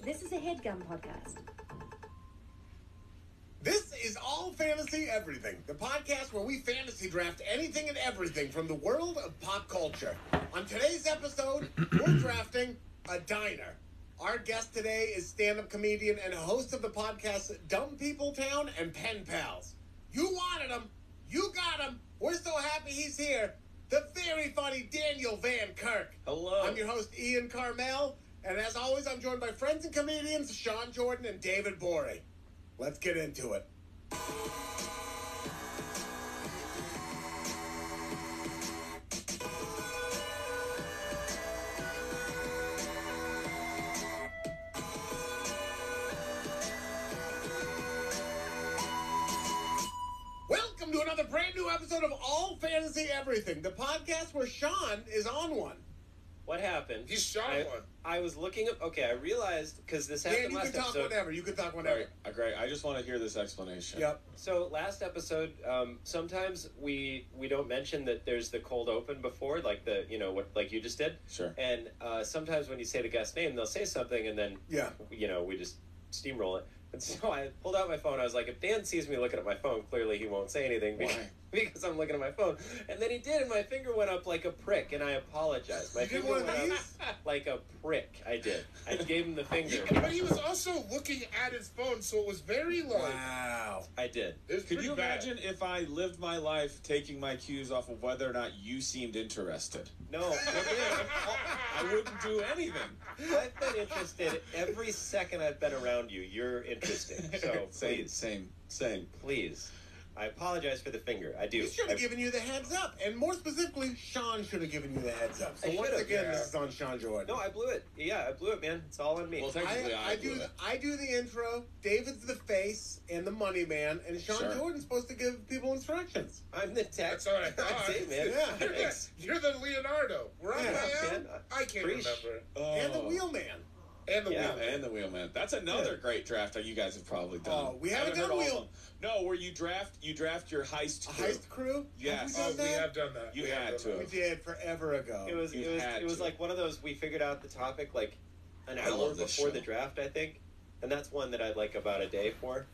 This is a HeadGum podcast. This is All Fantasy Everything, the podcast where we fantasy draft anything and everything from the world of pop culture. On today's episode, we're drafting a diner. Our guest today is stand-up comedian and host of the podcast Dumb People Town and Pen Pals. You wanted him. You got him. We're so happy he's here. The very funny Daniel Van Kirk. Hello. I'm your host, Ian Carmel. And as always, I'm joined by friends and comedians Sean Jordan and David Borey. Let's get into it. Welcome to another brand new episode of All Fantasy Everything, the podcast where Sean is on one. What happened? He's Sean one. I was looking up. Okay, I realized because this happened Dan, last you can episode. talk whenever. You can talk whenever. Great. I just want to hear this explanation. Yep. So last episode, sometimes we don't mention that there's the cold open before, like what you just did. Sure. And sometimes when you say the guest name, they'll say something, and then we just steamroll it. And so I pulled out my phone. I was like, if Dan sees me looking at my phone, clearly he won't say anything because I'm looking at my phone. And then he did, and my finger went up like a prick, and I apologized. My finger went up like a prick. I did. I gave him the finger. But he was also looking at his phone, so it was very like... Wow. I did. Could you imagine if I lived my life taking my cues off of whether or not you seemed interested? No. I wouldn't do anything. I've been interested every second I've been around you. You're interesting. So Same. please. I apologize for the finger. I do. He should have given you the heads up. And more specifically, Sean should have given you the heads up. So once again, this is on Sean Jordan. No, I blew it. Yeah, I blew it, man. It's all on me. Well, technically, I do the intro. David's the face and the money man. And Sean Jordan's supposed to give people instructions. I'm the tech. That's all right. That's it, man. Yeah. You're the Leonardo. Right? Yeah. I can't remember. And the wheelman. And the wheelman. And the wheelman. That's another great draft that you guys have probably done. Oh, we haven't done wheel. No, where you draft your heist crew. Heist crew? Yes. We have done that. You had to. We did forever ago. It was like one of those, we figured out the topic like an hour before the draft, I think. And that's one that I'd like about a day for.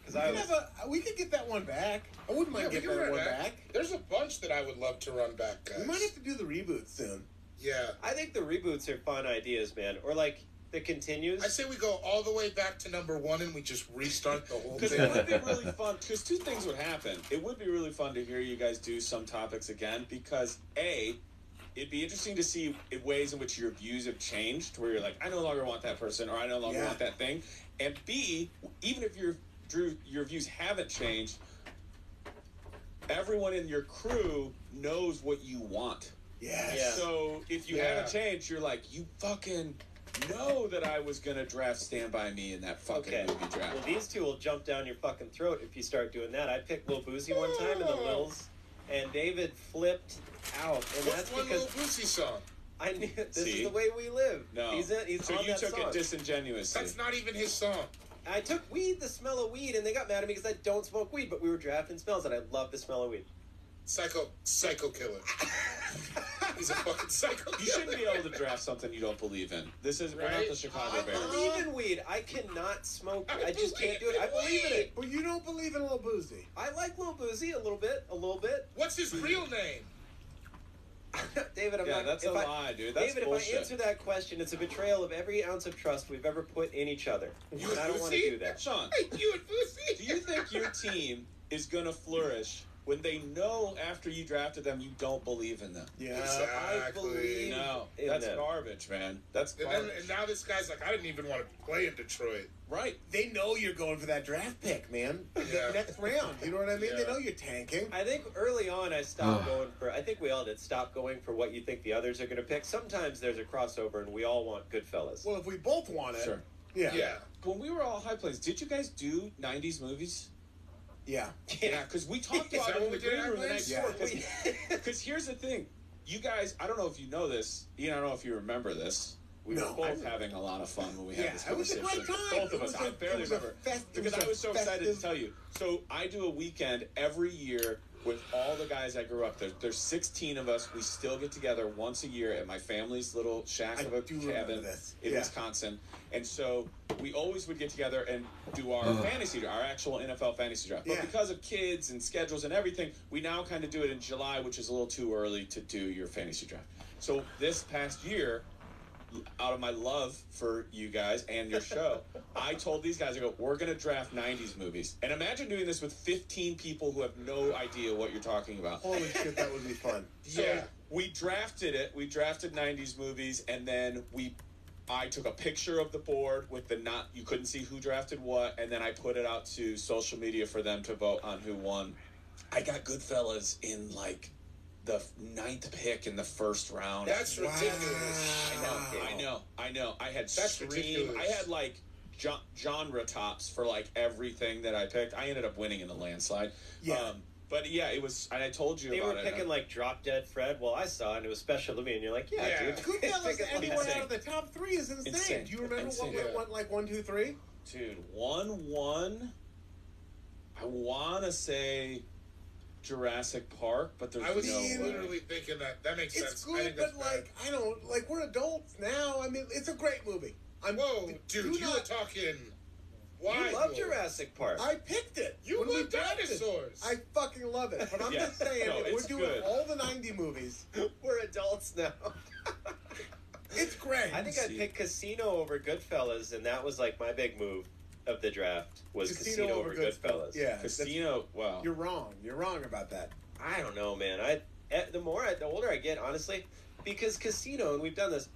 We could get that one back. I wouldn't mind getting that one back. There's a bunch that I would love to run back, guys. We might have to do the reboot soon. Yeah. I think the reboots are fun ideas, man. Or like the continues. I say we go all the way back to number 1 and we just restart the whole Because thing. it would be really fun. Because two things would happen. It would be really fun to hear you guys do some topics again. Because A, it'd be interesting to see ways in which your views have changed. Where you're like, I no longer want that person, or I no longer want that thing. And B, even if your views haven't changed, everyone in your crew knows what you want. Yes. Yeah. So if you haven't changed, you're like, you fucking know that I was going to draft Stand By Me in that fucking movie draft. Well, these two will jump down your fucking throat if you start doing that. I picked Lil Boozy one time in the Lils, and David flipped out. And What's that's one because Lil Boosie song? I knew this is the way we live. No. He's so on you that took song. it disingenuously. That's not even his song. I took weed, the smell of weed, and they got mad at me because I don't smoke weed, but we were drafting smells, and I love the smell of weed. Psycho killer. He's a fucking psycho killer. You shouldn't be able to draft something you don't believe in. We're not the Chicago I Bears. believe in weed. I cannot smoke. I just can't do it. I believe in it. But you don't believe in Lil Boozy. I like Lil Boozy a little bit. What's his real name? David, that's a lie, dude. That's David, bullshit. if I answer that question, it's a betrayal of every ounce of trust we've ever put in each other. You and I don't want to do that. Sean, Hey, you and Boosie. do you think your team is going to flourish when they know after you drafted them you don't believe in them? Yeah. I believe in that's them. garbage, man. That's garbage. And now this guy's like, I didn't even want to play in Detroit. Right. They know you're going for that draft pick, man. Yeah. The next round. You know what I mean? Yeah. They know you're tanking. I think early on I stopped going for, I think we all did stop going for what you think the others are going to pick. Sometimes there's a crossover and we all want Goodfellas. Well, if we both want it. Sure. Yeah. When we were all high plays, did you guys do 90s movies? Yeah. Yeah, because we talked about it in the green room the night before. Because here's the thing. You guys, I don't know if you know this. Ian, I don't know if you remember this. We were both having a lot of fun when we had this conversation. It was a great time. Both of us. I barely remember. Because I was so excited to tell you. So I do a weekend every year with all the guys I grew up. There's 16 of us. We still get together once a year at my family's little shack of a cabin in Wisconsin. And so we always would get together and do our fantasy, our actual NFL fantasy draft. But because of kids and schedules and everything, we now kind of do it in July, which is a little too early to do your fantasy draft. So this past year, out of my love for you guys and your show, I told these guys, I go, we're going to draft 90s movies. And imagine doing this with 15 people who have no idea what you're talking about. Holy shit, that would be fun. So we drafted it. We drafted 90s movies, and then I took a picture of the board with you couldn't see who drafted what, and then I put it out to social media for them to vote on who won. I got Goodfellas in, like, the 9th pick in the first round. That's ridiculous. I know. I had ridiculous. I had like genre tops for like everything that I picked. I ended up winning in a landslide. But it was. And I told you they about were picking like Drop Dead Fred. Well, I saw it and it was special to me, and you're like, dude. Goodfellas anywhere out of the top 3 is insane. Do you remember what went like 1, 2, 3? Dude, 1-1. I want to say Jurassic Park, but there's I was no literally thinking that makes sense. It's good, but like I don't like we're adults now. I mean, it's a great movie. Whoa, dude, you were talking. Why? You love Jurassic Park. I picked it. You love dinosaurs. I fucking love it. But I'm just saying, we're doing all the 90 movies. We're adults now. It's great. I think I picked Casino over Goodfellas, and that was like my big move of the draft was Casino over Goodfellas. Yeah, Casino. Wow, you're wrong. You're wrong about that. I don't know, man. The older I get, honestly, because Casino, and we've done this.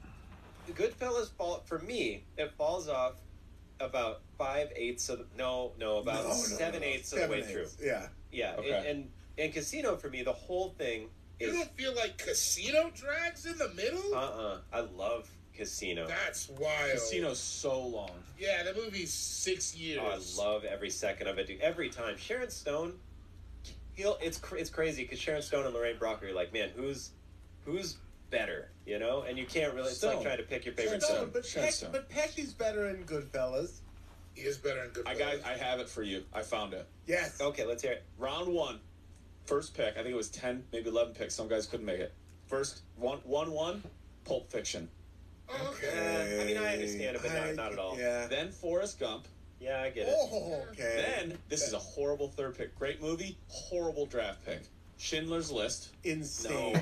Goodfellas for me, it falls off about 5/8 of about 7/8 of the way through. Yeah. Okay. And Casino for me, the whole thing. You don't feel like Casino drags in the middle? I love Casino. That's wild. Casino's so long. Yeah, the movie's 6 years. Oh, I love every second of it, dude. Every time. Sharon Stone, it's crazy because Sharon Stone and Lorraine Bracco, you're like, man, who's better, you know? And you can't really, it's like trying to pick your favorite Stone. But Pesci's better in Goodfellas. He is better in Goodfellas. I have it for you. I found it. Yes. Okay, let's hear it. Round 1, first pick. I think it was 10, maybe 11 picks. Some guys couldn't make it. First, 1-1, Pulp Fiction. Okay. I mean, I understand it, but not at all. Yeah. Then Forrest Gump. Yeah, I get it. Oh, okay. Then, this is a horrible third pick. Great movie, horrible draft pick. Schindler's List. Insane.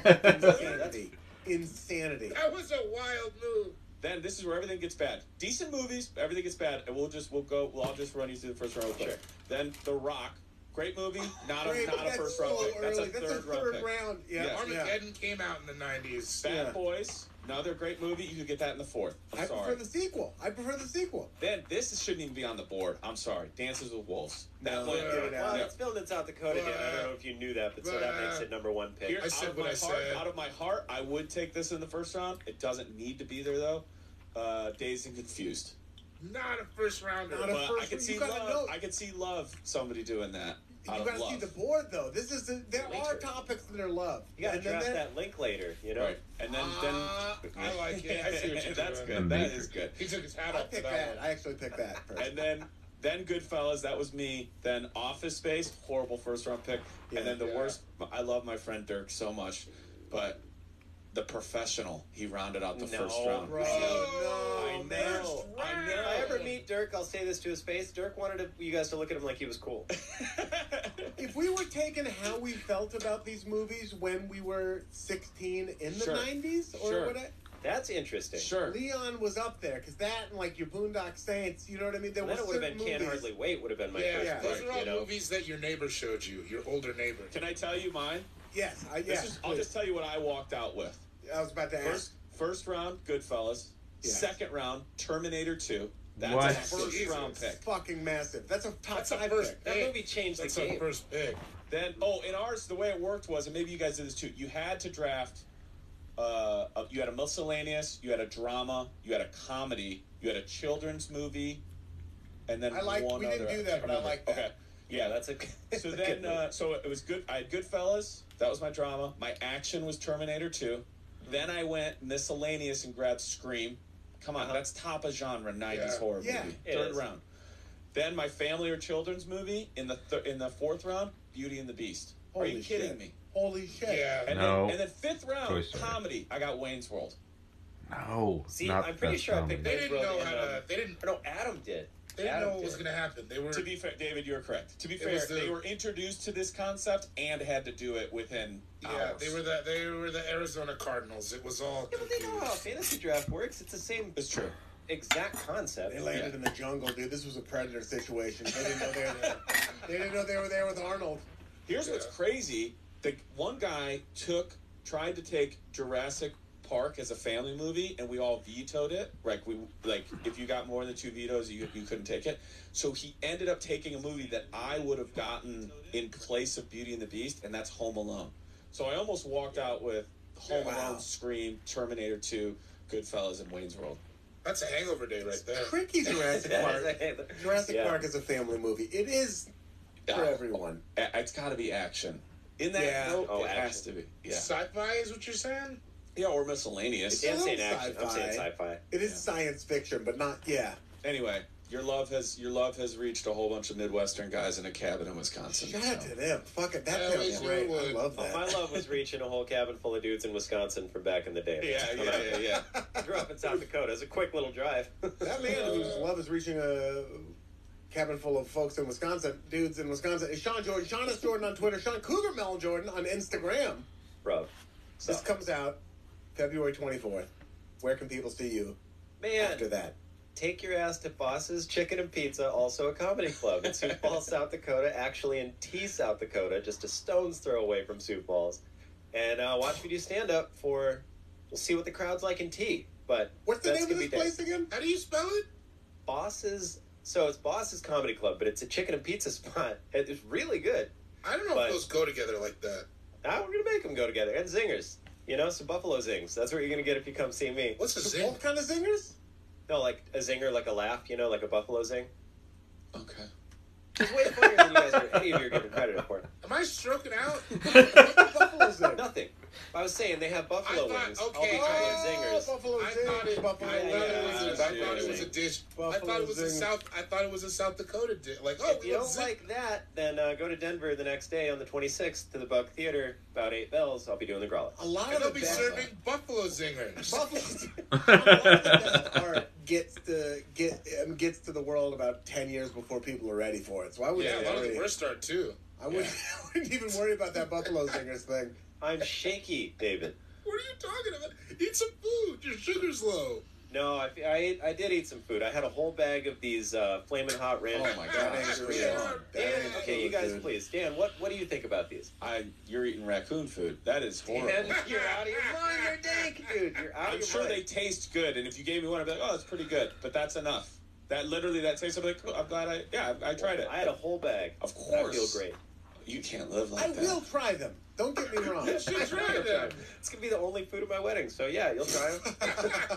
Insanity. That was a wild move. Then this is where everything gets bad. Decent movies, everything gets bad, and I'll just run you through the first round. Sure. Then The Rock. Great movie, not a first round pick. That's a third round pick. Yeah. Armageddon came out in the 90s. Bad Boys, another great movie. You could get that in the 4th. I prefer the sequel. Then this shouldn't even be on the board. I'm sorry. Dances with Wolves. Well, it's filmed in South Dakota. I don't know if you knew that, but so that makes it number 1 pick. I said what I said. Out of my heart, I would take this in the first round. It doesn't need to be there though. Dazed and Confused. Not a first rounder. But I could see love. I could see love. Somebody doing that. You gotta see the board though. There are topics that are loved. You gotta draft that link later, you know. Right. And then I like it. I see what you're That's doing. good. That is good. He took his hat off. I actually picked that first. And then Goodfellas, that was me. Then Office Space, horrible first round pick. And then the worst. I love my friend Dirk so much, but The Professional, he rounded out the first round. Bro, I know. If I ever meet Dirk, I'll say this to his face. Dirk wanted you guys to look at him like he was cool. If we were taking how we felt about these movies when we were 16 in the 90s, or whatever. That's interesting. Sure. Leon was up there, because that and like your Boondock Saints, you know what I mean? There then it would have been Can't Hardly Wait would have been my first those pick, are all movies that your neighbor showed you, your older neighbor. Can I tell you mine? Yes. I'll just tell you what I walked out with. I was about to ask. First round, Goodfellas. Yes. Second round, Terminator 2. That's a first round pick. Fucking massive. That's a top 5 pick. That movie changed the game. That's a first pick. Then, in ours, the way it worked was, and maybe you guys did this too, you had to draft, you had a miscellaneous, you had a drama, you had a comedy, you had a children's movie, and then we didn't do that, but I like that. Okay. Yeah, that's a so then, so it was good. I had Goodfellas. That was my drama. My action was Terminator 2. Then I went miscellaneous and grabbed Scream. Come on, that's top of genre 90s horror movie. Third round. Then my family or children's movie in the 4th round, Beauty and the Beast. Are you kidding me? Holy shit. Yeah. And then fifth round, comedy. I got Wayne's World. No. See, I'm pretty sure I picked They Wayne's didn't World. know how to. They didn't. No, Adam did. They didn't know what was going to happen. They were. To be fair, David, you're correct. To be fair, they were introduced to this concept and had to do it within hours. They were the Arizona Cardinals. It was all. Yeah, but they know how a fantasy draft works. It's the same. It's true. Exact concept. They landed in the jungle, dude. This was a predator situation. They didn't know they were there. They didn't know they were there with Arnold. Here's what's crazy. The one guy tried to take Jurassic Park as a family movie, and we all vetoed it. If you got more than 2 vetoes, you couldn't take it. So he ended up taking a movie that I would have gotten in place of Beauty and the Beast, and that's Home Alone. So I almost walked out with Home Alone, Scream, Terminator 2, Goodfellas, and Wayne's World. That's a hangover day right there. Tricky Jurassic Park. Jurassic Park is a family movie. It is for everyone. It's got to be action. In that it has to be. Yeah. Sci-fi is what you're saying? Yeah, or miscellaneous. I'm saying action. I'm saying sci-fi. It is science fiction, but not Anyway, your love has reached a whole bunch of Midwestern guys in a cabin in Wisconsin. Shout out to them. Fuck it. That sounds great. I love that. My love was reaching a whole cabin full of dudes in Wisconsin from back in the day. Yeah. I grew up in South Dakota. It's a quick little drive. That man whose love is reaching a cabin full of folks in Wisconsin, dudes in Wisconsin, is Sean Jordan. Sean S. Jordan on Twitter. Sean Cougar Melon Jordan on Instagram. Bro. This comes out February 24th. Where can people see you after that? Take your ass to Boss's Chicken and Pizza, also a comedy club in Sioux Falls, South Dakota, actually in Tea, South Dakota, just a stone's throw away from Sioux Falls. And watch me do stand-up we'll see what the crowd's like in Tea. But what's the name of this place again? How do you spell it? Boss's. So it's Boss's Comedy Club, but it's a chicken and pizza spot. It's really good. I don't know if those go together like that. We're going to make them go together. And zingers. You know, some buffalo zings. That's what you're going to get if you come see me. What's a zing? What kind of zingers? No, like a zinger, like a laugh, you know, like a buffalo zing. Okay. It's way funnier than you guys are, any of you are giving credit for. Am I stroking out? Buffalo zing. Nothing. I was saying they have buffalo wings. Okay. Zingers. Buffalo I zing. thought it was a dish. I thought it was Buffalo a South Dakota dish. Like, if you don't like that, then go to Denver the next day on the 26th to the Buck Theater, about 8 bells. I'll be doing the growler. A lot and of they'll be serving buffalo zingers. Art gets to the world about 10 years before people are ready for it. So I would a lot of the worst are too. I wouldn't even worry about that buffalo zingers thing. I'm shaky, David. What are you talking about? Eat some food. Your sugar's low. No, I did eat some food. I had a whole bag of these Flamin' Hot Ranch. Oh my God, Dan, okay, you guys, please. Dan, what do you think about these? You're eating raccoon food. That is horrible. Dan, you're out of your mind. They're dank, dude. You're out of your mind. I'm sure they taste good, and if you gave me one, I'd be like, oh, it's pretty good. But that's enough. That tastes like, oh, I'm glad I tried it. I had a whole bag. Of course. I feel great. You can't live like that. I will try them. Don't get me wrong. You should try them. It's going to be the only food at my wedding, so yeah, you'll try them.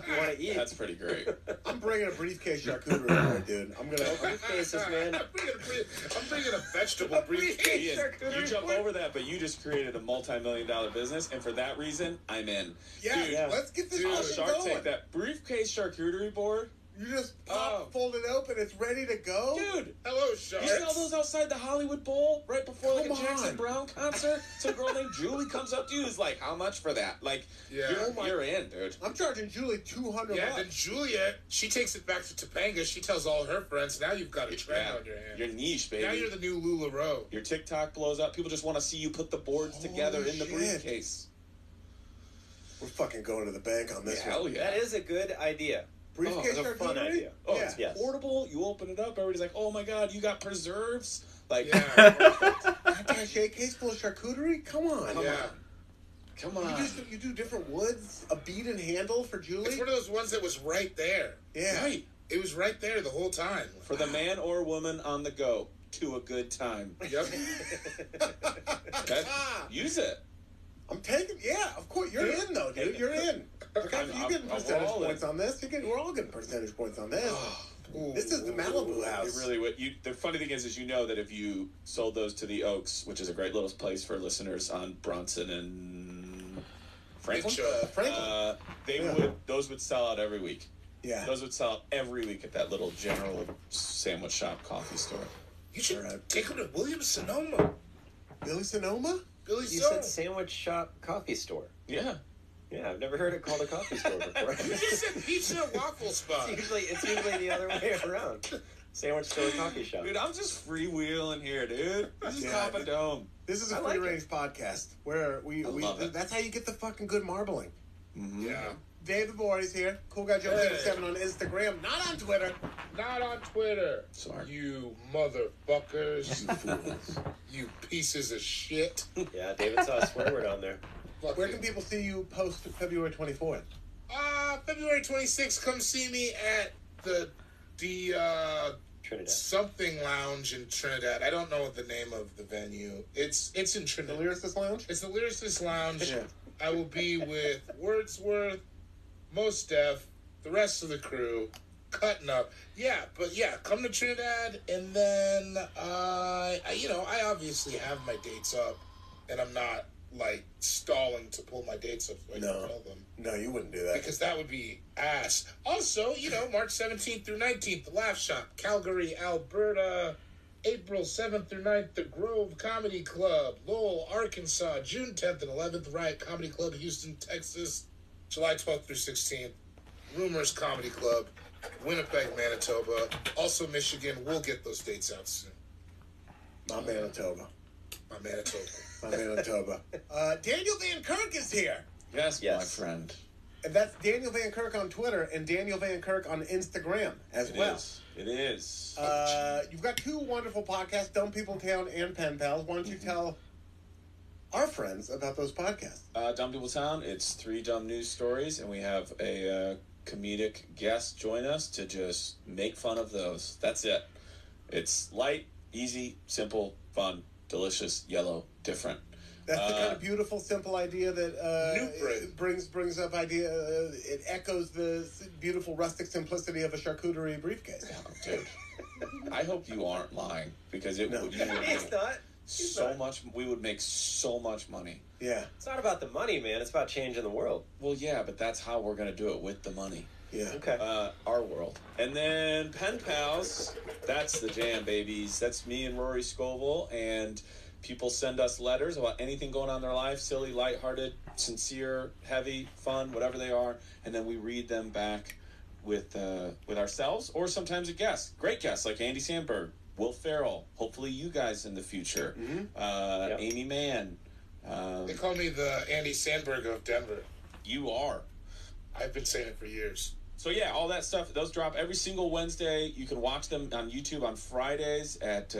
You want to eat. That's pretty great. I'm bringing a briefcase charcuterie board, dude. I'm gonna briefcases, man. I'm bringing a vegetable briefcase. You jump over that, but you just created a multi-million-dollar business, and for that reason, I'm in. Yeah, let's get this Shark going. Tank, that briefcase charcuterie board. You just fold it open, it's ready to go? Dude! Hello, Shark. You sell those outside the Hollywood Bowl right before like a Jackson Brown concert? Some girl named Julie comes up to you and is like, how much for that? Like, you're in, dude. I'm charging Julie $200. Yeah, then Julia, she takes it back to Topanga. She tells all her friends, now you've got a trend on your hands. You're niche, baby. Now you're the new LuLaRoe. Your TikTok blows up. People just want to see you put the boards together in the briefcase. We're fucking going to the bank on this one. Hell yeah. That is a good idea. Briefcase a fun idea. Oh, it's portable. You open it up. Everybody's like, "Oh my god, you got preserves!" Like, attaché case full of charcuterie. Come on. Come on. You do different woods. A bead and handle for Julie. It's one of those ones that was right there. Yeah. Right. It was right there the whole time. For the man or woman on the go to a good time. Yep. Use it. I'm taking. Yeah, of course. You're in though, dude. You're in. You get percentage points on this. We're all getting percentage points on this. This is the Malibu house. It really would. The funny thing is you know that if you sold those to the Oaks, which is a great little place for listeners on Bronson and Franklin, those would sell out every week. Yeah, those would sell out every week at that little general sandwich shop coffee store. You should take them to Williams-Sonoma. Billy Sonoma? Billy You Sonoma. said sandwich shop coffee store. Yeah. Yeah, I've never heard it called a coffee store before. You said pizza and waffle spot. It's usually the other way around. Sandwich store coffee shop. Dude, I'm just freewheeling here, dude. This is Papa Dome. This is a I free like range podcast where we love it. that's how you get the fucking good marbling. Mm-hmm. Yeah. David Voorhees here. Cool Guy Joe 7 on Instagram, not on Twitter. Not on Twitter. Sorry. You motherfuckers. You fools. You pieces of shit. Yeah, David saw a swear word on there. Where can people see you post February 24th? February 26th, come see me at the Trinidad. something lounge in Trinidad. I don't know the name of the venue. It's in The Trinidad. Lyricist Lounge? It's the Lyricist Lounge. Yeah. I will be with Wordsworth, Mos Def, the rest of the crew, cutting up. Yeah, but yeah, come to Trinidad, and then I obviously have my dates up, and I'm not like stalling to pull my dates up so I can tell them. No, you wouldn't do that. Because that would be ass. Also, March 17th through 19th, the Laugh Shop, Calgary, Alberta. April 7th through 9th, the Grove Comedy Club, Lowell, Arkansas. June 10th and 11th, Riot Comedy Club, Houston, Texas. July 12th through 16th, Rumors Comedy Club, Winnipeg, Manitoba. Also Michigan. We'll get those dates out soon. My Manitoba. My Manitoba. My Manitoba. Daniel Van Kirk is here. Yes, Yes. my friend. And that's Daniel Van Kirk on Twitter and Daniel Van Kirk on Instagram as well. It is. You've got two wonderful podcasts, Dumb People Town and Pen Pals. Why don't you tell our friends about those podcasts? Dumb People Town, it's 3 dumb news stories, and we have a comedic guest join us to just make fun of those. That's it. It's light, easy, simple, fun, delicious, yellow, different. That's the kind of beautiful, simple idea that New brings up idea. It echoes the beautiful, rustic simplicity of a charcuterie briefcase. Oh, dude, I hope you aren't lying because it would He's not. We would make so much money. Yeah. It's not about the money, man. It's about changing the world. Well, yeah, but that's how we're going to do it, with the money. Yeah. Okay. Our world. And then Pen Pals, that's the jam, babies. That's me and Rory Scovel, and people send us letters about anything going on in their life, silly, lighthearted, sincere, heavy, fun, whatever they are, and then we read them back with ourselves, or sometimes a guest. Great guests like Andy Samberg, Will Ferrell, hopefully you guys in the future, Amy Mann. They call me the Andy Sandberg of Denver. You are. I've been saying it for years. So yeah, all that stuff, those drop every single Wednesday. You can watch them on YouTube on Fridays at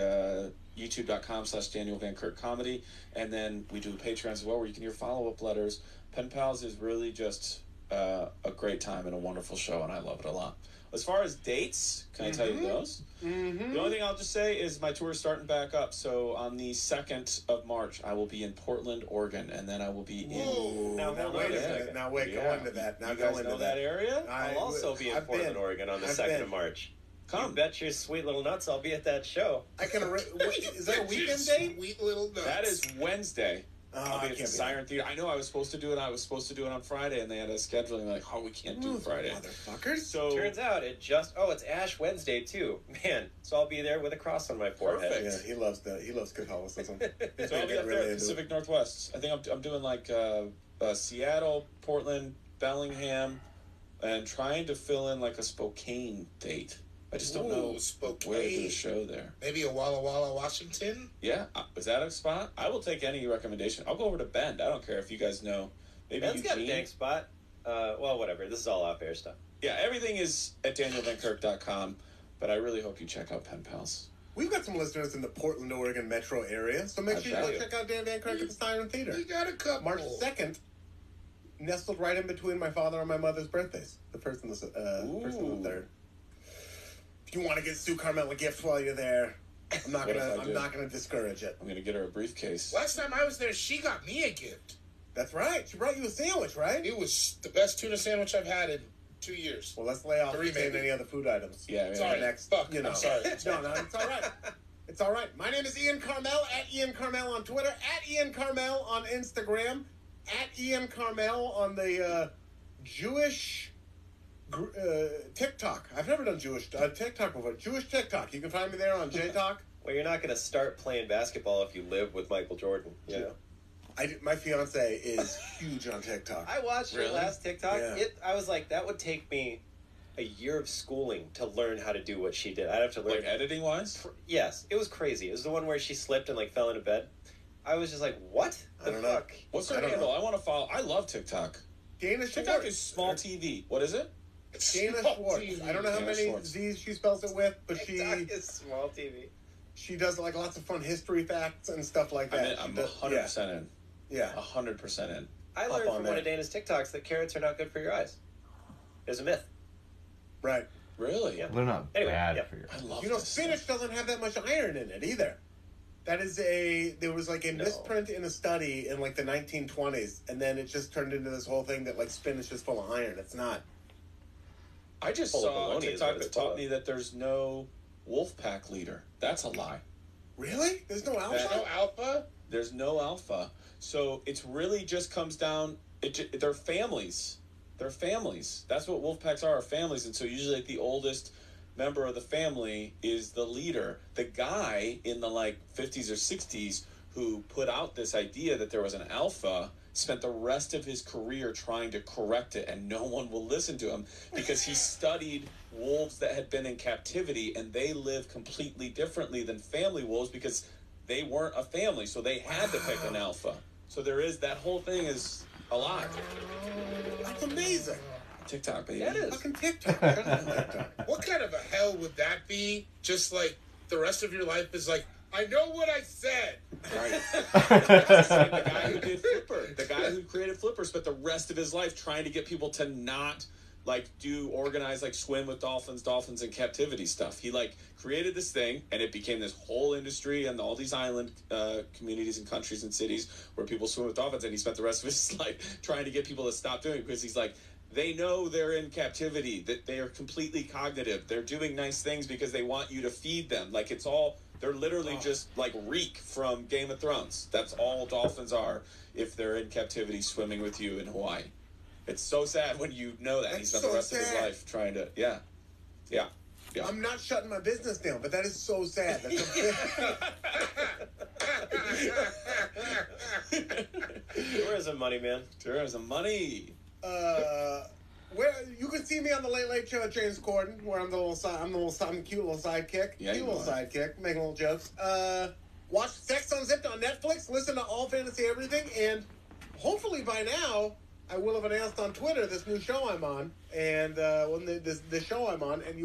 youtube.com/Daniel Van Kirk Comedy. And then we do the Patreon as well, where you can hear follow-up letters. Pen Pals is really just a great time and a wonderful show, and I love it a lot. As far as dates, can I tell you those? Mm-hmm. The only thing I'll just say is my tour is starting back up. So on the 2nd of March, I will be in Portland, Oregon, and then I will be in... Now wait a minute. Now wait, go into that. Now you go guys into know that area? I'll also be in Portland, Oregon on the 2nd of March. Come. You bet your sweet little nuts I'll be at that show. I can. Is that a weekend date? Sweet little nuts. That is Wednesday. Oh, I'll be I at the can't Siren Theater. I know I was supposed to do it. I was supposed to do it on Friday, and they had a scheduling like, oh, we can't do Friday. Motherfuckers. So Turns out it's Ash Wednesday too. Man, so I'll be there with a cross on my forehead. Perfect. Yeah, he loves Catholicism. So I'll be up there at Pacific Northwest. I think I'm doing like Seattle, Portland, Bellingham, and trying to fill in like a Spokane date. I just don't know Spokane. where to do a show there. Maybe a Walla Walla, Washington? Yeah, is that a spot? I will take any recommendation. I'll go over to Bend. I don't care if you guys know. Maybe Ben's got a Eugene. dank spot. Well, whatever. This is all off-air stuff. Yeah, everything is at danielvankirk.com, but I really hope you check out Pen Pals. We've got some listeners in the Portland, Oregon metro area, so make sure you go check out Dan Van Kirk at the Siren Theater. We got a couple. March 2nd, nestled right in between my father and my mother's birthdays. The first and the third. If you want to get Sue Carmel a gift while you're there, I'm not gonna discourage it. I'm gonna get her a briefcase. Last time I was there, she got me a gift. That's right. She brought you a sandwich, right? It was the best tuna sandwich I've had in 2 years. Well, let's lay off 3 maybe. any other food items. Yeah, Sorry. Next, Fuck. you know. I'm sorry. No, it's all right. It's all right. My name is Ian Carmel, at Ian Carmel on Twitter, at Ian Carmel on Instagram, at Ian Carmel on the Jewish TikTok. I've never done Jewish TikTok before. Jewish TikTok. You can find me there on JTalk Well, you're not going to start playing basketball if you live with Michael Jordan, you know? My fiance is huge on TikTok. I watched her last TikTok. Yeah. I was like, that would take me a year of schooling to learn how to do what she did. I'd have to learn. Like editing-wise? Yes. It was crazy. It was the one where she slipped and, like, fell into bed. I was just like, what the fuck? What's her handle? I want to follow. I love TikTok. Dana TikTok Schwartz. is small TV. What is it? Dana Schwartz. I don't know how many Z's she spells it with, but TikTok is small TV. She does like lots of fun history facts and stuff like that. I'm 100% in. Yeah. 100% in. I learned from one of Dana's TikToks that carrots are not good for your eyes. It's a myth. Right. Really? Yeah. They're not bad for your eyes. I love spinach doesn't have that much iron in it either. There was like a misprint in a study in like the 1920s, and then it just turned into this whole thing that like spinach is full of iron. It's not. I just saw a TikTok that taught me that there's no wolf pack leader. That's a lie. Really? There's no alpha? There's no alpha? There's no alpha. So it's really just comes down, they're families. They're families. That's what wolf packs are families. And so usually like the oldest member of the family is the leader. The guy in the like 50s or 60s who put out this idea that there was an alpha spent the rest of his career trying to correct it, and no one will listen to him because he studied wolves that had been in captivity, and they live completely differently than family wolves because they weren't a family, so they had to pick an alpha. So there is, that whole thing is a lie. That's amazing. TikTok, baby. Yeah, it is. Fucking TikTok. What kind of a hell would that be? Just like the rest of your life is like, I know what I said. Right. The guy who did Flipper, the guy who created Flipper spent the rest of his life trying to get people to not like do organized like swim with dolphins in captivity stuff. He like created this thing, and it became this whole industry and all these island communities and countries and cities where people swim with dolphins, and he spent the rest of his life trying to get people to stop doing it because he's like, they know they're in captivity, that they are completely cognitive. They're doing nice things because they want you to feed them. Like it's all, they're literally just like Reek from Game of Thrones. That's all dolphins are if they're in captivity swimming with you in Hawaii. It's so sad when you know that. He spent the rest of his life trying to, yeah. I'm not shutting my business down, but that is so sad. Tourism money, man. Tourism money. Where you can see me on the Late Late Show with James Corden, where I'm the cute little sidekick. Yeah, cute little sidekick, making little jokes. Watch Sex Unzipped on Netflix. Listen to All Fantasy Everything, and hopefully by now I will have announced on Twitter this new show I'm on, and the show I'm on, and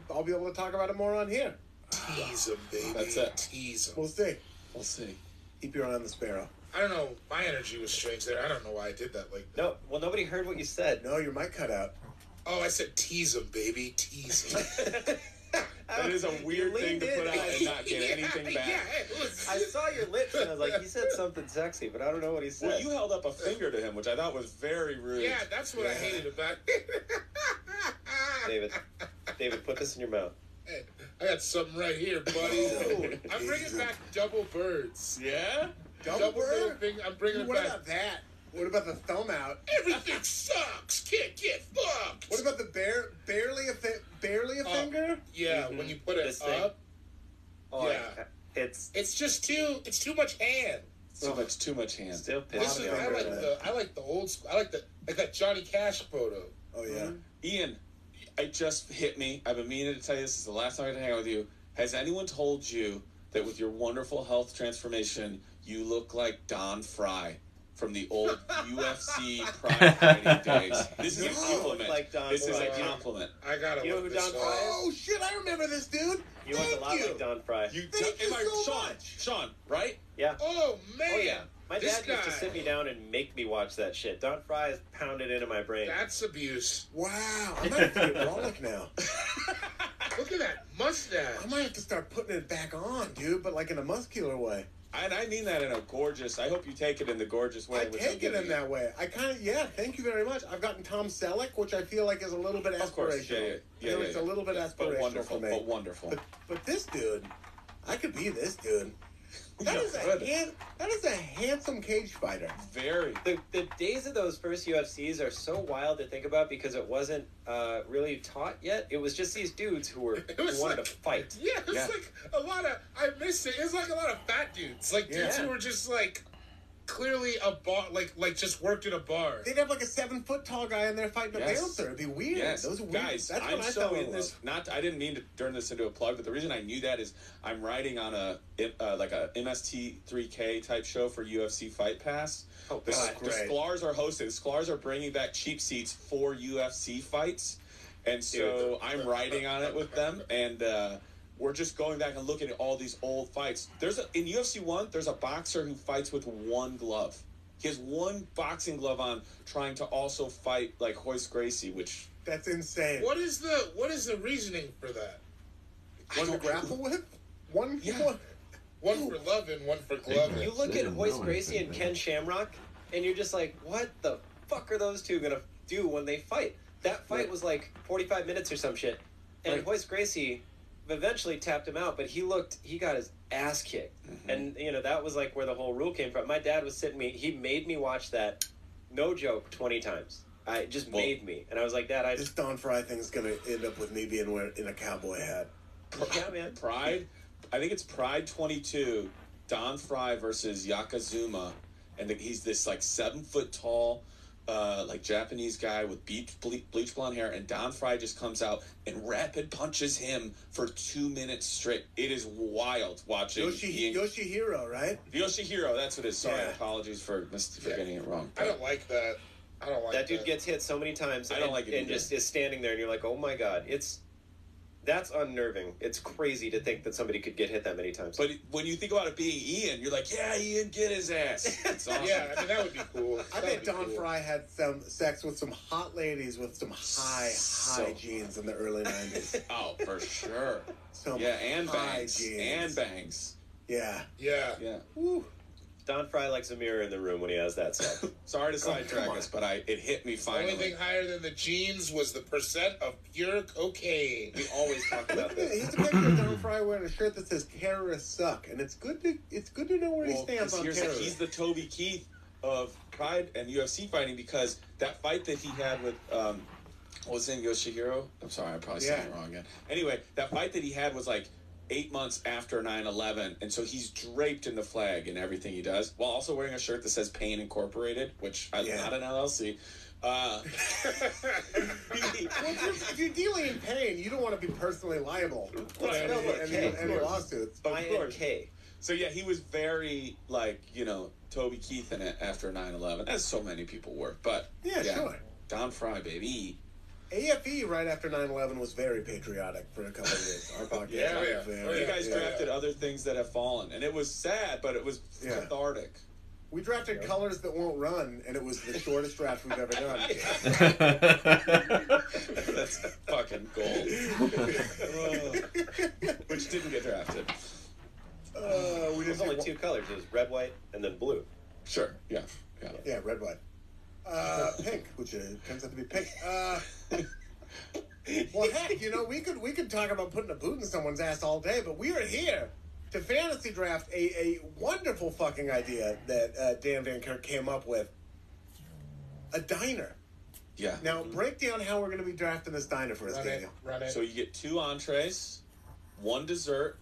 I'll be able to talk about it more on here. Tease him, baby. That's it. Tease him. We'll see. Keep your eye on the sparrow. I don't know. My energy was strange there. I don't know why I did that. No, well, nobody heard what you said. No, your mic cut out. Oh, I said tease him, baby. Tease him. That is a weird thing to put out and not get anything back. Yeah, I saw your lips and I was like, he said something sexy, but I don't know what he said. Well, you held up a finger to him, which I thought was very rude. Yeah, that's what I hated about it. David, put this in your mouth. Hey, I got something right here, buddy. I'm bringing back double birds. Yeah? Double bird? I'm bringing it back. What about that? What about the thumb out? Everything sucks. Can't get fucked. What about the barely a finger? Yeah, when you put it This thing. up. Oh, Yeah. It's It's too much hand. Too much hand. still This pissing is, me off. I like the old school. I like that Johnny Cash photo. Oh yeah. Ian, it just hit me. I've been meaning to tell you this is the last time I get to hang out with you. Has anyone told you that with your wonderful health transformation, you look like Don Fry from the old UFC prime fighting days? This is a compliment. Like Don This is Fry. a compliment. I gotta You know look who this Don up. Fry is? Oh shit! I remember this dude. You look a lot Thank you. like Don Fry. Thank you so much. Sean, right? Yeah. Oh man. Oh, yeah. My This dad used to guy. sit me down and make me watch that shit. Don Fry is pounded into my brain. That's abuse. Wow, I might have to get Rollick now. Look at that mustache. I might have to start putting it back on, dude, but like in a muscular way. And I mean that in a gorgeous, I hope you take it in the gorgeous way. I take it in that way. I kind of, thank you very much. I've gotten Tom Selleck, which I feel like is a little bit aspirational. Of course, yeah. I feel it's a little bit aspirational But wonderful, for me. but wonderful. But this dude, I could be this dude. That is a handsome cage fighter. Very. The days of those first UFCs are so wild to think about because it wasn't really taught yet. It was just these dudes who wanted to fight. Yeah, it was like a lot of. I missed it. It was like a lot of fat dudes, like dudes who were just like clearly a bar, like just worked in a bar. They'd have like a 7-foot tall guy in there fighting a bouncer. It'd be weird. Yes. Those are weird. Guys, That's I'm so in this. I didn't mean to turn this into a plug, but the reason I knew that is I'm writing on a MST3K type show for UFC Fight Pass. Oh, the Sklars are hosting. The Sklars are bringing back cheap seats for UFC fights, and so I'm writing on it with them, and we're just going back and looking at all these old fights. In UFC 1, there's a boxer who fights with one glove. He has one boxing glove on, trying to also fight like Royce Gracie, which that's insane. What is the reasoning for that? One to grapple with? One for loving, one for gloving. You look at Royce Gracie and Ken Shamrock, and you're just like, what the fuck are those two gonna do when they fight? That fight was like 45 minutes or some shit, and Royce Gracie eventually tapped him out, but he got his ass kicked. And that was like where the whole rule came from. My dad was he made me watch that, no joke, 20 times. Made me, and I was like, Dad, this Don Fry thing's gonna end up with me being in a cowboy hat. Yeah, man. Pride, I think it's Pride 22, Don Fry versus Yokozuna, and he's this like 7-foot tall like Japanese guy with bleach blonde hair, and Don Fry just comes out and rapid punches him for 2 minutes straight. It is wild watching. Yoshihiro, right? Yoshihiro, that's what it is. Sorry, apologies for getting it wrong. I don't like that. That dude gets hit so many times. I don't like it and just is standing there, and you're like, oh my god, that's unnerving. It's crazy to think that somebody could get hit that many times. But when you think about it being Ian, you're like, yeah, Ian, get his ass. It's awesome. Yeah, I mean, that would be cool. I bet Don Fry had some sex with some hot ladies with some high jeans in the early 90s. Oh, for sure. And bangs. Jeans. And bangs. Yeah. Woo. Don Fry likes a mirror in the room when he has that stuff. Sorry to sidetrack us, but it hit me finally. The only thing higher than the jeans was the percent of pure cocaine. We always talk about this. He's a picture of Don Fry wearing a shirt that says "Terrorists suck," and it's good to know where he stands on terrorism. He's the Toby Keith of Pride and UFC fighting, because that fight that he had with what was his name, Yoshihiro? I'm sorry, I'm probably saying it wrong again. Anyway, that fight that he had was like 8 months after 9/11, and so he's draped in the flag in everything he does, while also wearing a shirt that says Pain Incorporated, which I'm not an LLC. If you're dealing in pain, you don't want to be personally liable for any lawsuits. Of course. So yeah, he was very Toby Keith in it after 9/11, as so many people were. But sure. Don Fry, baby. AFE right after 9/11 was very patriotic for a couple of years. Our podcast. You guys drafted other things that have fallen, and it was sad, but it was cathartic. We drafted colors that won't run, and it was the shortest draft we've ever done. That's fucking gold. Which didn't get drafted. There's only 2 colors. It was red, white, and then blue. Sure. Yeah, red, white. Pink, which turns out to be pink. Well, heck, we could talk about putting a boot in someone's ass all day, but we are here to fantasy draft a wonderful fucking idea that Dan Van Kirk came up with. A diner. Yeah. Now, break down how we're going to be drafting this diner for us, Daniel. Run it. So you get 2 entrees, 1 dessert,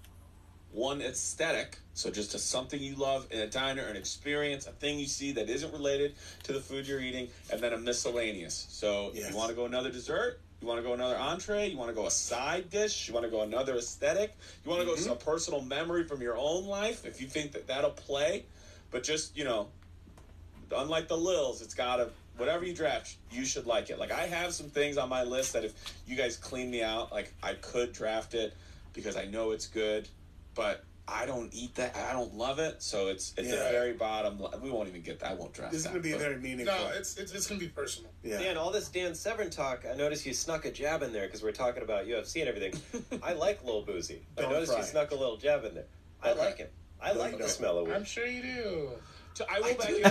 1 aesthetic, so just something you love in a diner, an experience, a thing you see that isn't related to the food you're eating, and then a miscellaneous. So if you want to go another dessert, you want to go another entree, you want to go a side dish, you want to go another aesthetic, you want to go a personal memory from your own life, if you think that that'll play. But just, unlike the Lils, it's got to, whatever you draft, you should like it. Like, I have some things on my list that if you guys clean me out, like, I could draft it because I know it's good, but I don't eat that. I don't love it, so it's at the very bottom. We won't even get that. I won't draft that. This is going to be very meaningful. No, it's going to be personal. Yeah. Dan, all this Dan Severn talk, I noticed you snuck a jab in there because we're talking about UFC and everything. I like Lil Boozy. I noticed you snuck a little jab in there. I like him. I like the smell of weed. I'm sure you do. So I will back you.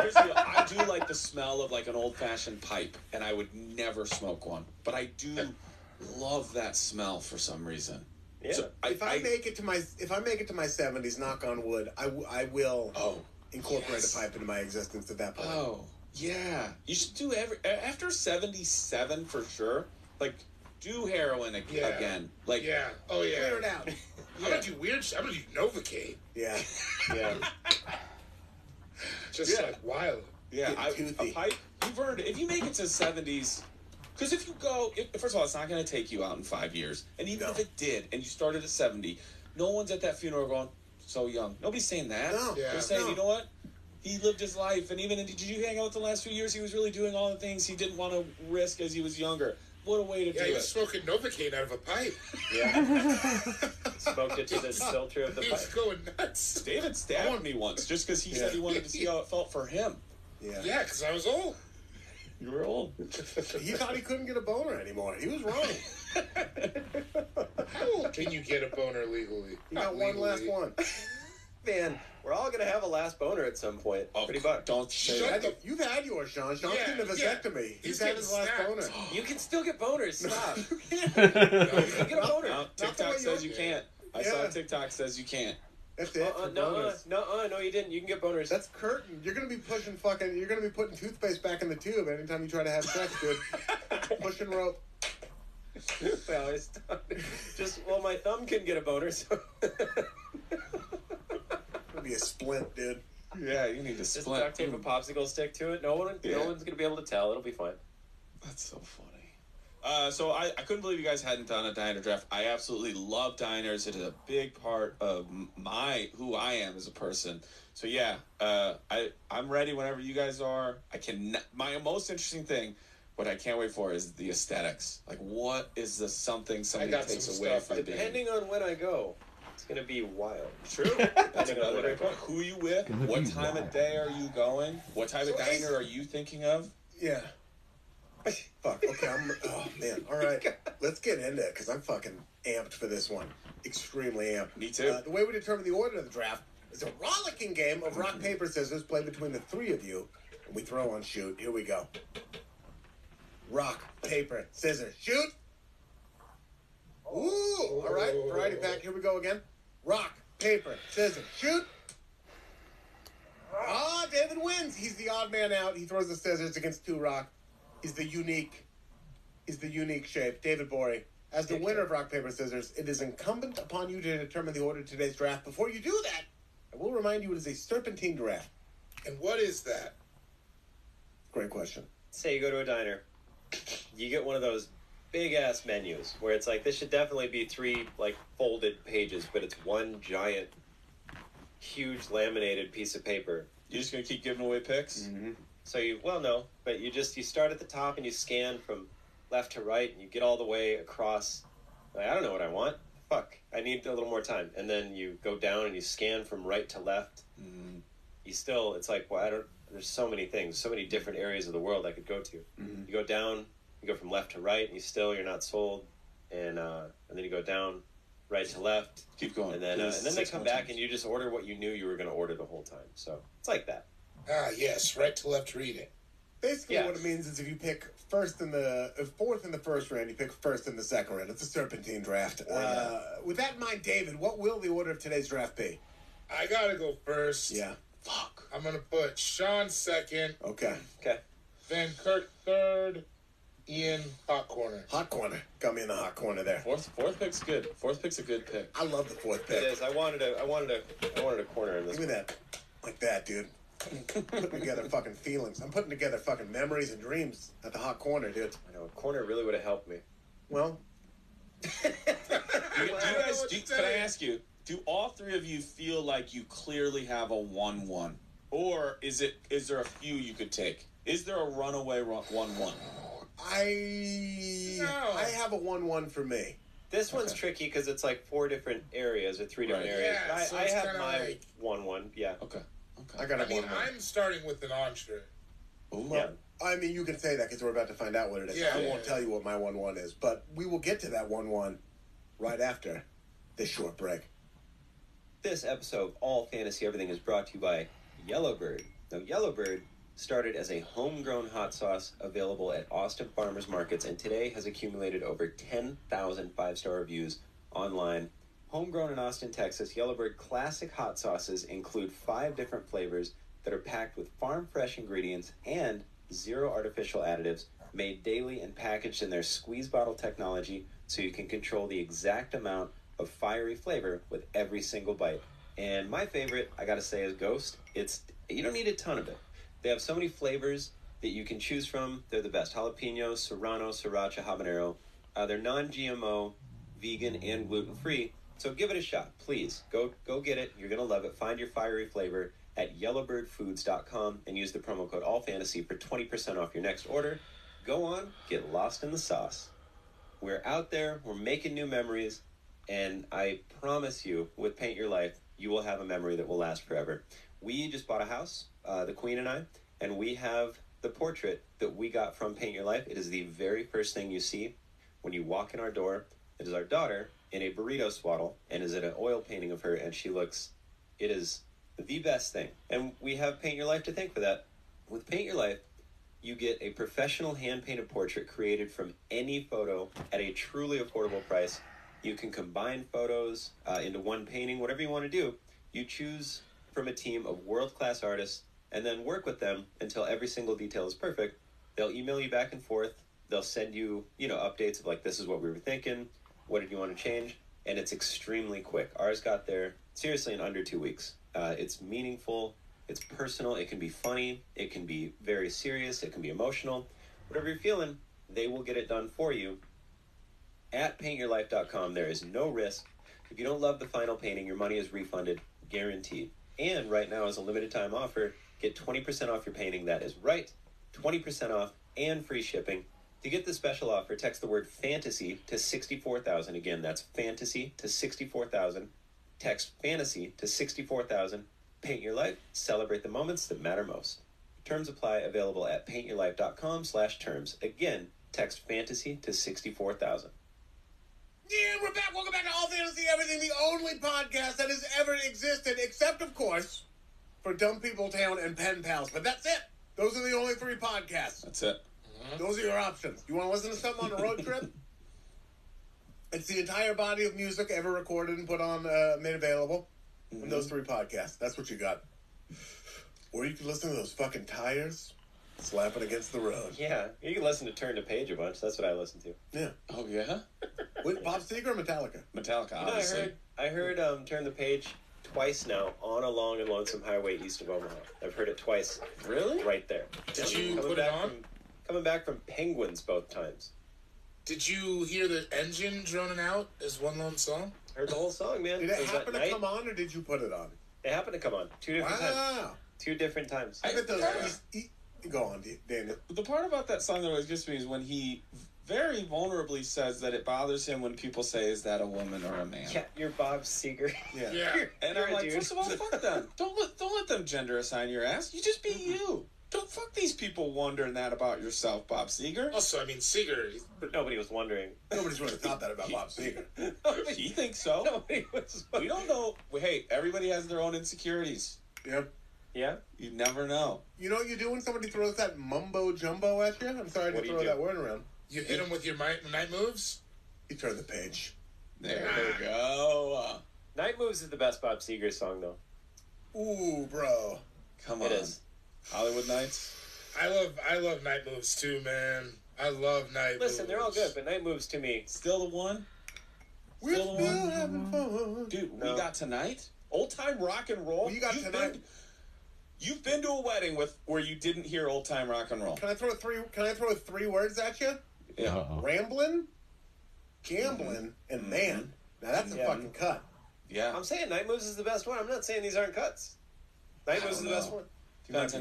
Here's the deal. I do like the smell of like an old-fashioned pipe, and I would never smoke one. But I do love that smell for some reason. Yeah. So If I make it to my 70s, knock on wood, I will incorporate a pipe into my existence at that point. Oh, yeah. You should do after 77 for sure. Like, do heroin again. Like, yeah. Oh, yeah. Clear it out. I'm going to do weird shit. I'm going to do Novocaine. Yeah. Yeah. Just like wild. Yeah, a pipe, you've earned it. If you make it to 70s, because if you go, first of all, it's not going to take you out in 5 years. And even if it did, and you started at 70, no one's at that funeral going, so young. Nobody's saying that. No. They're saying, you know what? He lived his life, and even did you hang out with the last few years? He was really doing all the things he didn't want to risk as he was younger. What a way to do it. Yeah, he was smoking Novocaine out of a pipe. Yeah. Smoked it to the filter of the He pipe. was going nuts. David stabbed me once just because he said he wanted to see how it felt for him. Yeah, because I was old. You were old. He thought he couldn't get a boner anymore. He was wrong. How old can you get a boner legally? He got one last one. Man, we're all gonna have a last boner at some point. Oh, Pretty much. don't say that. You've had yours, Sean. Sean's getting a vasectomy. He's had his last boner. You can still get boners. Stop. You You can get a boner. No, TikTok says you can't. I saw TikTok says you can't. That's it. For boners. No, you didn't. You can get boners. That's curtain. You're gonna be pushing You're gonna be putting toothpaste back in the tube anytime you try to have sex, dude. Pushing rope. Well, my thumb can get a boner, so. It'll be a splint, dude. Yeah, you need to Just split. duct tape a popsicle stick to it. No one's gonna be able to tell. It'll be fine. That's so funny. So I couldn't believe you guys hadn't done a diner draft. I absolutely love diners. It is a big part of who I am as a person. So yeah, I'm ready whenever you guys are. My most interesting thing, what I can't wait for, is the aesthetics. Like, what is the somebody takes away from being? Depending on when I go, it's gonna be wild. True. That's another point. Who are you with? What time of day are you going? What type of diner are you thinking of? Yeah. Fuck. Okay. Oh man. All right. Let's get into it because I'm fucking amped for this one. Extremely amped. Me too. The way we determine the order of the draft is a rollicking game of rock paper scissors played between the three of you, and we throw on shoot. Here we go. Rock paper scissors shoot. Ooh. All right. Variety pack. Here we go again. Rock paper scissors shoot. David wins. He's the odd man out. He throws the scissors against two rock. He's the unique shape. David Borey, as the winner of rock, paper, scissors, it is incumbent upon you to determine the order of today's draft. Before you do that, I will remind you it is a serpentine draft. And what is that? Great question. Say you go to a diner, you get one of those big-ass menus where it's like, this should definitely be 3, like, folded pages, but it's one giant, huge laminated piece of paper. You're just going to keep giving away picks? Mm-hmm. So you start at the top and you scan from left to right and you get all the way across. Like, I don't know what I want. Fuck, I need a little more time. And then you go down and you scan from right to left. Mm-hmm. It's like, well, there's so many things, so many different areas of the world I could go to. Mm-hmm. You go down, you go from left to right, and you're not sold. And then you go down, right to left. Keep going. And then they come back and you just order what you knew you were going to order the whole time. So it's like that. Ah, yes, right to left reading. Basically, what it means is if you pick fourth in the first round, you pick first in the second round. It's a serpentine draft. With that in mind, David, what will the order of today's draft be? I gotta go first. Yeah. Fuck. I'm gonna put Sean second. Okay. Then Kurt third. Ian hot corner. Hot corner. Got me in the hot corner there. Fourth pick's good. Fourth pick's a good pick. I love the fourth pick. It is. I wanted a corner in this. Give me that. Like that, dude. Putting together fucking feelings. I'm putting together fucking memories and dreams at the hot corner, dude. I know, a corner really would have helped me. Well, Can I ask you, do all three of you feel like you clearly have a 1-1? Or is there a few you could take? Is there a runaway 1-1? I have a 1-1 for me. This one's tricky because it's like 4 different areas or 3 different areas. Yeah, so I it's have my like 1-1, yeah. Okay. I got a 1-1. I'm starting with an entree. Ooh. Yeah. I mean, you can say that because we're about to find out what it is. Yeah, I won't tell you what my 1-1 is, but we will get to that 1-1 right after this short break. This episode of All Fantasy Everything is brought to you by Yellowbird. Now, Yellowbird started as a homegrown hot sauce available at Austin farmers markets and today has accumulated over 10,000 5-star reviews online Homegrown in Austin, Texas, Yellowbird Classic hot sauces include 5 different flavors that are packed with farm-fresh ingredients and 0 artificial additives, made daily and packaged in their squeeze bottle technology so you can control the exact amount of fiery flavor with every single bite. And my favorite, I gotta say, is Ghost. You don't need a ton of it. They have so many flavors that you can choose from. They're the best. Jalapeno, serrano, sriracha, habanero. They're non-GMO, vegan, and gluten-free. So give it a shot, please. Go get it. You're gonna love it. Find your fiery flavor at yellowbirdfoods.com and use the promo code ALLFANTASY for 20% off your next order. Go on, get lost in the sauce. We're out there, we're making new memories, and I promise you, with Paint Your Life, you will have a memory that will last forever. We just bought a house, the Queen and I, and we have the portrait that we got from Paint Your Life. It is the very first thing you see when you walk in our door. It is our daughter in a burrito swaddle, and is it an oil painting of her, and it is the best thing. And we have Paint Your Life to thank for that. With Paint Your Life, you get a professional hand-painted portrait created from any photo at a truly affordable price. You can combine photos into one painting, whatever you want to do. You choose from a team of world-class artists and then work with them until every single detail is perfect. They'll email you back and forth. They'll send you, updates of like, this is what we were thinking. What did you want to change? And it's extremely quick. Ours got there, seriously, in under 2 weeks. It's meaningful. It's personal. It can be funny. It can be very serious. It can be emotional. Whatever you're feeling, they will get it done for you. At paintyourlife.com, there is no risk. If you don't love the final painting, your money is refunded, guaranteed. And right now, as a limited time offer, get 20% off your painting. That is right, 20% off and free shipping. To get the special offer, text the word fantasy to 64,000. Again, that's fantasy to 64,000. Text fantasy to 64,000. Paint Your Life. Celebrate the moments that matter most. Terms apply. Available at paintyourlife.com/terms. Again, text fantasy to 64,000. Yeah, we're back. Welcome back to All Fantasy Everything, the only podcast that has ever existed, except, of course, for Dumb People Town and Pen Pals. But that's it. Those are the only 3 podcasts. That's it. Those are your options. You want to listen to something on a road trip? It's the entire body of music ever recorded and put on, made available in those 3 podcasts. That's what you got. Or you can listen to those fucking tires slapping against the road. Yeah, you can listen to Turn the Page a bunch. That's what I listen to. Yeah. Oh, yeah? With Bob Seger or Metallica? Metallica, obviously. I heard Turn the Page twice now on a long and lonesome highway east of Omaha. I've heard it twice. Really? Right there. Did you put it on? Coming back from Penguins both times. Did you hear the engine droning out as one lone song? Heard the whole song, man. Did it happen to come on, or did you put it on? It happened to come on 2 different times. 2 different times. I bet those... Go on, Daniel. The part about that song that always gets me is when he very vulnerably says that it bothers him when people say, is that a woman or a man? Yeah, you're Bob Seger. Yeah. And I'm like, first of all, fuck them. Don't let them gender assign your ass. You just be you. Don't fuck these people wondering that about yourself, Bob Seger. Also, I mean, Seger... Nobody was wondering. Nobody's really thought that about Bob Seger. He thinks so. Nobody was We don't know. Hey, everybody has their own insecurities. Yep. Yeah? You never know. You know what you do when somebody throws that mumbo-jumbo at you? I'm sorry to throw that word around. You hit them with your night moves? You turn the page. There we go. Night Moves is the best Bob Seger song, though. Ooh, bro. Come on. It is. Hollywood Nights. I love night moves too, man. I love night moves. Listen, they're all good, but Night Moves to me... Still the one? We're still having fun. Dude, we got Tonight? Old time rock and roll? Well, you got Tonight. You've been to a wedding where you didn't hear old time rock and roll. Can I throw 3 words at you? Yeah. Ramblin', gambling, and man. Now that's a fucking cut. Yeah. I'm saying Night Moves is the best one. I'm not saying these aren't cuts. Night Moves is the best one. Depends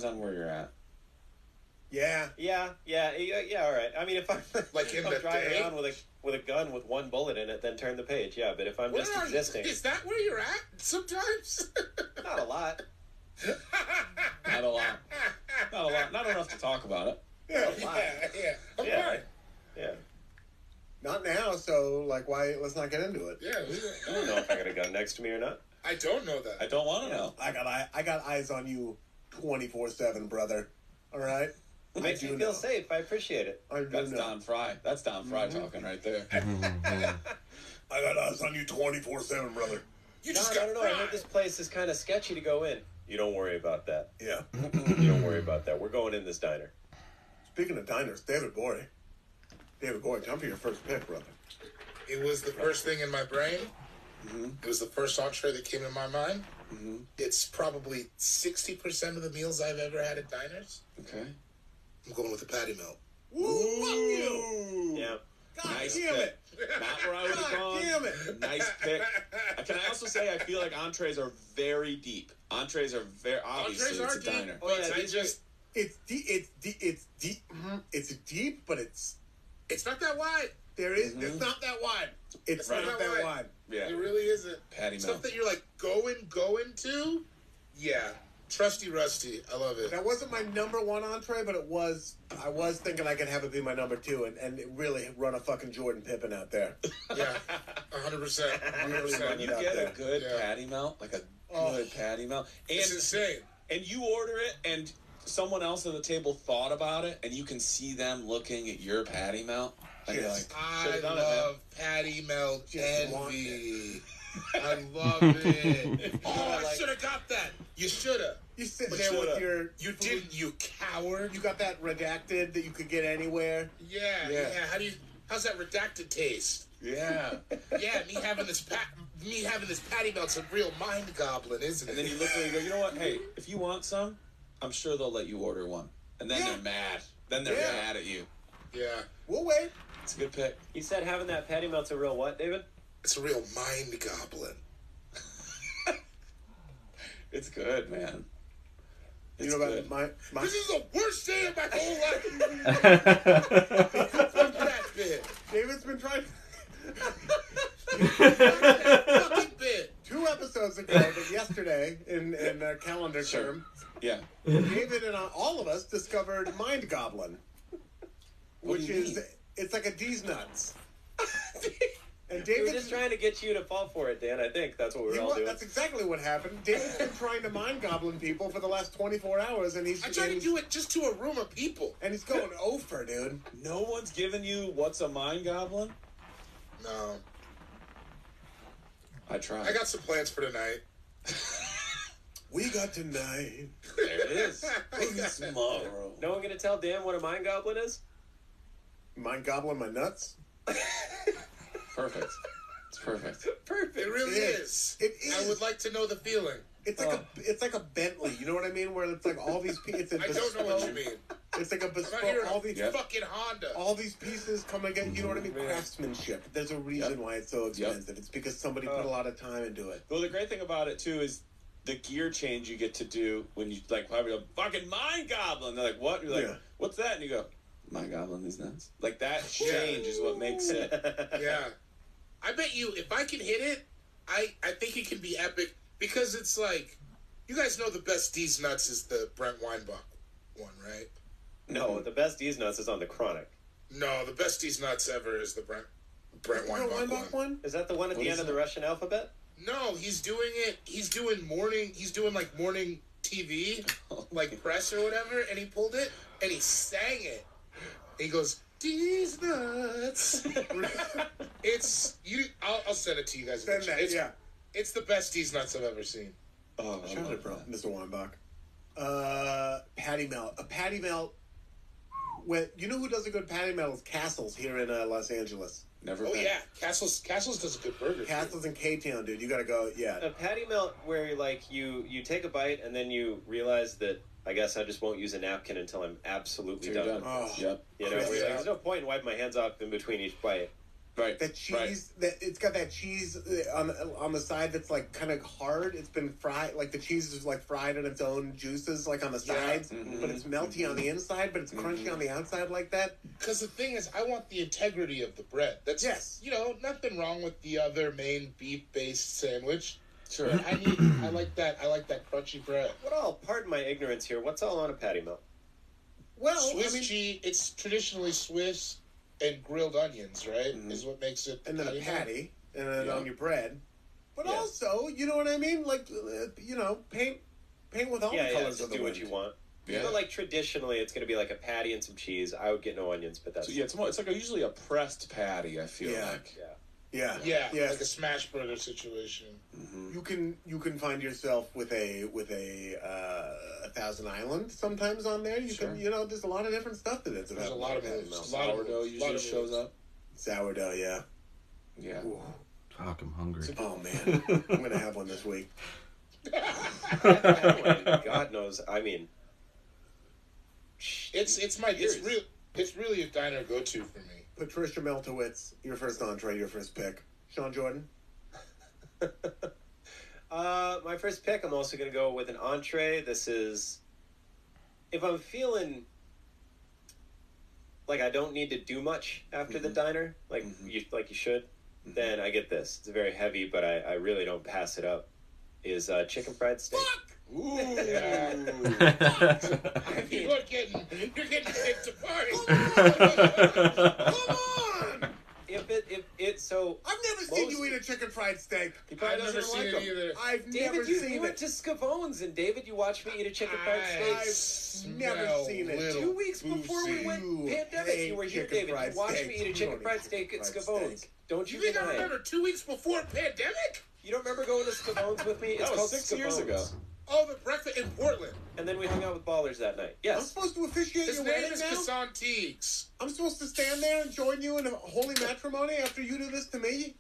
on where you're at. Yeah. Yeah, all right. I mean, if I'm like in I'm the driving day? around with a gun with 1 bullet in it, then turn the page. Yeah, but if I'm just existing, Is that where you're at sometimes? not a lot. Not a lot. Not enough to talk about it. Yeah. Yeah. I'm fine. Yeah. Not now, so, like, why? Let's not get into it. Yeah. I don't know if I got a gun next to me or not. I don't know that. I don't want to know. I got eyes on you 24/7, brother. All right? It makes me feel safe. I appreciate it. That's Don Fry. That's Don Fry talking right there. I got eyes eyes on you 24/7, brother. I don't know. I heard this place is kind of sketchy to go in. You don't worry about that. Yeah. You don't worry about that. We're going in this diner. Speaking of diners, David Boy, time for your first pick, brother. It was the first thing in my brain. Mm-hmm. It was the first entree that came in my mind. Mm-hmm. It's probably 60% of the meals I've ever had at diners. Okay. I'm going with the patty melt. Woo, fuck you! Yeah. God Nice damn pick. it! Not where I would have God gone. damn it! Nice pick. Can I also say I feel like entrees are very deep. Entrees are very obviously Entrees it's a are deep. diner. Oh, yeah, I just... It's deep. It's deep, but it's not that wide. It's not that wide. It's Right. not that wide. Yeah. It really isn't. Patty Stuff melt. that you're like going to. Yeah. Trusty Rusty. I love it. That wasn't my number one entree, but it was. I was thinking I could have it be my number two, and really run a fucking Jordan Pippen out there. Yeah. 100%. When 100%. you out get there. a good Yeah. patty melt, like a Oh. good patty melt, It's insane. and you order it, and someone else at the table thought about it, and you can see them looking at your patty melt, and you're like, I "Should've done it, man." love patty melt Just want envy. I love it. Oh, I should have got that. You should have. You sit But there with shoulda. your. You food. didn't, you coward. You got that redacted that you could get anywhere. Yeah. How's that redacted taste? Yeah. Yeah, me having this patty melt's a real mind goblin, isn't it? And then you look and you go, you know what? Hey, if you want some, I'm sure they'll let you order one. And then Yeah. they're mad. Then they're Yeah. mad at you. Yeah, We'll wait. It's a good pick. You said having that patty melt's a real what, David? it's a real mind goblin. It's good, man. It's You know good. about my This is the worst day of my whole life. That bit. David's been trying. Fucking bit. 2 episodes ago, but yesterday in calendar Sure. term, Yeah. David and all of us discovered Mind Goblin, What which do you is mean? it's like a D's nuts. And We were David's just trying to get you to fall for it, Dan. I think that's what we were all doing. that's exactly what happened. David's been trying to Mind Goblin people for the last 24 hours, and I tried to do it just to a room of people. And he's going over, dude. No one's giving you what's a mind goblin? No. I tried. I got some plans for tonight. We got tonight. There it is. Tomorrow. No one gonna tell Dan what a mind goblin is? Mind Goblin my nuts? Perfect. It's perfect. Perfect. It really It is. It is. I would like to know the feeling. It's like it's like a Bentley, you know what I mean? Where it's like all these pieces. I don't know what you mean. It's like a I'm not bespoke. hearing All these Yep. fucking Honda. all these pieces come again. You know what I mean? Yeah. Craftsmanship. There's a reason Yep. why it's so expensive. It's because somebody put a lot of time into it. Well, the great thing about it too is the gear change you get to do when you like probably go fucking mind goblin. They're like, what? You're like, Yeah. what's that? And you go, mind goblin is nuts. Like that change is what makes it. Yeah. I bet you, if I can hit it, I think it can be epic. Because it's like, you guys know the best D's Nuts is the Brent Weinbach one, right? No, the best D's nuts is on the Chronic. No, the best D's Nuts ever is the Brent You know Weinbach Weinbach one. one? Is that the one at What the is end of the it? Russian alphabet? No, he's doing like morning TV, like press or whatever, and he pulled it, and he sang it. And he goes, D's Nuts. I'll send it to you guys. Send eventually. that, yeah. It's the best D's Nuts I've ever seen. Oh, I Shout love it, bro, that. Mr. Weinbach. Patty melt. A patty melt. You know who does a good patty melt is Castles here in Los Angeles. Never Oh been. yeah, Castles does a good burger. Castles in K-Town, dude. You gotta go. Yeah. A patty melt where like you take a bite and then you realize that I guess I just won't use a napkin until I'm absolutely You're done. done. Oh. Yep. You know, where you're like, there's no point in wiping my hands off in between each bite. Right. That cheese, it's got that cheese on the side that's like kind of hard. It's been fried, like the cheese is like fried in its own juices, like on the sides, Mhm. but it's melty on the inside, but it's crunchy on the outside like that. Because the thing is, I want the integrity of the bread. That's Yes. nothing wrong with the other main beef-based sandwich. Sure. I like that. I like that crunchy bread. What all? Pardon my ignorance here. What's all on a patty melt? Well, Swiss I mean, cheese. It's traditionally Swiss and grilled onions, right? Mhm. Is what makes it. and then a melt. patty, and then Yeah. on your bread. But Yeah. also, you know what I mean? Like, paint with all the Yeah, colors just of the do what wind. you want. Yeah. But like traditionally, it's going to be like a patty and some cheese. I would get no onions, but that's So yeah, it's like usually a pressed patty. I feel Yeah. like. yeah. Yeah. Like a smash burger situation. Mm-hmm. You can find yourself with a Thousand Island sometimes on there. You can there's a lot of different stuff that ends up. There's a lot of moves. Sourdough usually shows up. Sourdough, yeah. Ooh. Fuck, I'm hungry. Oh man, I'm gonna have one this week. God knows. I mean, it's really a diner go-to for me. Patricia Meltowitz, your first entree, your first pick. Sean Jordan. My first pick, I'm also going to go with an entree. This is, if I'm feeling like I don't need to do much after the diner, like you should, then I get this. It's very heavy, but I really don't pass it up. Is chicken fried steak. Fuck! Ooh. Yeah. I mean, you're getting picked apart. Come on! So I've never seen you eat a chicken fried steak. I've never seen it either. I've David, never seen you it. went to Scavone's, and David, you watched me eat a chicken fried steak. I've never seen it. 2 weeks before we went pandemic, you were here, David. You watched me eat a chicken fried steak at Scavone's. Don't you think deny I remember 2 weeks before pandemic? You don't remember going to Scavone's with me? It's That was called 6 years ago. Oh, the breakfast in Portland. And then we hung out with Ballers that night. I'm Yes. supposed to officiate His your name wedding is now? Kassan Teagues. I'm supposed to stand there and join you in a holy matrimony after you do this to me?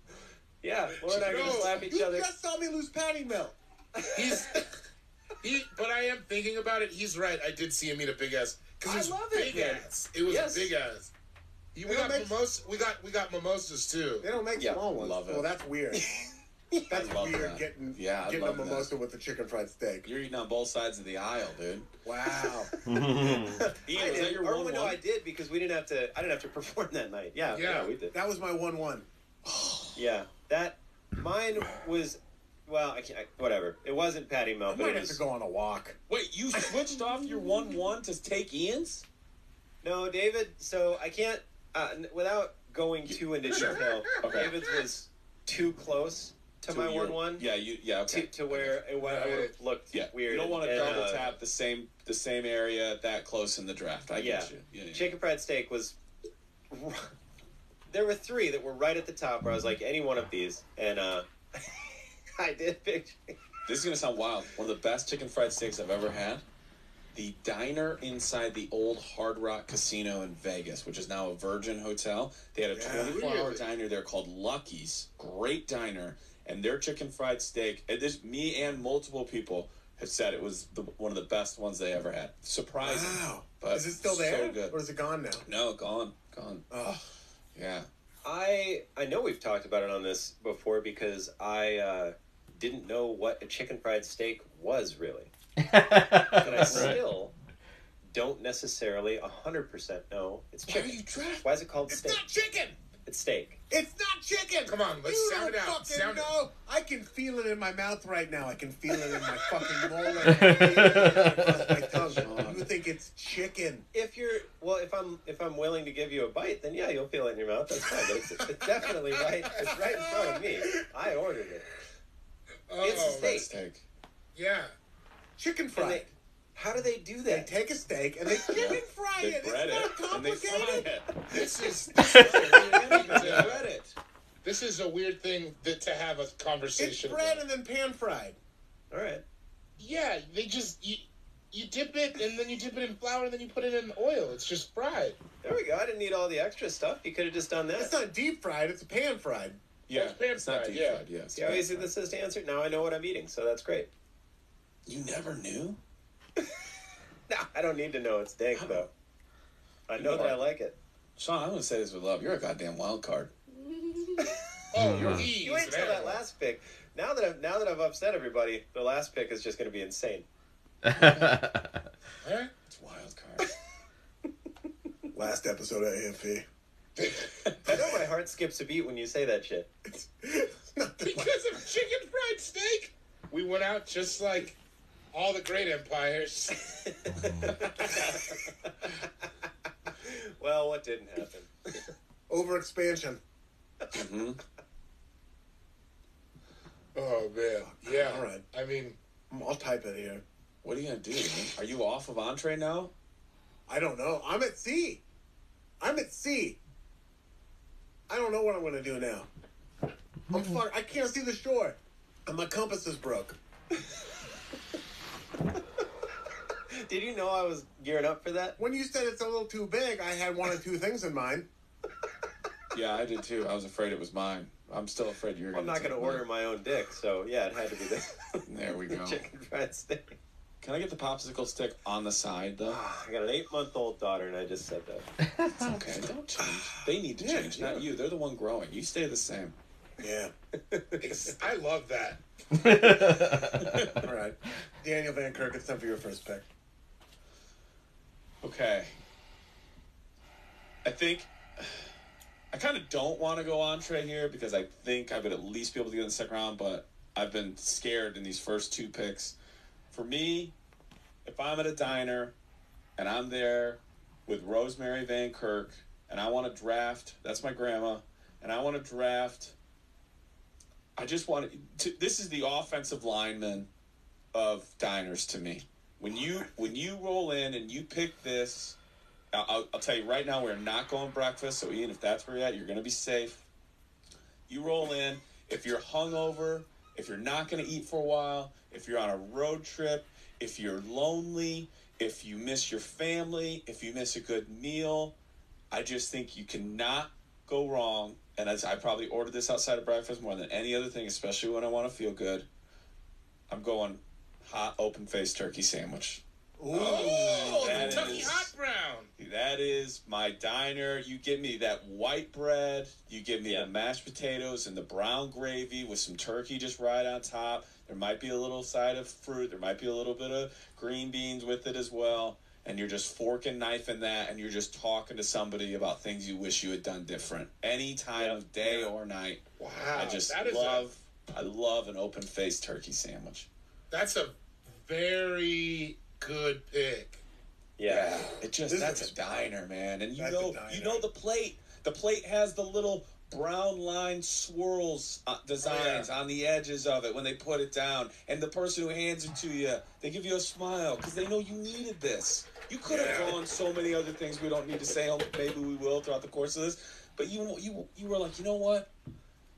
Yeah, Laura and I are going to slap each other. You just saw me lose Patty Melt. But I am thinking about it. He's right. I did see him eat a big ass. I love it, big man. ass. It was a big ass. We got mimosas too. They don't make small ones. Love it. Well, that's weird. That's love weird that. getting I a love mimosa with the chicken fried steak. You're eating on both sides of the aisle, dude. Wow. Ian, was that your 1-1? No, I did because I didn't have to perform that night. Yeah, we did. That was my 1-1. Yeah, mine was, well, whatever. It wasn't Patty Melt. I might have to go on a walk. Wait, you switched off your 1-1 to take Ian's? No, David, so I can't, without going too into detail, Okay. David's was too close to my 1-1. Yeah, okay. To where I would have looked weird. You don't want to and, double tap the same area that close in the draft. I get you. Yeah. Chicken fried steak was. There were 3 that were right at the top where I was like, any one of these, and I did pick. This is gonna sound wild. One of the best chicken fried steaks I've ever had. The diner inside the old Hard Rock Casino in Vegas, which is now a Virgin Hotel. They had a 24-hour diner there called Lucky's. Great diner. And their chicken fried steak, and me and multiple people have said it was one of the best ones they ever had. Surprising. Wow. But is it still there? So good. Or is it gone now? No, gone. Oh. Yeah. I know we've talked about it on this before because I didn't know what a chicken fried steak was really. And I still don't necessarily 100% know it's chicken. Why is it called steak? It's not chicken! It's steak. It's not chicken! Come on, let's sound it out. Sound it. I can feel it in my mouth right now. I can feel it in my fucking molar. My tongue. You think it's chicken? If I'm willing to give you a bite, then yeah, you'll feel it in your mouth. That's fine. But it's definitely right. It's right in front of me. I ordered it. It's a steak. Yeah. Chicken fried. How do they do They that? take a steak and they chicken fry it. Bread It's not and they complicated. fry it. This is a weird thing to have a conversation It's bread about. and then pan fried. All right. Yeah, they just you dip it and then you dip it in flour and then you put it in oil. It's just fried. There we go. I didn't need all the extra stuff. You could have just done that. It's not deep fried. It's a pan fried. Yeah, It's pan it's not fried, deep yeah. fried. Yeah, See how easy this is to answer? Now I know what I'm eating, so that's great. You never knew? No, I don't need to know it's dank, though. I know that I like it. Sean, I'm going to say this with love. You're a goddamn wild card. You wait till that last pick. Now that I've upset everybody, the last pick is just going to be insane. It's wild card. Last episode of AFP. I know my heart skips a beat when you say that shit. Because of chicken fried steak, we went out just like all the great empires. Well, what didn't happen? Overexpansion. Mm-hmm. Oh man, yeah. All right. I mean, I'll type it here. What are you going to do, man? Are you off of entree now? I don't know. I'm at sea. I don't know what I'm going to do now. I'm fuck. I can't see the shore. And my compass is broke. Did you know I was gearing up for that? When you said it's a little too big, I had one or two things in mind. Yeah, I did too. I was afraid it was mine. I'm still afraid you're I'm not going to order my own dick, so yeah, it had to be this. There we go. Chicken fried steak. Can I get the popsicle stick on the side, though? I got an 8-month-old daughter, and I just said that. It's okay. Don't change. They need to change, not you. They're the one growing. You stay the same. Yeah. I love that. All right. Daniel Van Kirk, it's time for your first pick. Okay. I think... I kind of don't want to go entree here because I think I would at least be able to get in the second round, but I've been scared in these first two picks. For me, if I'm at a diner and I'm there with Rosemary Van Kirk and I want to draft, that's my grandma, and I want to draft, I just want to, this is the offensive lineman of diners to me. When you roll in and you pick this, I'll tell you right now, we're not going breakfast, so Ian, if that's where you're at, you're going to be safe. You roll in, if you're hungover, if you're not going to eat for a while, if you're on a road trip, if you're lonely, if you miss your family, if you miss a good meal, I just think you cannot go wrong. And as I probably ordered this outside of breakfast more than any other thing, especially when I want to feel good, I'm going hot open-faced turkey sandwich. Ooh, the Kentucky Hot Brown. That is my diner. You give me that white bread. You give me the mashed potatoes and the brown gravy with some turkey just right on top. There might be a little side of fruit. There might be a little bit of green beans with it as well. And you're just fork and knifing that, and you're just talking to somebody about things you wish you had done different. Any time of day or night. Wow. I love an open-faced turkey sandwich. That's a very good pick. Yeah. That's a diner, man. And you know the plate. The plate has the little brown line swirls designs on the edges of it when they put it down. And the person who hands it to you, they give you a smile because they know you needed this. You could have gone so many other things we don't need to say. Maybe we will throughout the course of this. But you were like, you know what?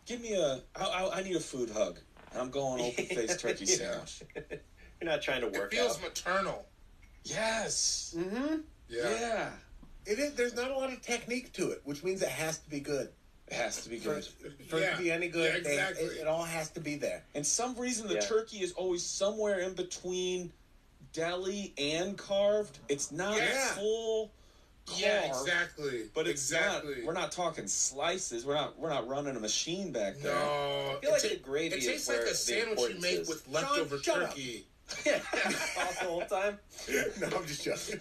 Give me I need a food hug. And I'm going open-faced turkey sandwich. You're not trying to work out. It feels maternal. Yes. Mm-hmm. Yeah. It is. There's not a lot of technique to it, which means it has to be good. It has to be good. For it to be any good, exactly. it all has to be there. And some reason the turkey is always somewhere in between deli and carved. It's not full carved. Yeah, exactly. But it's not. We're not talking slices. We're not running a machine back there. No. I feel like the gravy it tastes is where like a sandwich you make with leftover turkey. Yeah, the whole time. No, I'm just joking.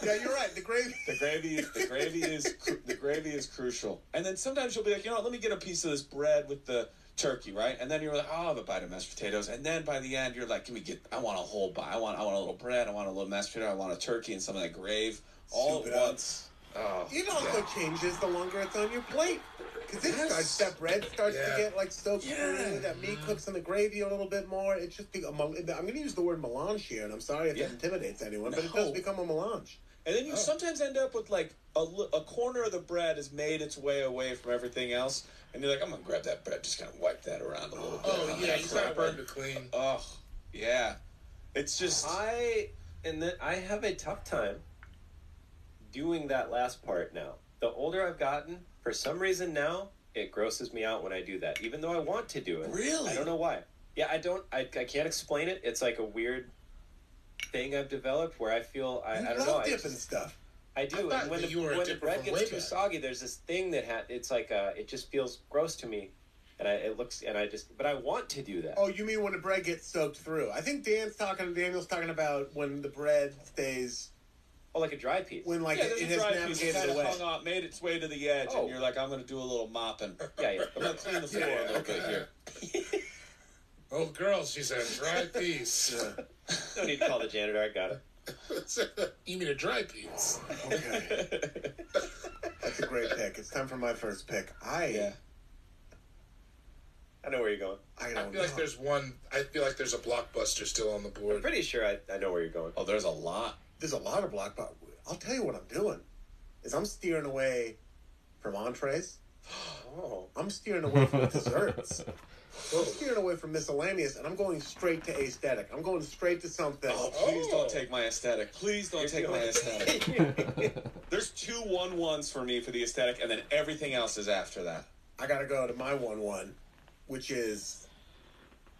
Yeah, you're right. The gravy is crucial. And then sometimes you'll be like, you know what, let me get a piece of this bread with the turkey, right? And then you're like, oh, I'll have a bite of mashed potatoes. And then by the end, you're like, I want a whole bite. I want a little bread. I want a little mashed potato. I want a turkey and some of that gravy all at once. Oh, it also changes the longer it's on your plate. Because that bread starts to get like soaked through. That meat cooks in the gravy a little bit more. It's just I'm going to use the word melange here, and I'm sorry if that intimidates anyone, but it does become a melange. And then you sometimes end up with like a corner of the bread has made its way away from everything else, and you're like, I'm gonna grab that bread, just kind of wipe that around a little bit. Oh yeah, you gotta burn it clean. Oh yeah, it's just I have a tough time doing that last part now. The older I've gotten, for some reason now, it grosses me out when I do that, even though I want to do it. Really? I don't know why. Yeah, I can't explain it. It's like a weird thing I've developed where I feel I don't know. Dipping stuff. I do. And when the bread gets too soggy, there's this thing that it's like it just feels gross to me, and but I want to do that. Oh, you mean when the bread gets soaked through? I think Daniel's talking about when the bread stays. Oh, like a dry piece. When it has navigated away. Hung up, made its way to the edge, and you're like, I'm going to do a little mopping. Yeah. I'm going to clean the floor a little bit here. Old girl, she said, dry piece. No need to call the janitor. I got it. You mean a dry piece? Okay. That's a great pick. It's time for my first pick. I know where you're going. I feel like there's a blockbuster still on the board. I'm pretty sure I know where you're going. Oh, there's a lot. There's a lot of blockbusters. I'll tell you what I'm doing. I'm steering away from entrees. Oh. I'm steering away from desserts. I'm steering away from miscellaneous, and I'm going straight to aesthetic. I'm going straight to something. Oh, please don't take my aesthetic. Please don't take my aesthetic. There's 2 1-1s for me for the aesthetic, and then everything else is after that. I gotta go to my 1-1, which is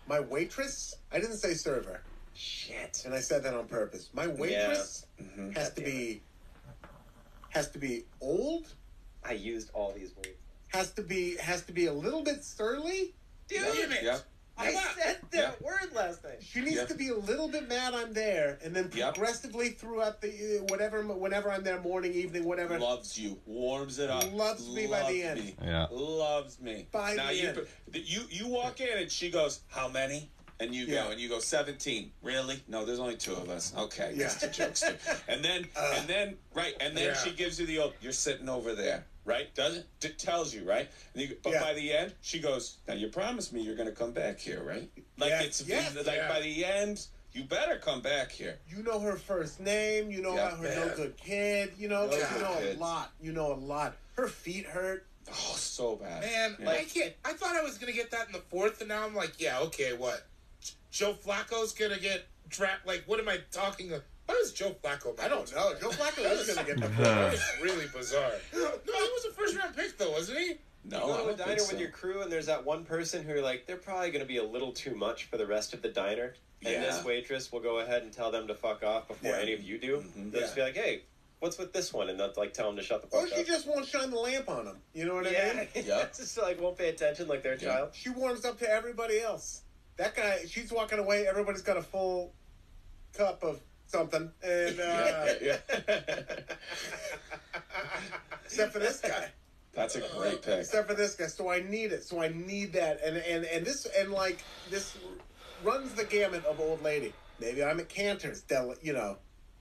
my waitress. I didn't say server. Shit. And I said that on purpose. My waitress has to be old. I used all these words. Has to be a little bit surly. Damn it! Yep. I said that word last night. She needs to be a little bit mad I'm there, and then progressively throughout the whenever I'm there, morning, evening, whatever. Loves you, warms it up. Loves me by the end. Me. Yeah. Loves me. By the end. You walk in and she goes, "How many?" And you go, and you go, 17. Really? No, there's only 2 of us. Okay, just a jokester. And then she gives you the old, "You're sitting over there." Right? Doesn't it tells you, right? But by the end, she goes, "Now you promised me you're going to come back here, right?" Like by the end, you better come back here. You know her first name. You know about her no good kid. You know a lot. You know a lot. Her feet hurt. Oh, so bad. Man, I thought I was going to get that in the 4th, and now I'm like, yeah, okay, what? Joe Flacco's going to get trapped? Like, what am I talking about? Why is Joe Flacco? I don't know. Joe Flacco is going to get the That was really bizarre. No, he was a first-round pick, though, wasn't he? No, you go to a diner with your crew, and there's that one person who, like, they're probably going to be a little too much for the rest of the diner. And this waitress will go ahead and tell them to fuck off before any of you do. They'll just be like, "Hey, what's with this one?" And they'll, like, tell them to shut the fuck up. Or she just won't shine the lamp on them. You know what I mean? Yeah. Just, like, won't pay attention like their child. She warms up to everybody else. That guy, she's walking away, everybody's got a full cup of something, and except for this guy. That's a great pick. Except for this guy, so I need it. So I need that, and this runs the gamut of old lady. Maybe I'm at Cantor's, and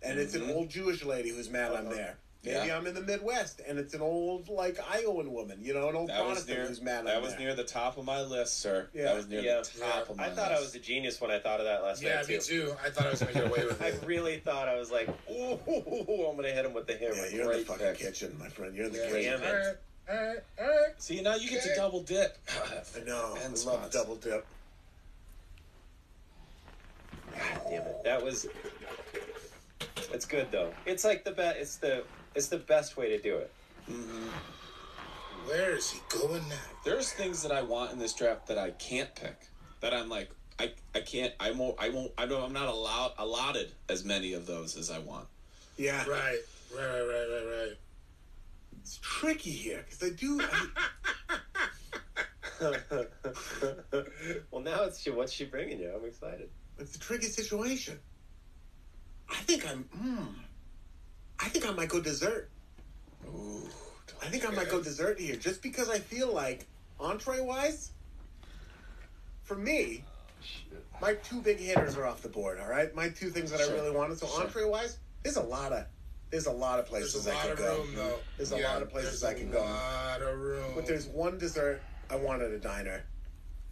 it's an old Jewish lady who's mad I'm there. Maybe I'm in the Midwest, and it's an old, like, Iowan woman, an old Protestant who's mad I'm there. That was near the top of my list, sir. Yeah. That was near the top of my list. I thought I was a genius when I thought of that last night, too. Yeah, me too. I thought I was going to get away with it. I really thought, I was like, ooh, I'm going to hit him with the hammer. Yeah, you're in the fucking kitchen, my friend. You're in the kitchen. All right. See, now you get to double dip. I know. I love double dip. God damn it. It's good, though. It's like the best. It's the best way to do it. Mm-hmm. Where is he going now? There's things that I want in this draft that I can't pick. That I'm like, I can't. I won't. I'm not allotted as many of those as I want. Yeah. Right. It's tricky here because I do. Well, now what's she bringing you? I'm excited. It's a tricky situation. I think I might go dessert. Ooh, I think I might go dessert here, just because I feel like entree-wise, for me, my 2 big hitters are off the board. All right, my 2 things that I really wanted. So entree-wise, there's a lot of places I can go. There's a lot of places I can go. There's a lot of room. But there's one dessert I want at a diner.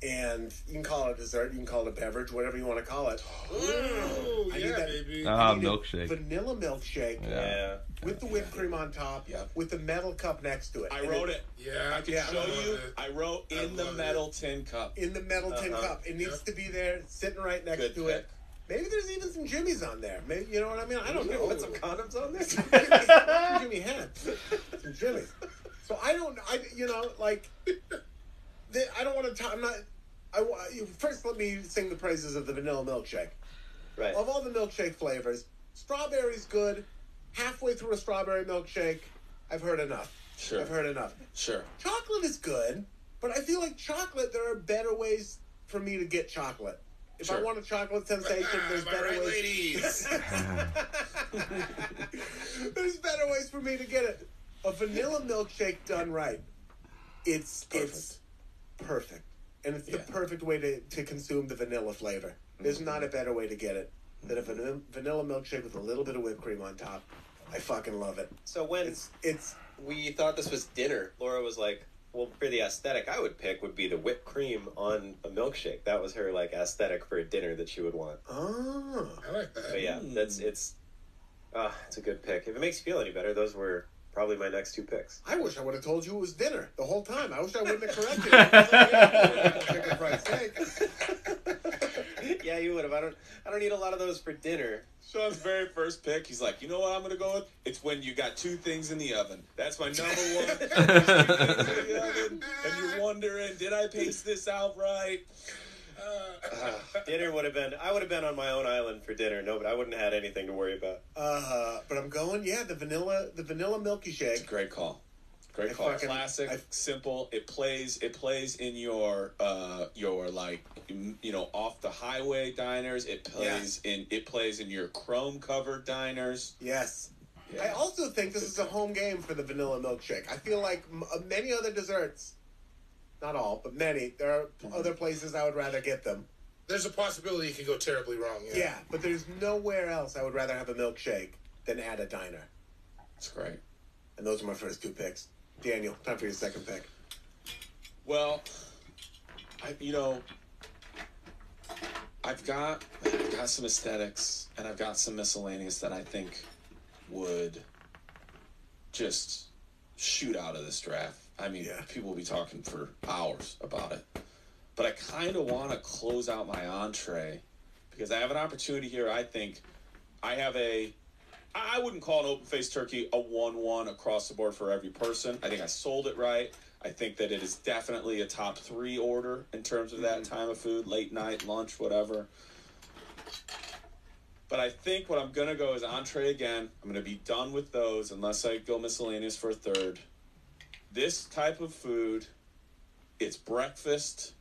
And you can call it a dessert, you can call it a beverage, whatever you want to call it. Ooh, baby. Milkshake. Vanilla milkshake. Yeah. With the whipped cream on top, with the metal cup next to it. I wrote it. Yeah. I can show you. I wrote in the metal tin cup. In the metal tin cup. It needs to be there, sitting right next to it. Maybe there's even some Jimmys on there. Maybe, you know what I mean? I don't know. Put some condoms on there? Some Jimmy had. Some Jimmys. So I don't want to first let me sing the praises of the vanilla milkshake. Right. Of all the milkshake flavors, strawberry's good. Halfway through a strawberry milkshake, I've heard enough. Sure. I've heard enough. Sure. Chocolate is good, but I feel like chocolate, there are better ways for me to get chocolate. If I want a chocolate sensation, there's better ways. Ladies. There's better ways for me to get it. A vanilla milkshake done right. It's perfect. And it's the perfect way to consume the vanilla flavor. There's not a better way to get it than a vanilla milkshake with a little bit of whipped cream on top. I fucking love it. So when we thought this was dinner, Laura was like, well, for the aesthetic I would pick would be the whipped cream on a milkshake. That was her, like, aesthetic for a dinner that she would want. Oh. I like that. But yeah, it's a good pick. If it makes you feel any better, those were probably my next two picks. I wish I would have told you it was dinner the whole time. I wish I wouldn't have corrected you. I was like, yeah, chicken fried steak. Yeah, you would have. I don't eat a lot of those for dinner. Sean's very first pick, he's like, you know what I'm going to go with? It's when you got two things in the oven. That's my number one. Two things in the oven, and you're wondering, did I pace this out right? Dinner would have been... I would have been on my own island for dinner. No, but I wouldn't have had anything to worry about. But I'm going, the vanilla milky shake. It's a great call. Great call. Classic, simple. It plays in your like, you know, off the highway diners. It plays in your chrome covered diners. Yes. Yeah. I also think this is a home game for the vanilla milkshake. I feel like many other desserts, not all, but many, there are other places I would rather get them. There's a possibility it could go terribly wrong. Yeah, but there's nowhere else I would rather have a milkshake than at a diner. That's great. And those are my first two picks. Daniel, time for your second pick. Well, I've got some aesthetics and I've got some miscellaneous that I think would just shoot out of this draft. I mean, people will be talking for hours about it. But I kind of want to close out my entree because I have an opportunity here. I think I have I wouldn't call an open-faced turkey a 1-1 across the board for every person. I think I sold it right. I think that it is definitely a top 3 order in terms of that time of food, late night, lunch, whatever. But I think what I'm going to go is entree again. I'm going to be done with those unless I go miscellaneous for a third. This type of food, it's breakfast,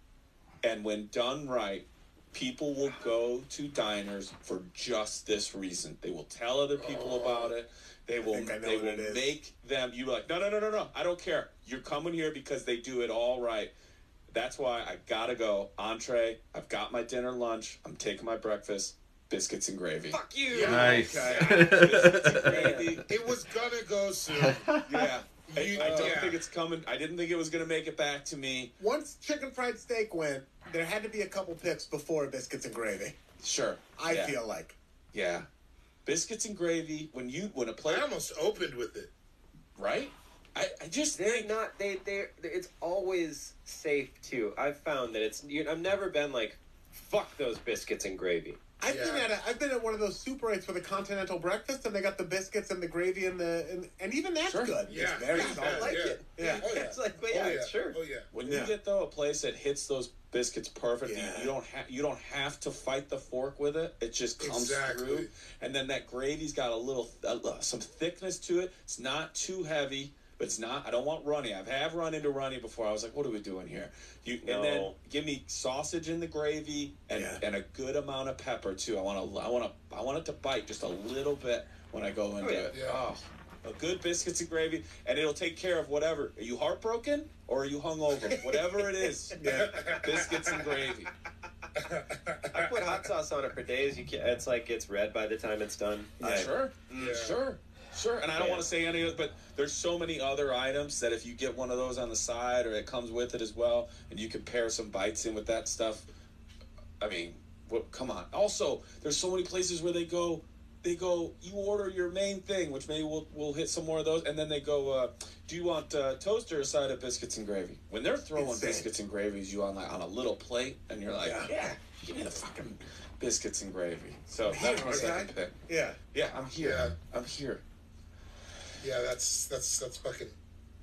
and when done right, people will go to diners for just this reason. They will tell other people about it. They will make them, you're like, no, I don't care. You're coming here because they do it all right. That's why I gotta go. Entree, I've got my dinner, lunch, I'm taking my breakfast, biscuits and gravy. Fuck you! Yeah, nice. Okay. Biscuits and gravy. It was gonna go soon. Yeah. I don't think it's coming. I didn't think it was going to make it back to me. Once chicken fried steak went, there had to be a couple picks before biscuits and gravy. Sure. I feel like. Yeah. Biscuits and gravy, when a plate... I almost opened with it. Right? I just think... It's always safe, too. I've found that I've never been like, fuck those biscuits and gravy. I've been at one of those Super 8s for the continental breakfast, and they got the biscuits and the gravy and even that's good. Yeah, it's very solid. I like it. Yeah. Oh, yeah. It's like, sure. Oh yeah. When you get a place that hits those biscuits perfect, you don't have to fight the fork with it. It just comes through, and then that gravy's got a little some thickness to it. It's not too heavy. But it's not. I don't want runny. I have run into runny before. I was like, "What are we doing here?" And then give me sausage in the gravy and a good amount of pepper too. I want it to bite just a little bit when I go into it. Yeah. Oh, a good biscuits and gravy, and it'll take care of whatever. Are you heartbroken or are you hungover? Whatever it is, biscuits and gravy. I put hot sauce on it for days. It's like it's red by the time it's done. Sure, and I don't want to say any of it, but there's so many other items that if you get one of those on the side or it comes with it as well, and you can pair some bites in with that stuff, I mean, come on. Also, there's so many places where they go, you order your main thing, which maybe we'll hit some more of those, and then they go, do you want toast or a side of biscuits and gravy? When they're throwing biscuits and gravies you on a little plate, and you're like, give me the fucking biscuits and gravy. So that's my second pick. Yeah, I'm here. Yeah. I'm here. Yeah, that's fucking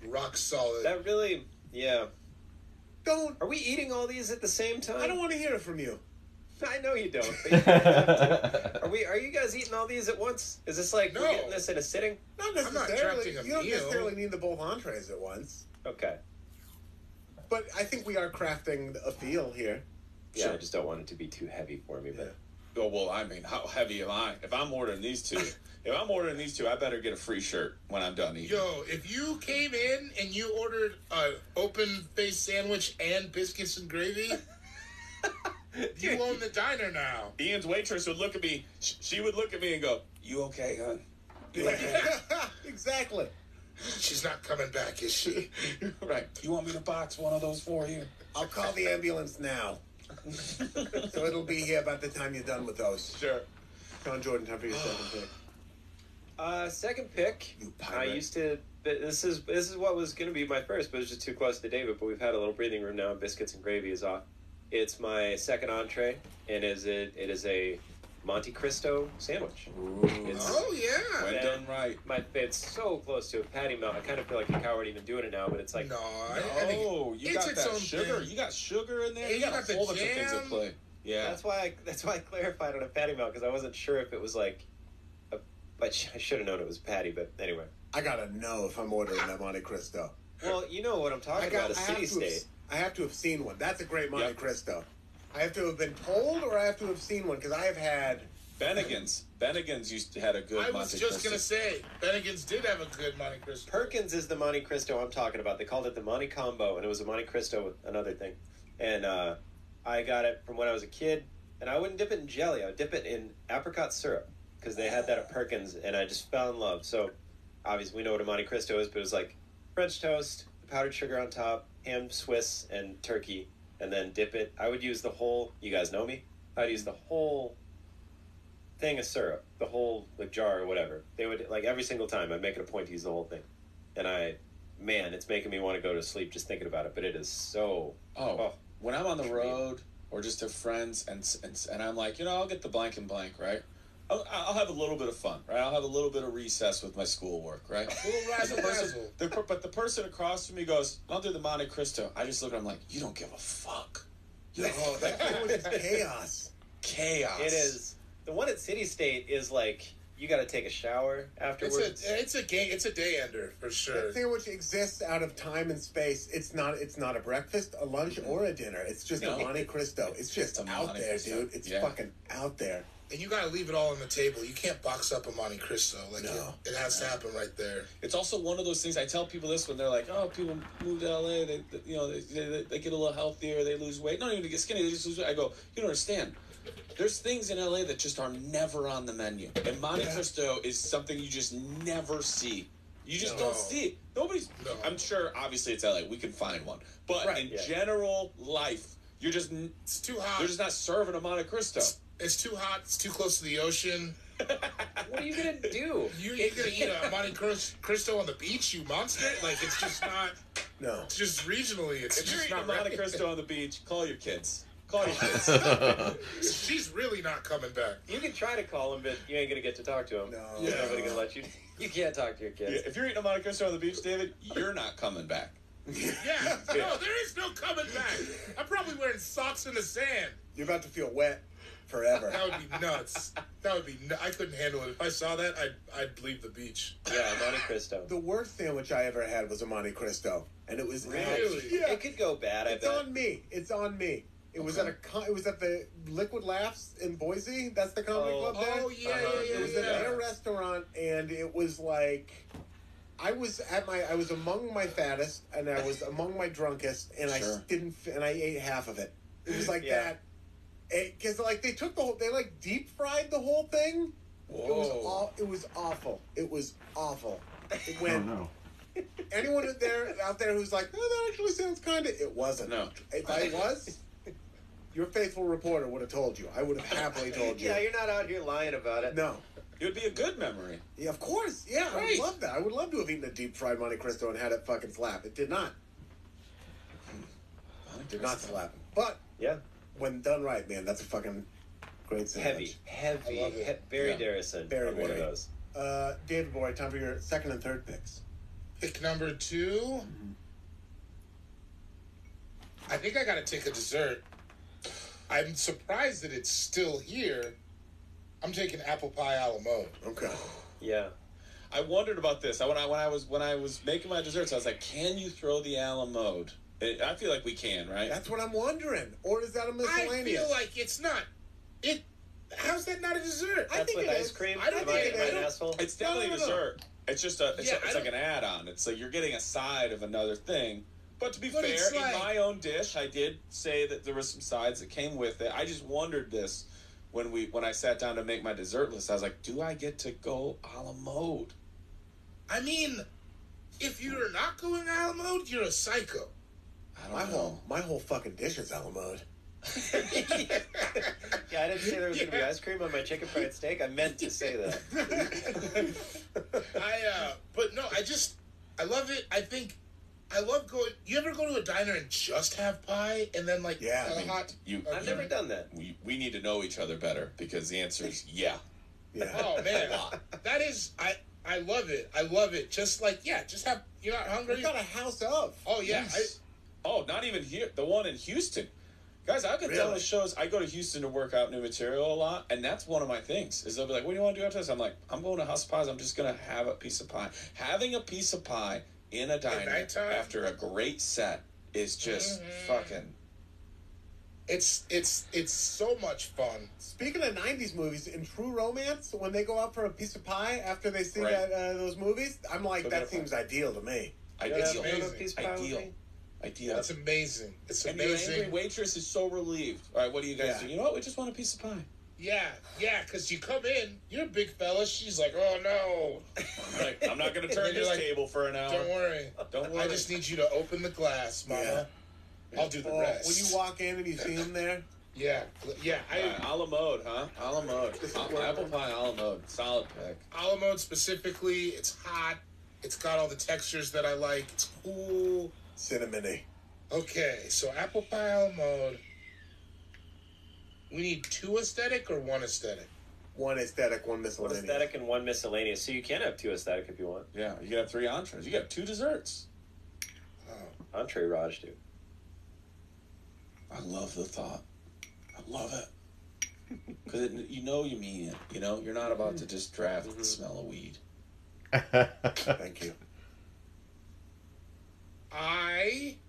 rock solid. That really, Don't. Are we eating all these at the same time? I don't want to hear it from you. I know you don't. But you have to. Are you guys eating all these at once? Is this like we're getting this in a sitting? Not I'm not necessarily. drafting a You don't meal. necessarily need the both entrees at once. Okay. But I think we are crafting a feel here. Yeah, I just don't want it to be too heavy for me. But Oh, well, I mean, how heavy am I? If I'm ordering these two, I better get a free shirt when I'm done eating. Yo, if you came in and you ordered an open-faced sandwich and biscuits and gravy, you own the diner now. Ian's waitress would look at me. She would look at me and go, "You okay, hon?" Exactly. She's not coming back, is she? Right. You want me to box one of those for you? I'll call the ambulance now. So it'll be here by the time you're done with those. Sure. Sean Jordan, time for your second pick. Second pick. You pirate. I used to. This is what was going to be my first, but it's just too close to David. But we've had a little breathing room now. Biscuits and gravy is off. It's my second entree, and it is a Monte Cristo sandwich. Oh yeah, when done right. It's so close to a patty melt. I kind of feel like a coward even doing it now, but it's like I think you got that sugar. Thing. You got sugar in there. Yeah, you got a whole bunch of things at play. Yeah, that's why I clarified on a patty melt because I wasn't sure if it was like. But I should have known it was patty. But anyway, I gotta know if I'm ordering that Monte Cristo. Well, you know what I'm talking about. A city state. I have to have seen one. That's a great Monte Cristo. I have to have been told, or I have to have seen one because I have had. Bennigan's had a good Monte Cristo. I was just going to say, Bennigan's did have a good Monte Cristo. Perkins is the Monte Cristo I'm talking about. They called it the Monte Combo, and it was a Monte Cristo with another thing. And I got it from when I was a kid, and I wouldn't dip it in jelly. I would dip it in apricot syrup, because they had that at Perkins, and I just fell in love. So, obviously, we know what a Monte Cristo is, but it was like French toast, powdered sugar on top, ham, Swiss, and turkey, and then dip it. I would use the whole, you guys know me, I'd use the whole thing of syrup, the whole jar or whatever. They would, like, every single time, I'd make it a point to use the whole thing. And it's making me want to go to sleep just thinking about it, but it is so... When I'm on the road, or just have friends, and I'm like, I'll get the blank and blank, right? I'll have a little bit of fun, right? I'll have a little bit of recess with my schoolwork, right? But the person across from me goes, I'll do the Monte Cristo. I just look at him like, you don't give a fuck. That was chaos. Chaos. It is. The one at City State is like, you got to take a shower afterwards. It's a day ender for sure. That sandwich exists out of time and space. It's not a breakfast, a lunch, or a dinner. It's just a Monte Cristo. It's just out there, dude. It's fucking out there. And you gotta leave it all on the table. You can't box up a Monte Cristo. It has to happen right there. It's also one of those things. I tell people this when they're like, "Oh, people move to LA. They get a little healthier. They lose weight. Not even to get skinny. They just lose weight." I go, "You don't understand. There's things in LA that just are never on the menu. And Monte Cristo is something you just never see. You just don't see it. I'm sure. Obviously, it's LA. We can find one. But in general life, it's too hot. They're just not serving a Monte Cristo." It's too hot. It's too close to the ocean. What are you going to do? You're going to eat a Monte Cristo on the beach, you monster? Like, it's just not... No. It's just regionally, it's if just you're not eating Monte Cristo on the beach, call your kids. Call your kids. She's really not coming back. You can try to call him, but you ain't going to get to talk to him. No. Nobody's going to let you... You can't talk to your kids. Yeah, if you're eating a Monte Cristo on the beach, David, you're not coming back. Yeah. No, there is no coming back. I'm probably wearing socks in the sand. You're about to feel wet. Forever. That would be nuts. I couldn't handle it. If I saw that, I'd leave the beach. Yeah, Monte Cristo. The worst sandwich I ever had was a Monte Cristo, and it was really. It could go bad. It's on me. It's on me. It was at the Liquid Laughs in Boise. That's the comedy club there. Oh yeah, It was at a restaurant, and it was like I was among my fattest, and I was among my drunkest, and I ate half of it. It was like that. Because they deep fried the whole thing. Whoa. It was awful. It was awful. Anyone out there who's like, that actually sounds kind of. It wasn't. No. If I was, your faithful reporter would have told you. I would have happily told you. Yeah, you're not out here lying about it. No. It would be a good memory. Yeah, of course. Yeah, right. I would love that. I would love to have eaten a deep fried Monte Cristo and had it fucking slap. It did not. It did not slap. But when done right, man, that's a fucking great sandwich. Heavy. Very Darrison. Very one of those. David Boy, time for your second and third picks. Pick number 2. Mm-hmm. I think I gotta take a dessert. I'm surprised that it's still here. I'm taking apple pie a la mode. Okay. Yeah. I wondered about this. When I was making my desserts, I was like, can you throw the a la mode? I feel like we can, right? That's what I'm wondering. Or is that a miscellaneous? I feel like it's not. How's that not a dessert? That's with ice cream? I don't think Am I an asshole? It's definitely a dessert. It's just it's like an add-on. It's like you're getting a side of another thing. But to be fair, in my own dish, I did say that there were some sides that came with it. I just wondered this when I sat down to make my dessert list. I was like, do I get to go a la mode? I mean, if you're not going a la mode, you're a psycho. I don't know. My whole fucking dish is a la mode. Yeah, I didn't say there was going to be ice cream on my chicken fried steak. I meant to say that. But no, I love it. I love going. You ever go to a diner and just have pie and then like hot? I've never done that. We need to know each other better because the answer is yeah. Yeah. Oh man, that is I love it. I love it. Just like just have. You're not hungry. We got a house of. Oh yeah. Yes. Not even here. The one in Houston. Guys, I could tell the shows. I go to Houston to work out new material a lot, and that's one of my things. Is they'll be like, "What do you want to do after this?" I'm like, "I'm going to House of Pies. I'm just going to have a piece of pie." Having a piece of pie in a diner after a great set is just fucking. It's so much fun. Speaking of 90s movies, in True Romance, when they go out for a piece of pie after they see those movies, I'm like, that seems ideal to me. Ideal. That's amazing. It's and amazing. The angry waitress is so relieved. All right, what do you guys do? You know what? We just want a piece of pie. Yeah, because you come in, you're a big fella. She's like, oh no. Like, I'm not going to turn this table for an hour. Don't worry. I just need you to open the glass, Mama. Yeah. I'll do the rest. When you walk in and you see him there? Yeah. A la mode, huh? A la mode. Apple pie a la mode. Solid pick. A la mode specifically, it's hot. It's got all the textures that I like. It's cool. Cinnamony. Okay, so apple pie a la mode. We need 2 aesthetic or 1 aesthetic? 1 aesthetic, 1 miscellaneous. 1 aesthetic and 1 miscellaneous. So you can have 2 aesthetic if you want. Yeah, you can have 3 entrees. You got 2 desserts. Oh. Entree Raj, dude. I love the thought. I love it. Because you mean it. You know, you're not about to just draft the smell of weed. Thank you.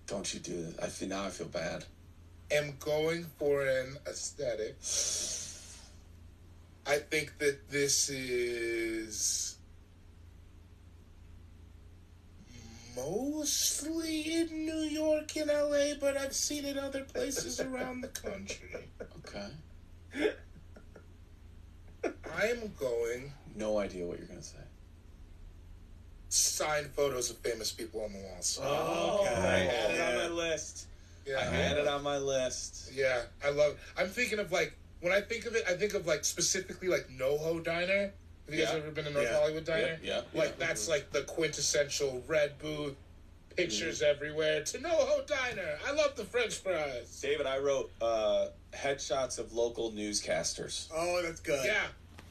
Don't you do this. Now I feel bad. Am going for an aesthetic. I think that this is mostly in New York and LA, but I've seen it other places around the country. Okay. I'm going... No idea what you're going to say. Signed photos of famous people on the walls. Oh, okay. I had it on my list. Yeah, I had it on my list. Yeah, I love it. I'm thinking of like, when I think of it, I think of like specifically like NoHo Diner. Have you guys ever been to North Hollywood Diner? Yeah. Like that's like the quintessential red booth, pictures everywhere to NoHo Diner. I love the French fries. David, I wrote headshots of local newscasters. Oh, that's good. Yeah.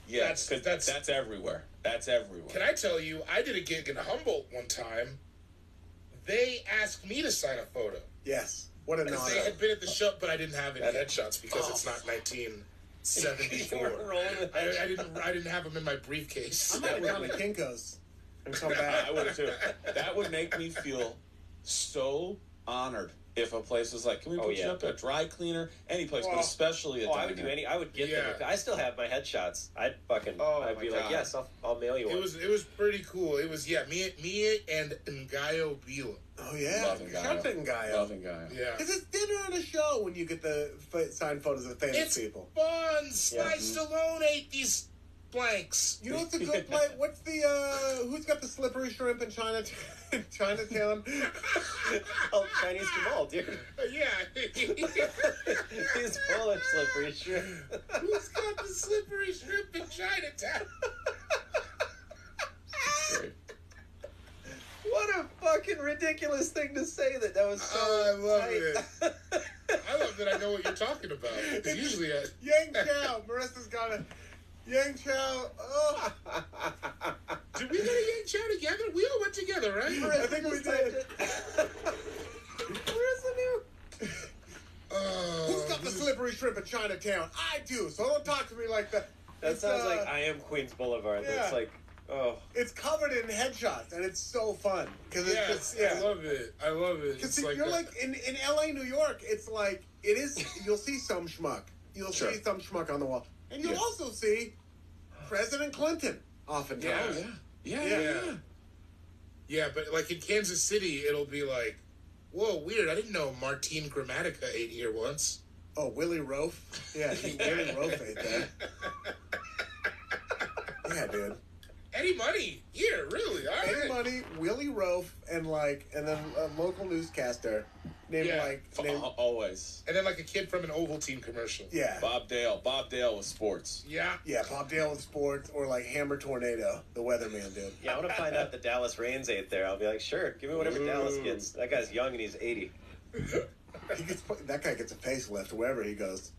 Yeah, that's everywhere. That's everywhere. Can I tell you, I did a gig in Humboldt one time. They asked me to sign a photo. Yes. What an honor. They had been at the show, but I didn't have any headshots because it's not 1974. I didn't have them in my briefcase. I might have gone to Kinko's and come back. I would have too. That would make me feel so honored if a place was like, can we put you up at a dry cleaner? Any place, but especially a diner. I would do I would get them. I still have my headshots. I'd be like, yes, I'll mail you one. It was pretty cool. It was, me and Ngayo Bila. Oh, yeah. Love Ngayo. Love Ngayo. Yeah. Because it's dinner and a show when you get the signed photos of famous people. It's fun. Sly Stallone ate these blanks. You know what's a good play? What's the, who's got the slippery shrimp in Chinatown? Oh, Chinese Jamal, dude. Yeah. He's full of slippery shrimp. Who's got the slippery shrimp in Chinatown? What a fucking ridiculous thing to say that was so I love tight. it. I love that I know what you're talking about. Because usually Yang Chow. Marissa's got a Yang Chow. Oh. Did we go to Yang Chow together? We all went together, right? I think we did. Marissa knew. Who's got the slippery shrimp in Chinatown? I do. So don't talk to me like that. That sounds like I Am Queens Boulevard. Yeah. That's like, It's covered in headshots, and it's so fun. I love it. I love it. Because you're like, in LA, New York, it's like, it is, you'll see some schmuck. You'll see some schmuck on the wall. And you'll also see President Clinton, oftentimes. Yeah, but like in Kansas City, it'll be like, whoa, weird. I didn't know Martine Gramatica ate here once. Oh, Willie Rofe? Yeah, Willie Rofe ate that. Yeah, dude. Eddie Money. Yeah, really. All right. Eddie Money, Willie Rofe, and then a local newscaster named always. And then like a kid from an Ovaltine commercial. Yeah. Bob Dale with sports. Yeah. Yeah, Bob Dale with sports, or like Hammer Tornado, the weatherman dude. Yeah, I want to find out the Dallas Reigns ate there. I'll be like, sure, give me whatever Dallas gets. That guy's young and he's 80. That guy gets a facelift wherever he goes.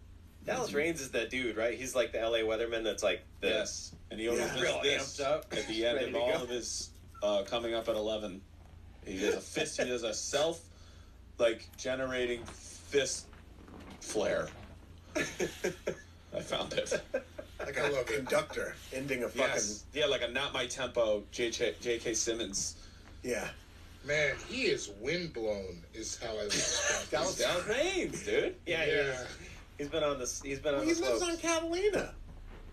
Dallas Reigns is that dude, right? He's like the LA weatherman that's like this. Yes. And he always real does this amped up, at the end ready of to all go. of his coming up at 11. He does a fist. He does a self generating fist flare. I found it. Like a conductor ending a fucking... Yeah, like a not my tempo J.K. Simmons. Yeah. Man, he is windblown, is how I would describe him. Dallas Reigns, dude. Yeah. He's been on this. He's been on. He the lives slopes. on Catalina.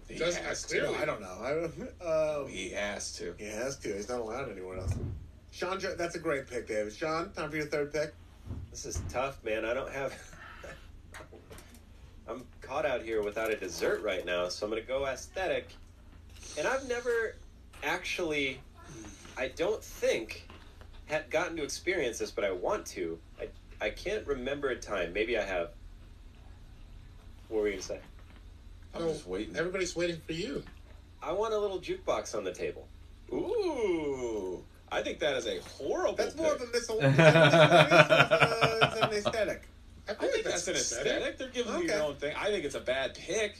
He Doesn't has clearly. I don't know. He has to. He has to. He's not allowed anywhere else. Sean, that's a great pick, David. Sean, time for your third pick. This is tough, man. I don't have. I'm caught out here without a dessert right now, so I'm going to go aesthetic. And I've never actually, I don't think, had gotten to experience this, but I want to. I can't remember a time. Maybe I have. What were you going to say? I'm just waiting. Everybody's waiting for you. I want a little jukebox on the table. Ooh. I think that is a horrible That's pick. more of a miscellaneous. It's an aesthetic. I think that's an aesthetic. They're giving you your own thing. I think it's a bad pick,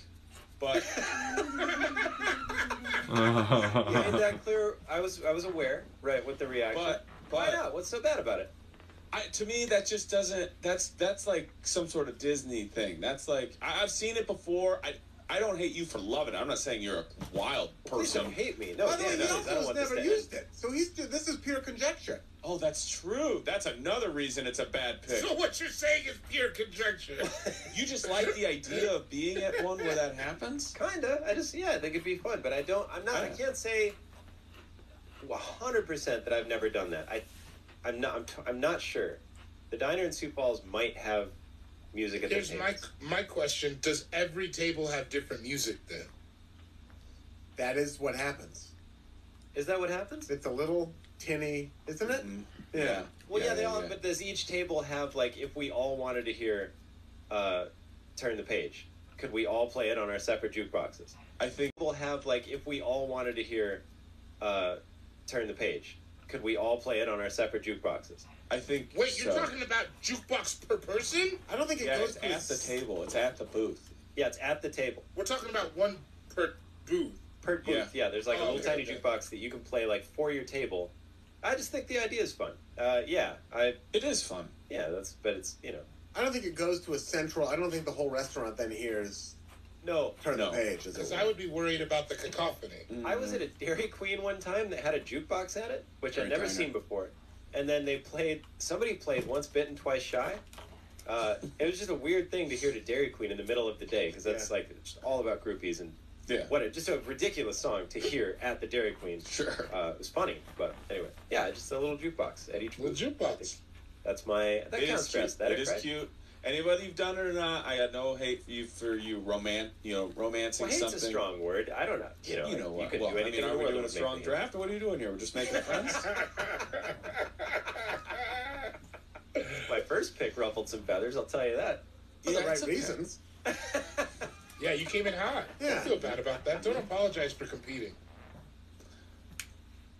but You made that clear. I was aware, right, with the reaction. But why not? What's so bad about it? To me, that just doesn't. That's like some sort of Disney thing. That's like I've seen it before. I don't hate you for loving it. I'm not saying you're a wild Please person. don't hate me. No, By the way, Dan, he I don't also has want this never to used end. it. So this is pure conjecture. Oh, that's true. That's another reason it's a bad pick. So what you're saying is pure conjecture. You just like the idea of being at one where that happens? Kinda. I think it'd be fun, but I can't say 100% that I've never done that. I'm not sure. The diner in Sioux Falls might have music at the Here's table. my question. Does every table have different music then? That is what happens. Is that what happens? It's a little tinny, isn't it? Mm-hmm. Yeah. Well, yeah, they all. But does each table have if we all wanted to hear, "Turn the Page"? Could we all play it on our separate jukeboxes? I think We'll have if we all wanted to hear, "Turn the Page." Could we all play it on our separate jukeboxes? I think. Wait, you're talking about jukebox per person? I don't think it Yeah, goes it's at the table. It's at the booth. Yeah, it's at the table. We're talking about one per booth. Per booth, yeah. There's a little tiny jukebox that you can play for your table. I just think the idea is fun. It is fun. Yeah, but it's I don't think it goes to a central. I don't think the whole restaurant then hears no. Turn the Page. Because I would be worried about the cacophony. I was at a Dairy Queen one time that had a jukebox at it, which I'd never seen before. And then somebody played Once Bitten, Twice Shy. It was just a weird thing to hear at a Dairy Queen in the middle of the day, because that's it's all about groupies and just a ridiculous song to hear at the Dairy Queen. Sure. It was funny, but anyway. Yeah, just a little jukebox at each booth. Little jukebox. That's that counts for aesthetic, It is right? cute. Anybody you've done it or not, I got no hate for you romancing Well, hate's something. a strong word. I don't know. You know what? could Well, do anything in are the we world doing a that would make strong me draft, or what are you doing here? We're just making friends? My first pick ruffled some feathers, I'll tell you that. For the right it's okay. reasons. Yeah, you came in hot. Yeah. Don't feel bad about that. Don't apologize for competing.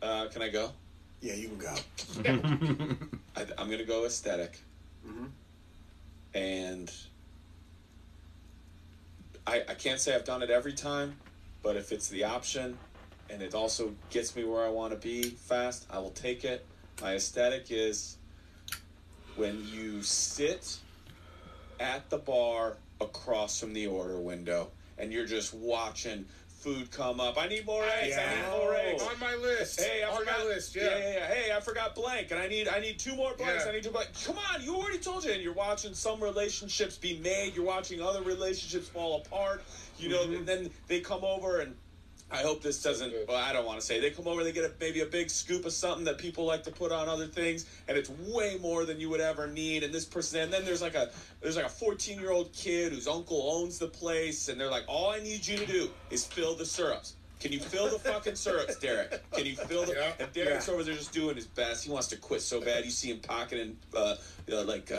Can I go? Yeah, you can go. I'm going to go aesthetic. Mm-hmm. And I can't say I've done it every time, but if it's the option and it also gets me where I want to be fast, I will take it. My aesthetic is when you sit at the bar across from the order window and you're just watching food come up. I need more eggs. I need more eggs. On my list. Hey, I forgot. My list, yeah. Hey, I forgot blank, and I need 2 more blanks. Yeah. I need 2 blanks. Come on, you already told you. And you're watching some relationships be made. You're watching other relationships fall apart. You know, and then they come over and. I hope this doesn't. Well, I don't want to say. They come over, they get maybe a big scoop of something that people like to put on other things, and it's way more than you would ever need. And this person, and then there's like a 14-year-old kid whose uncle owns the place, and they're like, all I need you to do is fill the syrups. Can you feel the fucking syrups, Derek? Can you feel the... Yeah. And Derek's over there just doing his best. He wants to quit so bad. You see him pocketing,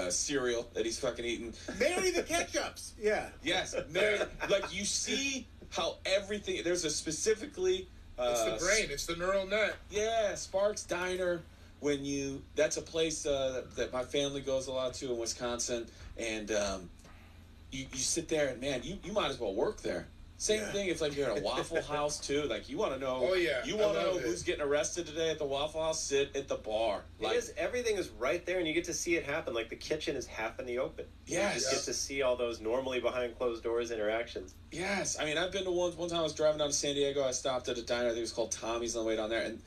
cereal that he's fucking eating. Marry the ketchups. Yeah. Yes. Marry... Like, you see how everything... There's a specifically... it's the brain. It's the neural net. Yeah, Sparks Diner. When you... That's a place that my family goes a lot to in Wisconsin. And you sit there and, man, you might as well work there. Same thing if, like, you're at a Waffle House, too. Like, you want to know... Oh, yeah. You want to know who's getting arrested today at the Waffle House? Sit at the bar. Like, everything is right there, and you get to see it happen. Like, the kitchen is half in the open. Yes. You just get to see all those normally behind closed doors interactions. Yes. I mean, I've been to one time I was driving down to San Diego. I stopped at a diner. I think it was called Tommy's on the way down there. And,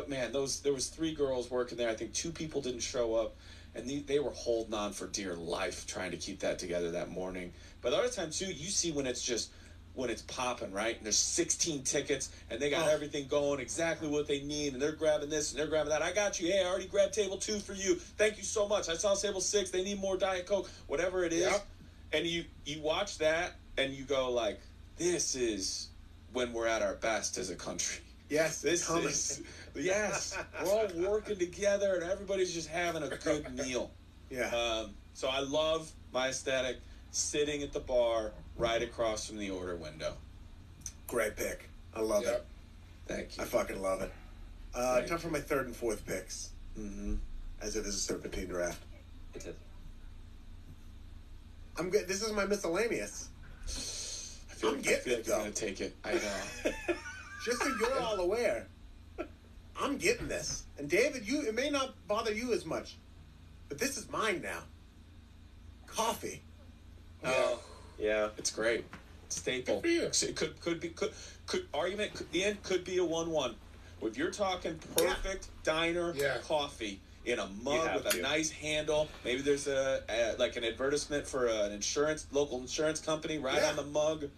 man, there was 3 girls working there. I think 2 people didn't show up. And they were holding on for dear life trying to keep that together that morning. But the other time, too, you see when it's popping, right? And there's 16 tickets, and they got everything going, exactly what they need, and they're grabbing this, and they're grabbing that. I got you. Hey, I already grabbed table 2 for you. Thank you so much. I saw table 6. They need more Diet Coke, whatever it is. Yep. And you watch that, and you go, like, this is when we're at our best as a country. Yes, this is... Yes, we're all working together, and everybody's just having a good meal. Yeah. So I love my aesthetic, sitting at the bar right across from the order window. Great pick. I love it. Thank you. I fucking love it. Time for my 3rd and 4th picks. Mm-hmm. As it is a serpentine draft. It is. I'm good. This is my miscellaneous. I feel like I'm going to take it. I know. Just so you're all aware, I'm getting this. And David, it may not bother you as much, but this is mine now. Coffee. Oh, yeah. It's great. Staple. Good So it could be argument. The end could be a 1-1. If you're talking perfect diner coffee in a mug with a nice handle, maybe there's like an advertisement for an local insurance company right on the mug.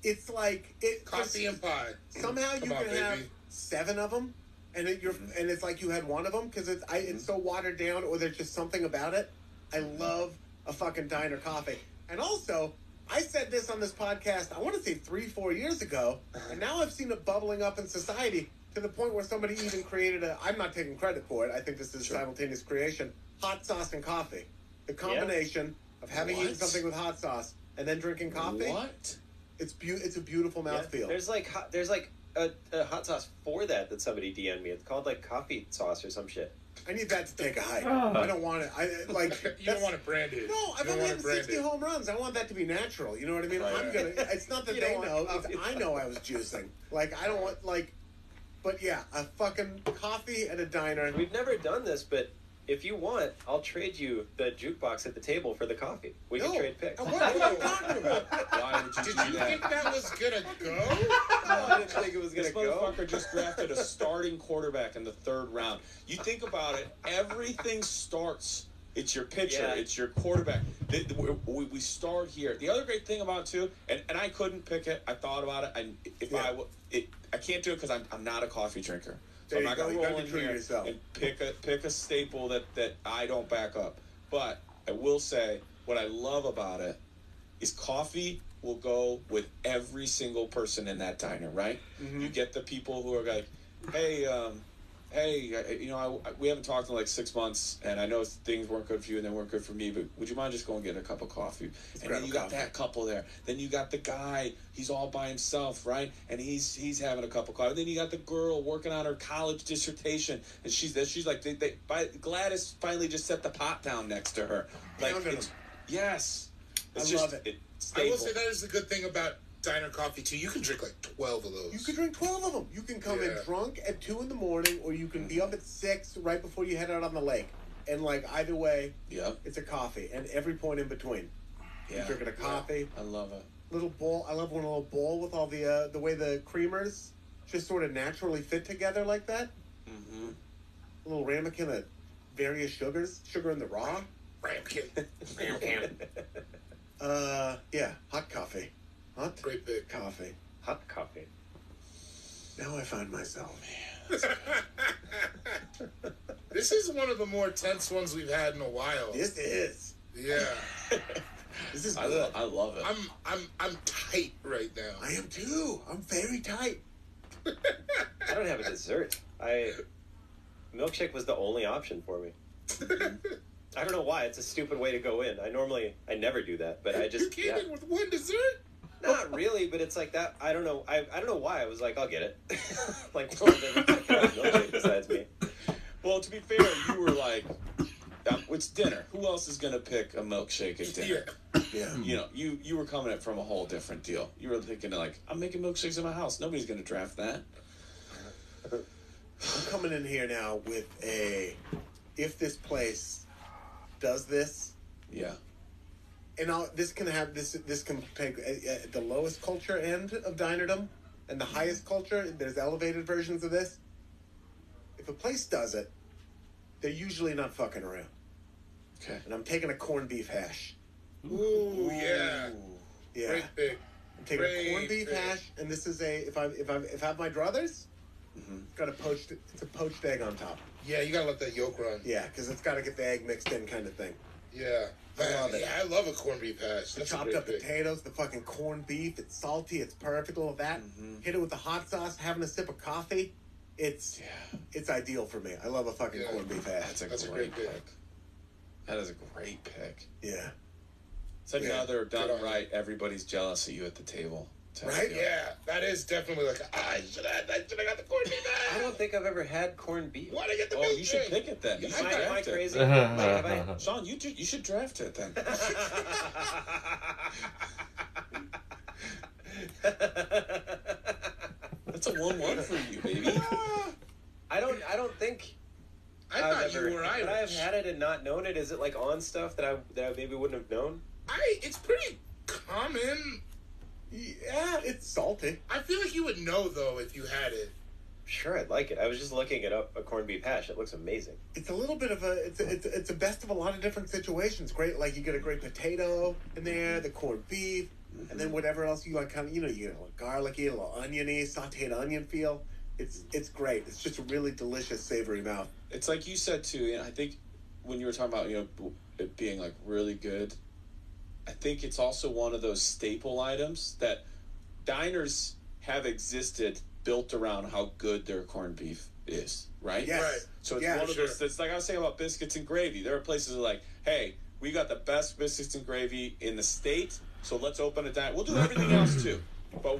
It's like coffee and pie. Somehow you can have 7 of them, and and it's like you had 1 of them because it's so watered down, or there's just something about it. I love a fucking diner coffee, and also I said this on this podcast. I want to say 3-4 years ago, and now I've seen it bubbling up in society to the point where somebody even created I'm not taking credit for it. I think this is simultaneous creation. Hot sauce and coffee. The combination of having eaten something with hot sauce and then drinking coffee. What? It's a beautiful mouthfeel. There's like a hot sauce for that somebody DM'd me. It's called like coffee sauce or some shit. I need that to take a hike. I don't want it. You don't want it branded. No, I've only had 60 home runs. I want that to be natural. You know what I mean? It's not that they know. I know I was juicing. Like I don't want But yeah, a fucking coffee at a diner. We've never done this, but if you want, I'll trade you the jukebox at the table for the coffee. We can trade picks. What are you talking about? Why would you Did you think that was gonna go? No, I didn't think it was gonna go. This motherfucker just drafted a starting quarterback in the 3rd round. You think about it, everything starts. It's your pitcher. It's your quarterback. We start here. The other great thing about it, too, and I couldn't pick it. I thought about it. I can't do it because I'm not a coffee drinker. So I'm not going to roll in here and pick a staple that I don't back up. But I will say what I love about it is coffee will go with every single person in that diner, right? Mm-hmm. You get the people who are like, hey, we haven't talked in like 6 months, and I know things weren't good for you and they weren't good for me, but would you mind just going and getting a cup of coffee? And then you got that couple there. Then you got the guy, he's all by himself, right? And he's having a cup of coffee. And then you got the girl working on her college dissertation, and she's like, Gladys finally just set the pot down next to her. Like, yes. I love it. I will say that is the good thing about diner coffee too. You can drink like 12 of those. You can drink 12 of them. You can come in drunk at 2 in the morning, or you can be up at 6 right before you head out on the lake. And like either way, it's a coffee, and every point in between. You're drinking a coffee. I love it. Little bowl. I love one little bowl with all the way the creamers just sort of naturally fit together like that. Mm-hmm. A little ramekin of various sugars. Sugar in the raw. Ramekin. Hot coffee. Hot great big coffee. Hot coffee. Now I find myself. This is one of the more tense ones we've had in a while. This is. Yeah. This is. I love it. I'm tight right now. I am too. I'm very tight. I don't have a dessert. Milkshake was the only option for me. I don't know why. It's a stupid way to go in. I never do that, but I just you came in with one dessert. Not really, but it's like that. I don't know. I don't know why. I was like, I'll get it. Like, no one's ever picked a milkshake besides me. Well, to be fair, you were like, it's dinner. Who else is going to pick a milkshake at dinner? Yeah. You know, you were coming at from a whole different deal. You were thinking like, I'm making milkshakes in my house. Nobody's going to draft that. I'm coming in here now with if this place does this. Yeah. And this can take the lowest culture end of dinerdom and the highest culture. There's elevated versions of this. If a place does it, they're usually not fucking around. Okay. And I'm taking a corned beef hash. Ooh, yeah. Yeah. Great pick. I'm taking a corned beef hash, and this is if I have my druthers, it's a poached egg on top. Yeah, you gotta let that yolk run. Yeah, because it's got to get the egg mixed in, kind of thing. Yeah. I love it. Yeah, I love a corned beef hash. The That's chopped up potatoes, the fucking corned beef. It's salty. It's perfect. All of that. Hit it with the hot sauce. Having a sip of coffee. It's ideal for me. I love a fucking corned beef hash. That's a great pick. That is a great pick. Yeah. It's another done right. Everybody's jealous of you at the table. Right? Yeah. That is definitely like, I should have got the corned beef hash. I don't think I've ever had corned beef. Why'd I get the Oh, you should pick it then. Am I crazy? Sean, you should draft it then. That's a 1-1 for you, baby. I don't think I thought you were Irish. Would I have had it and not known it? Is it like on stuff that I maybe wouldn't have known? It's pretty common. Yeah, it's salty. I feel like you would know though if you had it. Sure, I'd like it. I was just looking it up, a corned beef hash. It looks amazing. It's a little bit of it's a best of a lot of different situations. Great, like you get a great potato in there, the corned beef, and then whatever else you like. Kind of, you get a little garlicky, a little oniony, sautéed onion feel. It's great. It's just a really delicious, savory mouth. It's like you said too. And I think when you were talking about it being like really good, I think it's also one of those staple items that diners have existed built around how good their corned beef is, right? Yes. Right. So it's one of those. It's like I was saying about biscuits and gravy. There are places that are like, hey, we got the best biscuits and gravy in the state, so let's open a diner. We'll do everything else too, but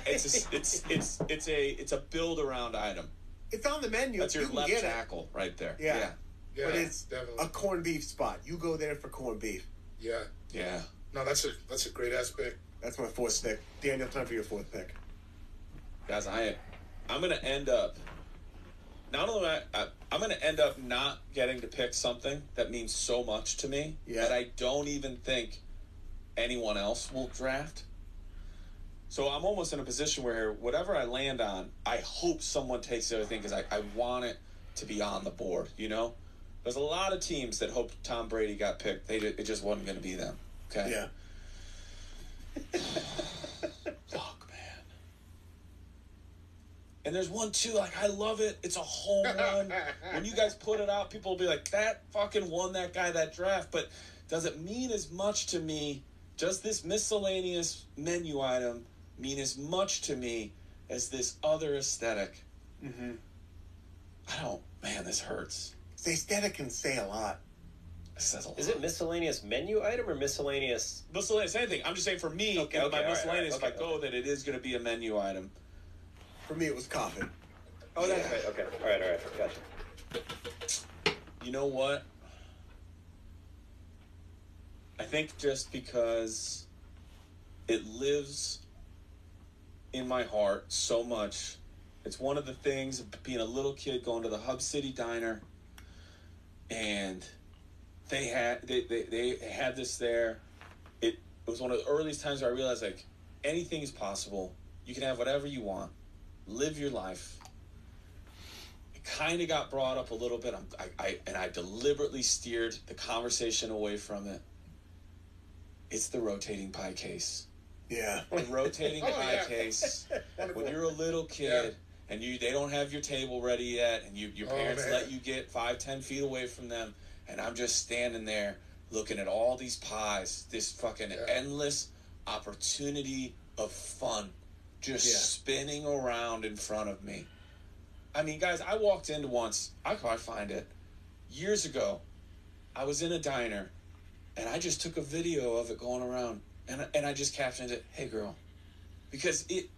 it's a build around item. It's on the menu. That's your you left can get tackle right there. Yeah. But it's definitely a corned beef spot. You go there for corned beef. Yeah. No, that's a great aspect. That's my fourth pick. Daniel, time for your fourth pick. Guys, I'm going to end up I'm going to end up not getting to pick something that means so much to me that I don't even think anyone else will draft. So I'm almost in a position where whatever I land on, I hope someone takes the other thing because I want it to be on the board, There's a lot of teams that hoped Tom Brady got picked. It just wasn't going to be them. Okay? Yeah. Fuck, man. And there's one, too. Like, I love it. It's a home run. When you guys put it out, people will be like, that fucking won that guy that draft. But does it mean as much to me? Does this miscellaneous menu item mean as much to me as this other aesthetic? Mm-hmm. Man, this hurts. The aesthetic can say a lot. It says a lot. Is it miscellaneous menu item or miscellaneous? Miscellaneous anything. I'm just saying for me, my miscellaneous, if I go that it is going to be a menu item. For me, it was coffee. Oh, that's right. Okay. All right. Gotcha. You know what? I think just because it lives in my heart so much. It's one of the things of being a little kid going to the Hub City Diner, and they had this there. It was one of the earliest times where I realized like anything is possible. You can have whatever you want, live your life. It kind of got brought up a little bit. I deliberately steered the conversation away from it. It's the rotating pie case. Yeah. The rotating pie case. When you're a little kid and they don't have your table ready yet, and your parents let you get 5-10 feet away from them, and I'm just standing there looking at all these pies, this fucking endless opportunity of fun just spinning around in front of me. I mean, guys, I walked into once, I could probably find it, years ago. I was in a diner, and I just took a video of it going around, and I just captioned it, "Hey, girl." Because it's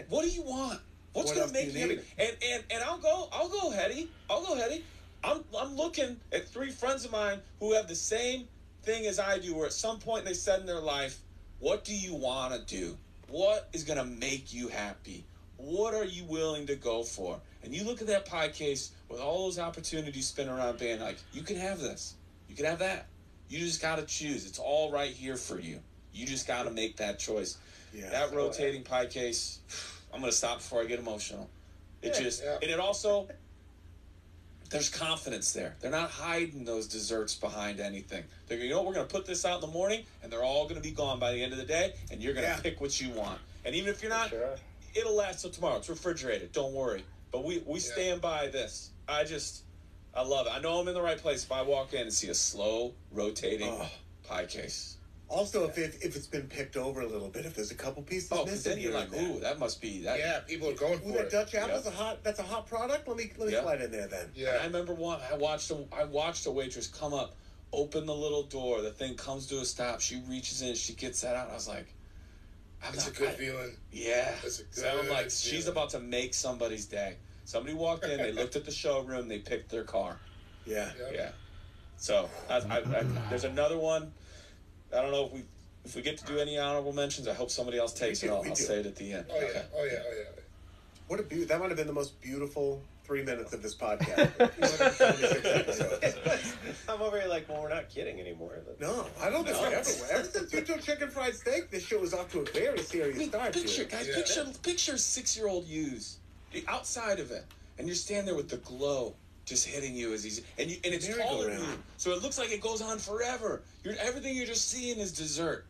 what do you want? What's going to make you happy? And I'll go Hetty. I'm looking at 3 friends of mine who have the same thing as I do, where at some point they said in their life, what do you want to do? What is going to make you happy? What are you willing to go for? And you look at that pie case with all those opportunities spinning around being like, you can have this. You can have that. You just got to choose. It's all right here for you. You just got to make that choice. Yeah. That rotating pie case, I'm going to stop before I get emotional. And it also, there's confidence there. They're not hiding those desserts behind anything. They're going, we're going to put this out in the morning, and they're all going to be gone by the end of the day, and you're going to pick what you want. And even if you're not, it'll last till tomorrow. It's refrigerated. Don't worry. But we stand by this. I love it. I know I'm in the right place if I walk in and see a slow rotating pie case. Also, if it's been picked over a little bit, if there's a couple pieces missing, then you're like, ooh, that must be that. Yeah, people are going for that it. Dutch apple's that's a hot product. Let me slide in there then. Yeah, and I remember I watched a waitress come up, open the little door. The thing comes to a stop. She reaches in, she gets that out. I was like, it's a good feeling. Yeah, it's a good. So I'm like, she's about to make somebody's day. Somebody walked in, they looked at the showroom, they picked their car. Yeah. So there's another one. I don't know if we get to do any honorable mentions. I hope somebody else takes it. I'll say it at the end. Oh yeah. What a that might have been the most beautiful 3 minutes of this podcast. I'm over here like, well, we're not kidding anymore. No, I don't think ever. Ever since you took chicken fried steak, this show was off to a very serious start. Picture 6-year-old yous outside of it, and you're standing there with the glow just hitting you as he's and it's taller than you, so it looks like it goes on forever. Everything you're just seeing is dessert,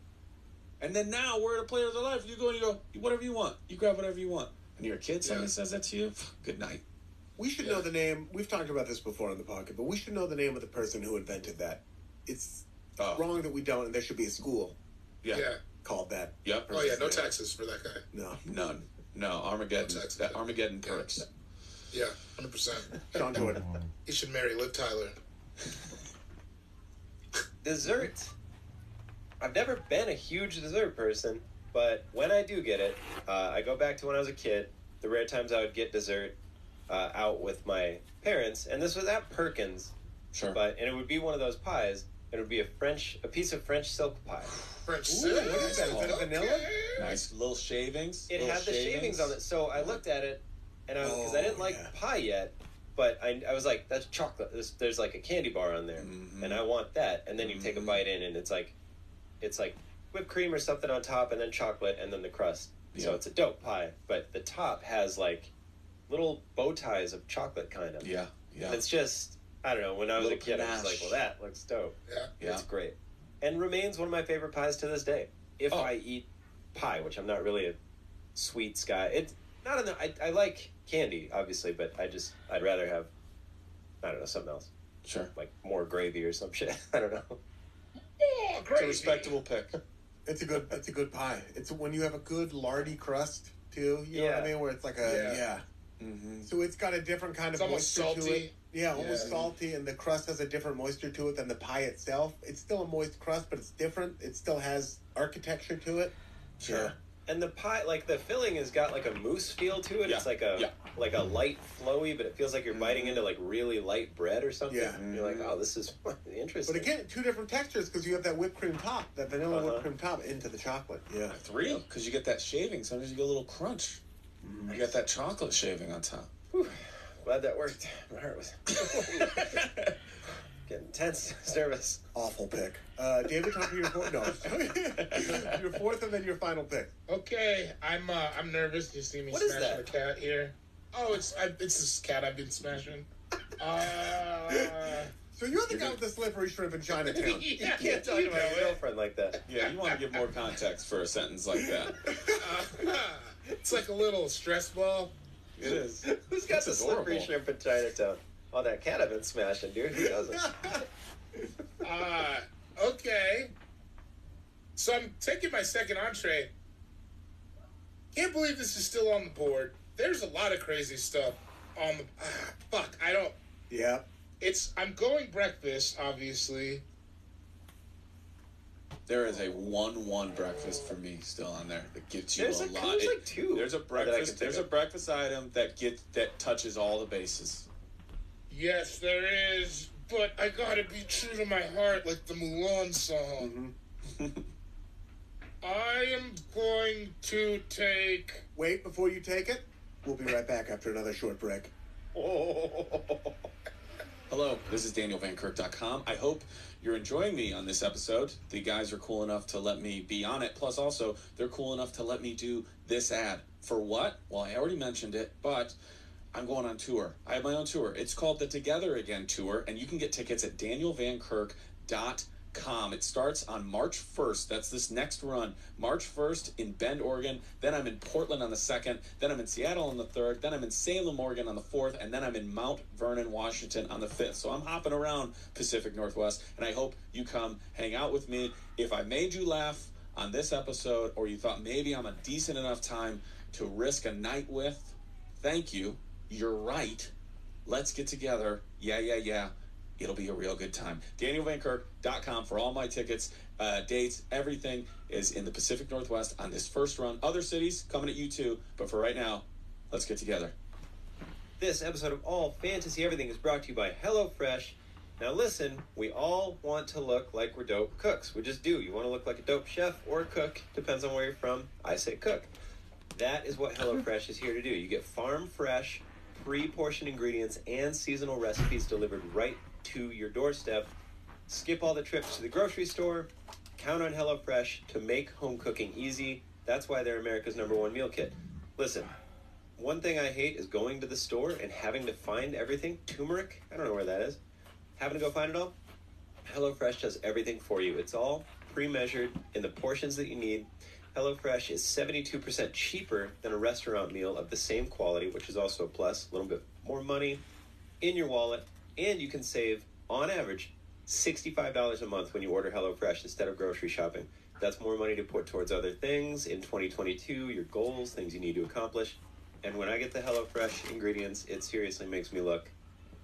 and then now we're at a place of their life. You go whatever you want. You grab whatever you want, and you're a kid. Somebody says that to you. Good night. We should know the name. We've talked about this before on the podcast, but we should know the name of the person who invented that. It's wrong that we don't, and there should be a school. Called that. Yep. Oh yeah, no taxes for that guy. No, none. No Armageddon. No that Armageddon perks. Yeah, 100%. Sean Jordan. He should marry Liv Tyler. Dessert. I've never been a huge dessert person, but when I do get it, I go back to when I was a kid. The rare times I would get dessert out with my parents, and this was at Perkins. Sure. And it would be one of those pies. It would be a piece of French silk pie. French silk? What is that? Is that vanilla? Nice little shavings. It had the shavings on it, so I looked at it. And because I didn't like pie yet, but I was like, that's chocolate. There's like a candy bar on there, and I want that. And then you take a bite in, and it's like whipped cream or something on top, and then chocolate, and then the crust. Yeah. So it's a dope pie, but the top has like little bow ties of chocolate, kind of. Yeah. And it's just, I don't know. When I was a kid, I was like, well, that looks dope. Yeah. It's great, and remains one of my favorite pies to this day. If I eat pie, which I'm not really a sweets guy. It's not in the. I like candy, obviously, but I'd rather have, I don't know, something else. Sure. Like more gravy or some shit. I don't know. Oh, it's a respectable pick. It's a good pie. It's when you have a good lardy crust too. You know what I mean? Where it's like So it's got a different kind of moisture salty. to it. Yeah, almost salty, and the crust has a different moisture to it than the pie itself. It's still a moist crust, but it's different. It still has architecture to it. Sure. Yeah. And the pie, like the filling has got like a mousse feel to it. Yeah. It's like a light flowy, but it feels like you're biting into like really light bread or something. Yeah. And you're like, oh, this is interesting. But again, 2 different textures because you have that whipped cream top, that vanilla whipped cream top into the chocolate. Yeah. 3, because you get that shaving. Sometimes you get a little crunch. You got that chocolate shaving on top. Whew. Glad that worked. My heart was getting tense, nervous. Awful pick. David, time for your fourth. No, your fourth and then your final pick. Okay, I'm nervous. You see me smashing the cat here. Oh, it's this cat I've been smashing. So you're the guy with the slippery shrimp in Chinatown. You can't talk about your girlfriend like that. Yeah, you want to give more context for a sentence like that. It's like a little stress ball. It is. Who's got the slippery shrimp in Chinatown? Oh, that cat I've been smashing, dude. Who doesn't? Okay. So I'm taking my second entree. Can't believe this is still on the board. There's a lot of crazy stuff on the... fuck, I don't... Yeah. I'm going breakfast, obviously. There is a 1-1 breakfast for me still on there that gets you There's a like, lot. There's like two. There's a breakfast. There's a breakfast item that touches all the bases. Yes, there is. But I gotta be true to my heart, like the Mulan song. Mm-hmm. I am going to take... Wait, before you take it, we'll be right back after another short break. Hello, this is DanielVanKirk.com. I hope you're enjoying me on this episode. The guys are cool enough to let me be on it. Plus, also, they're cool enough to let me do this ad. For what? Well, I already mentioned it, but I'm going on tour. I have my own tour. It's called the Together Again Tour, and you can get tickets at DanielVanKirk.com. It starts on March 1st. That's this next run. March 1st in Bend, Oregon. Then I'm in Portland on the 2nd. Then I'm in Seattle on the 3rd. Then I'm in Salem, Oregon on the 4th. And then I'm in Mount Vernon, Washington on the 5th. So I'm hopping around Pacific Northwest. And I hope you come hang out with me. If I made you laugh on this episode, or you thought maybe I'm a decent enough time to risk a night with, thank you. You're right. Let's get together. Yeah. It'll be a real good time. DanielVanKirk.com for all my tickets, dates, everything is in the Pacific Northwest on this first run. Other cities coming at you too, but for right now, let's get together. This episode of All Fantasy Everything is brought to you by HelloFresh. Now listen, we all want to look like we're dope cooks. We just do. You want to look like a dope chef or a cook, depends on where you're from. I say cook. That is what HelloFresh is here to do. You get farm fresh, pre-portioned ingredients and seasonal recipes delivered right to your doorstep. Skip all the trips to the grocery store. Count on HelloFresh to make home cooking easy. That's why they're America's #1 meal kit. Listen, one thing I hate is going to the store and having to find everything. Turmeric, I don't know where that is. Having to go find it all. HelloFresh does everything for you. It's all pre-measured in the portions that you need. HelloFresh is 72% cheaper than a restaurant meal of the same quality, which is also a plus. A little bit more money in your wallet. And you can save, on average, $65 a month when you order HelloFresh instead of grocery shopping. That's more money to put towards other things in 2022, your goals, things you need to accomplish. And when I get the HelloFresh ingredients, it seriously makes me look.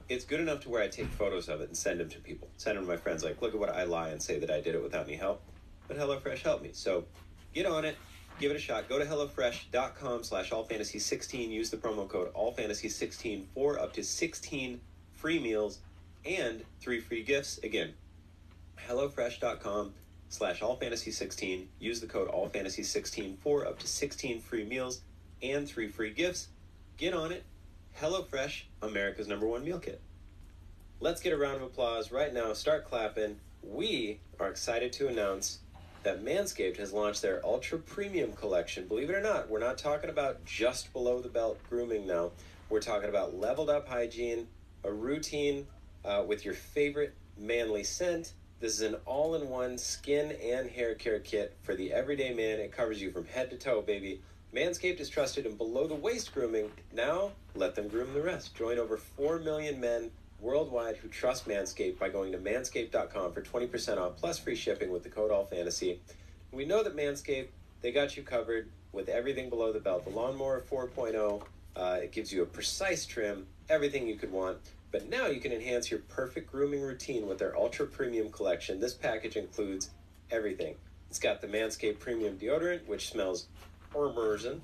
It's good enough to where I take photos of it and send them to people. Send them to my friends, like, look at what I lie and say that I did it without any help. But HelloFresh helped me. So get on it. Give it a shot. Go to HelloFresh.com/AllFantasy16. Use the promo code AllFantasy16 for up to 16 free meals and 3 free gifts. Again, HelloFresh.com/AllFantasy16. Use the code AllFantasy16 for up to 16 free meals and 3 free gifts. Get on it. HelloFresh, America's #1 meal kit. Let's get a round of applause right now. Start clapping. We are excited to announce that Manscaped has launched their Ultra Premium Collection. Believe it or not, we're not talking about just below-the-belt grooming now. We're talking about leveled-up hygiene, a routine with your favorite manly scent. This is an all-in-one skin and hair care kit for the everyday man. It covers you from head to toe, baby. Manscaped is trusted in below-the-waist grooming. Now, let them groom the rest. Join over 4 million men worldwide who trust Manscaped by going to manscaped.com for 20% off plus free shipping with the code ALLFANTASY. We know that Manscaped, they got you covered with everything below the belt. The Lawnmower 4.0, it gives you a precise trim, everything you could want. But now you can enhance your perfect grooming routine with their Ultra Premium Collection. This package includes everything. It's got the Manscaped Premium Deodorant, which smells amazing.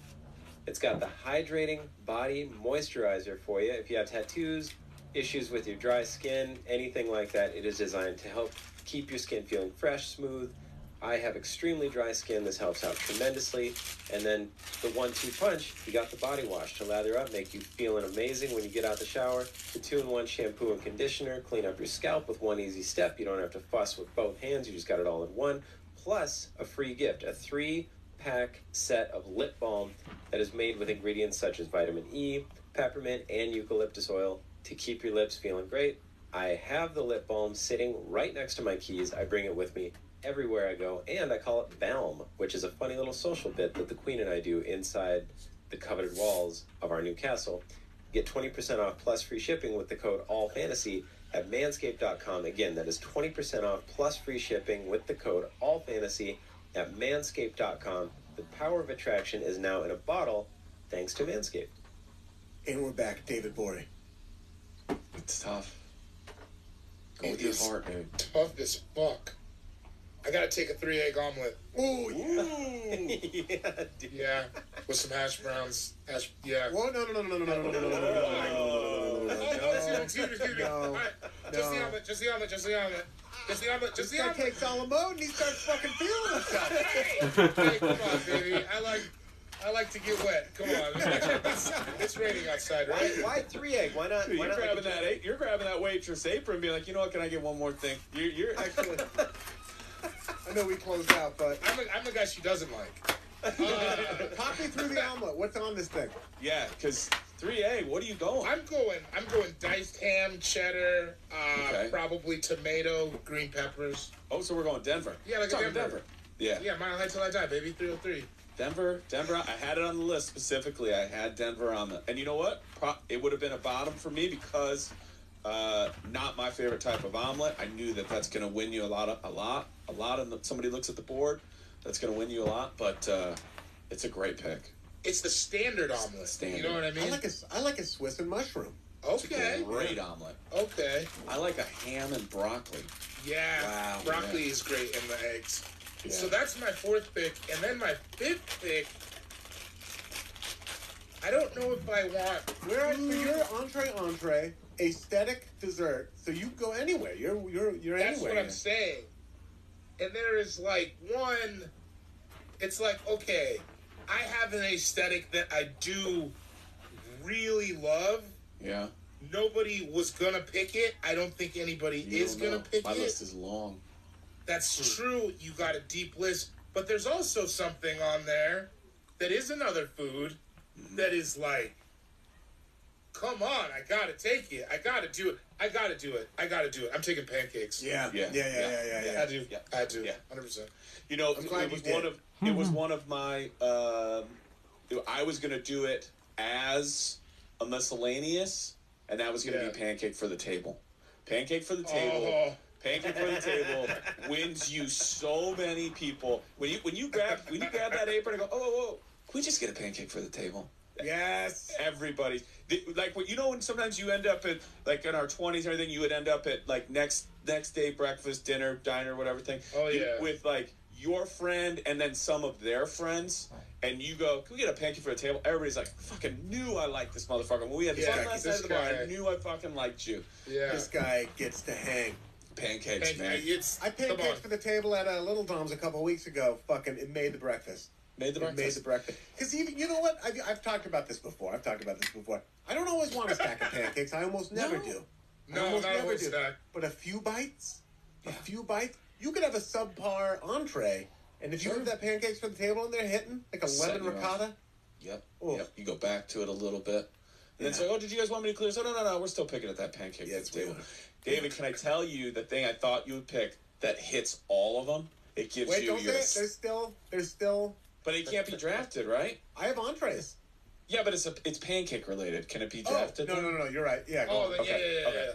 It's got the hydrating body moisturizer for you. If you have tattoos, issues with your dry skin, anything like that, it is designed to help keep your skin feeling fresh, smooth. I have extremely dry skin. This helps out tremendously. And then the 1-2 punch, you got the body wash to lather up, make you feeling amazing when you get out the shower. The 2-in-1 shampoo and conditioner, clean up your scalp with one easy step. You don't have to fuss with both hands. You just got it all in one. Plus a free gift, a 3-pack set of lip balm that is made with ingredients such as vitamin E, peppermint, and eucalyptus oil to keep your lips feeling great. I have the lip balm sitting right next to my keys. I bring it with me everywhere I go, and I call it Balm, which is a funny little social bit that the Queen and I do inside the coveted walls of our new castle. Get 20% off plus free shipping with the code ALLFANTASY at manscaped.com. Again, that is 20% off plus free shipping with the code ALLFANTASY at manscaped.com. The power of attraction is now in a bottle thanks to Manscaped. And we're back, David Borey. It's tough. Go with your heart, dude. Tough as fuck. I gotta take a 3-egg omelet. Oh, yeah. Yeah, dude. Yeah, with some hash browns. Yeah. Whoa, no. Excuse me. All right. Just the omelet. Just the omelet. This guy takes all the mode and he starts fucking feeling himself. Hey, come on, baby. I like to get wet. Come on. It's raining outside, right? Why 3-egg? Why not? Dude, Why you're not grabbing that waitress apron and being like, you know what? Can I get one more thing? You're actually. I know we closed out, but I'm the guy she doesn't like. talk me through the omelet. What's on this thing? Yeah, because 3A, what are you going? I'm going diced ham, cheddar, Okay. probably tomato, green peppers. Oh, so we're going Denver. Yeah, like a Talking Denver. Yeah. Yeah, Mile High Till I Die, baby. 303. Denver. I had it on the list specifically. I had Denver on the, and you know what? It would have been a bottom for me because not my favorite type of omelet. I knew that that's going to win you a lot. And somebody looks at the board, that's going to win you a lot. But it's a great pick. It's the standard omelet. Standard. You know what I mean? I like a Swiss and mushroom. Okay. Great omelet. Okay. I like a ham and broccoli. Yeah. Wow, Broccoli yeah. is great in the eggs. Yeah. So that's my fourth pick. And then my fifth pick, I don't know if I want... Whereas for your entree, aesthetic dessert, so you go anywhere. You're That's anywhere. what I'm saying. And there is like one... It's like, okay, I have an aesthetic that I do really love. Yeah. Nobody was going to pick it. I don't think anybody is going to pick My it. list is long. That's true. You got a deep list. But there's also something on there that is another food that is like, come on, I got to take it. I got to do it. I got to do it. I'm taking pancakes. Yeah. Yeah. Yeah. I do. Yeah. I do. Yeah. 100%. You know, I'm glad it was you did. it was one of my. I was gonna do it as a miscellaneous, and that was gonna be pancake for the table. Pancake for the table. Oh. Pancake for the table wins you so many people. When you grab that apron and go, oh, can we just get a pancake for the table? Yes. Everybody, like, you know, when sometimes you end up at, like, in our 20s and everything, you would end up at, like, next day breakfast, dinner, diner, whatever thing. Oh, yeah. With, like, your friend and then some of their friends, and you go, can we get a pancake for the table? Everybody's like, fucking knew I liked this motherfucker. When we had fun last night at the bar, I knew I fucking liked you. Yeah. This guy gets to hang. Pancakes, man. I pancakes for the table at Little Dom's a couple weeks ago. Fucking, it made the breakfast. Made the breakfast. Because even, you know what? I've talked about this before. I don't always want a stack of pancakes. I almost never do. No, I almost not a never whole do. stack. But a few bites, you could have a subpar entree, and if you have that pancakes for the table and they're hitting, like a lemon ricotta. Yep. Oh. Yep. You go back to it a little bit. And then say, oh, did you guys want me to clear? So, no, we're still picking at that pancake for the table. David, can I tell you the thing I thought you would pick that hits all of them? It gives you don't your... say it. There's still... But it can't be drafted, right? I have entrees. Yeah, but it's pancake related. Can it be drafted? No, you're right. Yeah, go on. Yeah.